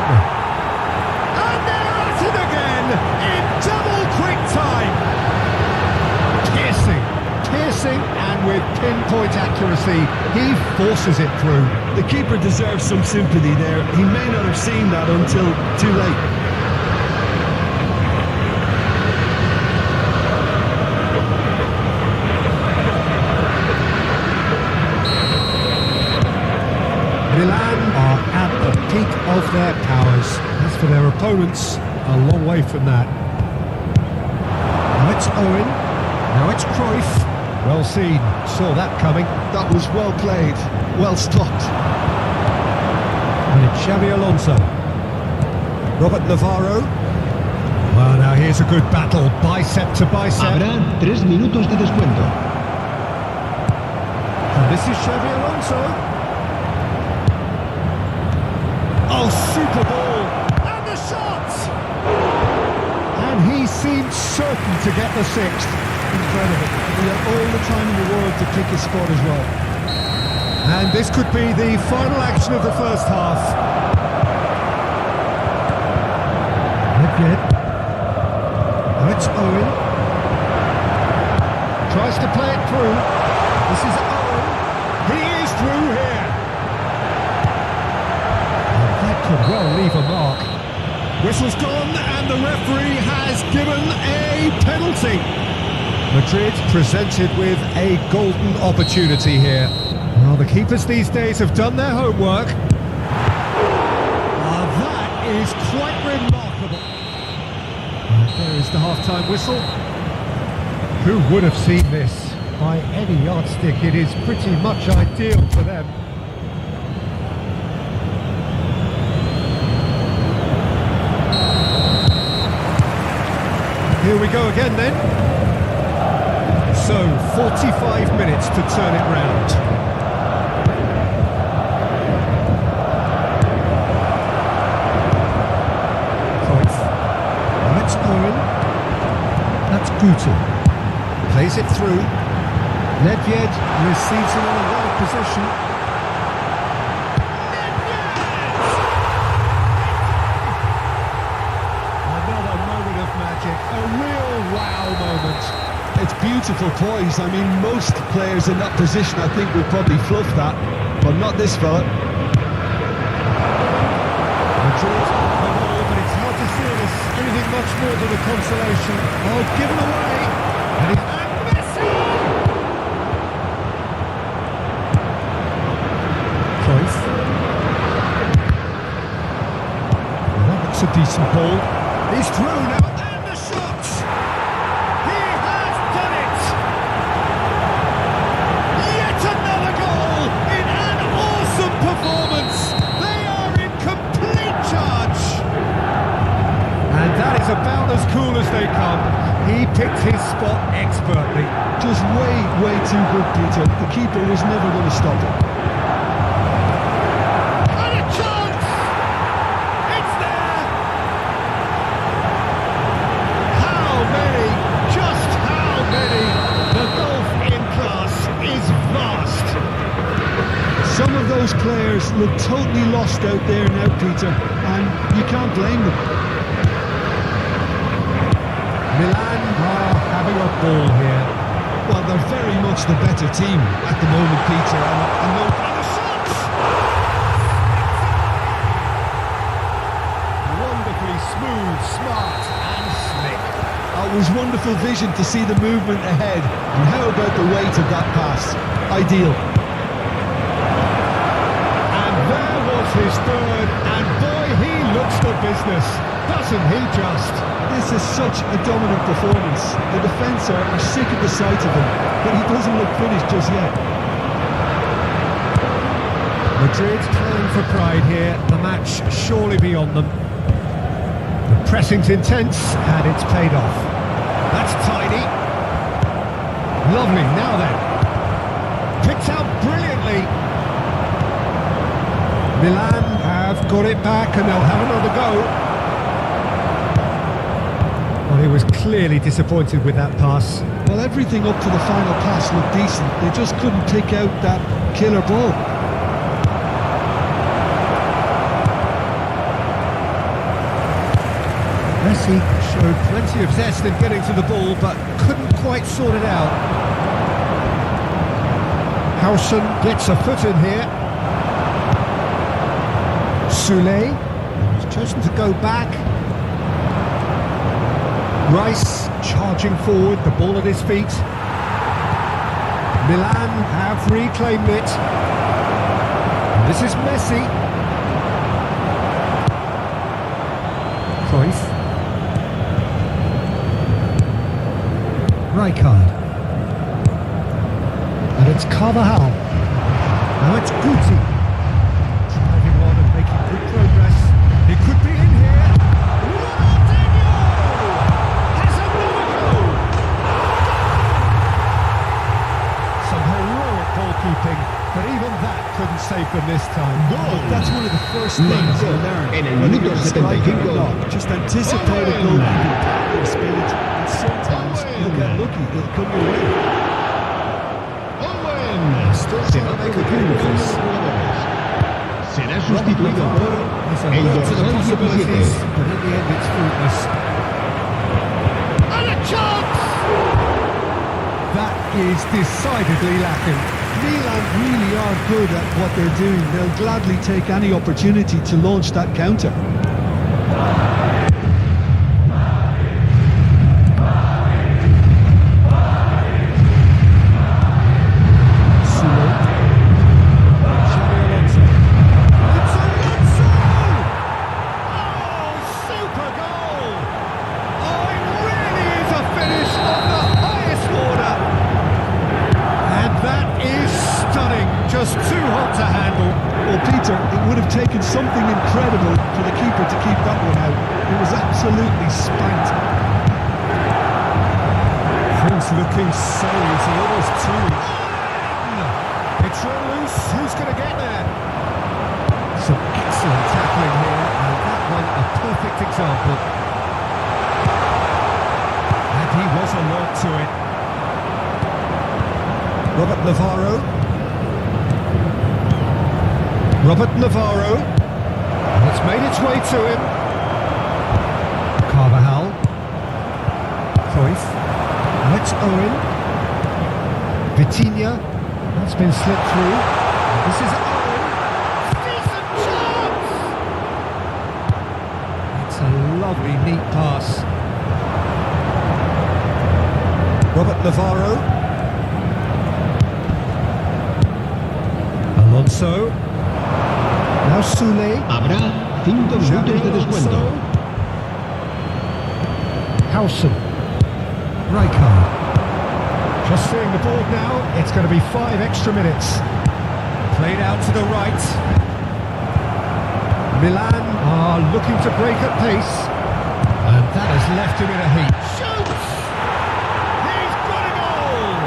And they're at it again in double quick time. Piercing, and with pinpoint accuracy, he forces it through. The keeper deserves some sympathy there. He may not have seen that until too late. Milan are at the peak of their powers. As for their opponents, a long way from that. Now it's Owen. Now it's Cruyff. Well seen. Saw that coming. That was well played. Well stopped. And it's Xabi Alonso. Robert Navarro. Well, now here's a good battle. Bicep to bicep. Habrá 3 minutos de descuento. And this is Xabi Alonso. Oh, super ball! And the shot! And he seemed certain to get the sixth. Incredible. He had all the time in the world to pick his spot as well. And this could be the final action of the first half. Not yet. Oh, it's Owen. Tries to play it through. This is Owen. He is through here. That could well leave a mark. Whistle's gone and the referee has given a penalty. Madrid presented with a golden opportunity here. Well, the keepers these days have done their homework. That is quite remarkable. And there is the half-time whistle. Who would have seen this? By any yardstick, it is pretty much ideal for them. Here we go again then. So, 45 minutes to turn it round. Cruyff. That's Owen. That's Guti. Plays it through. Nedved receives it in a right position. Another moment of magic. A real wow moment. It's beautiful poise. I mean, most players in that position, I think, would probably fluff that, but not this fella. Madrid, but it's hard to see this anything much more than a consolation. Oh, given away. And Messi! Cruyff. Well, that looks a decent ball. He's through now, and the shot! He has done it! Yet another goal in an awesome performance! They are in complete charge! And that is about as cool as they come. He picked his spot expertly. Just way too good, Peter. The keeper was never going to stop it. And a chance! It's there! How many? Just how many? The gulf in class is vast. Some of those players look totally lost out there now, Peter, and you can't blame them. Milan are having a ball here. Well, they're very much the better team at the moment, Peter. And no, The shots! Wonderfully smooth, smart and slick. it was wonderful vision to see the movement ahead. And how about the weight of that pass? Ideal. And there was his third, and boy, he looks the business, doesn't he just? This is such a dominant performance. The defence are sick of the sight of him, but he doesn't look finished just yet. Madrid playing for pride here, the match surely beyond them. The pressing's intense, and it's paid off. That's tidy. Lovely, now then. Picked out brilliantly. Milan have got it back, and they'll have another go. Well, he was clearly disappointed with that pass. Well, everything up to the final pass looked decent. They just couldn't pick out that killer ball. Messi showed plenty of zest in getting to the ball, but couldn't quite sort it out. Howson gets a foot in here. Soulé has chosen to go back. Rice charging forward, the ball at his feet. Milan have reclaimed it. And this is Messi. Cruyff. Rijkaard. And it's Carvajal. Now it's Guti. Driving on and making good progress. He could be in here. Ronaldinho has another goal. Some heroic goalkeeping, but even that couldn't save them this time. That's one of the first things you learn. En el whether minuto you're a striker or 75. not. Just anticipate a goalkeeping power, spirit, and sometimes you'll get lucky. It'll come your way. Still trying to make a good of this. Será sustituido por el To the dorsal possibilities, 17. but in the end it's fruitless. And a chance! That is decidedly lacking. Milan really are good at what they're doing. They'll gladly take any opportunity to launch that counter. Just too hot to handle. Well, Peter, it would have taken something incredible for the keeper to keep that one out. It was absolutely spanked. Things looking so easy, almost too easy. It's run loose. Who's going to get there? Some excellent tackling here, and that one a perfect example. And he was alert to it. Robert Navarro. Robert Navarro, and it's made its way to him. Carvajal, Cruyff, and it's Owen. Vitinha, that's been slipped through. And this is Owen. Decent chance! It's a lovely, neat pass. Robert Navarro. Alonso. Now Soulé. Habrá 5 minutos de descuento. Howson. Rijkaard. Just seeing the board now, it's going to be 5 extra minutes. Played out to the right. Milan are looking to break at pace. And that has left him in a heap. Shoots! He's got a goal!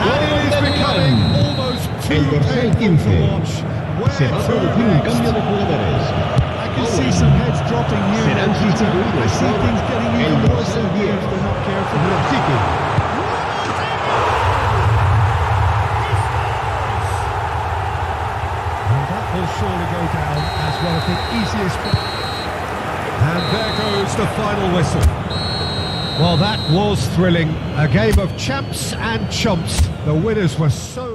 And it is becoming almost El too dorsal painful 15. to watch. Se va a producir un cambio de jugadores. I can see some heads dropping here. Serán sustituidos I see por things getting el even more dorsal severe 10. if they're not careful. Rosicky. And that will surely go down as one of the easiest. And there goes the final whistle. Well, that was thrilling. A game of champs and chumps. The winners were so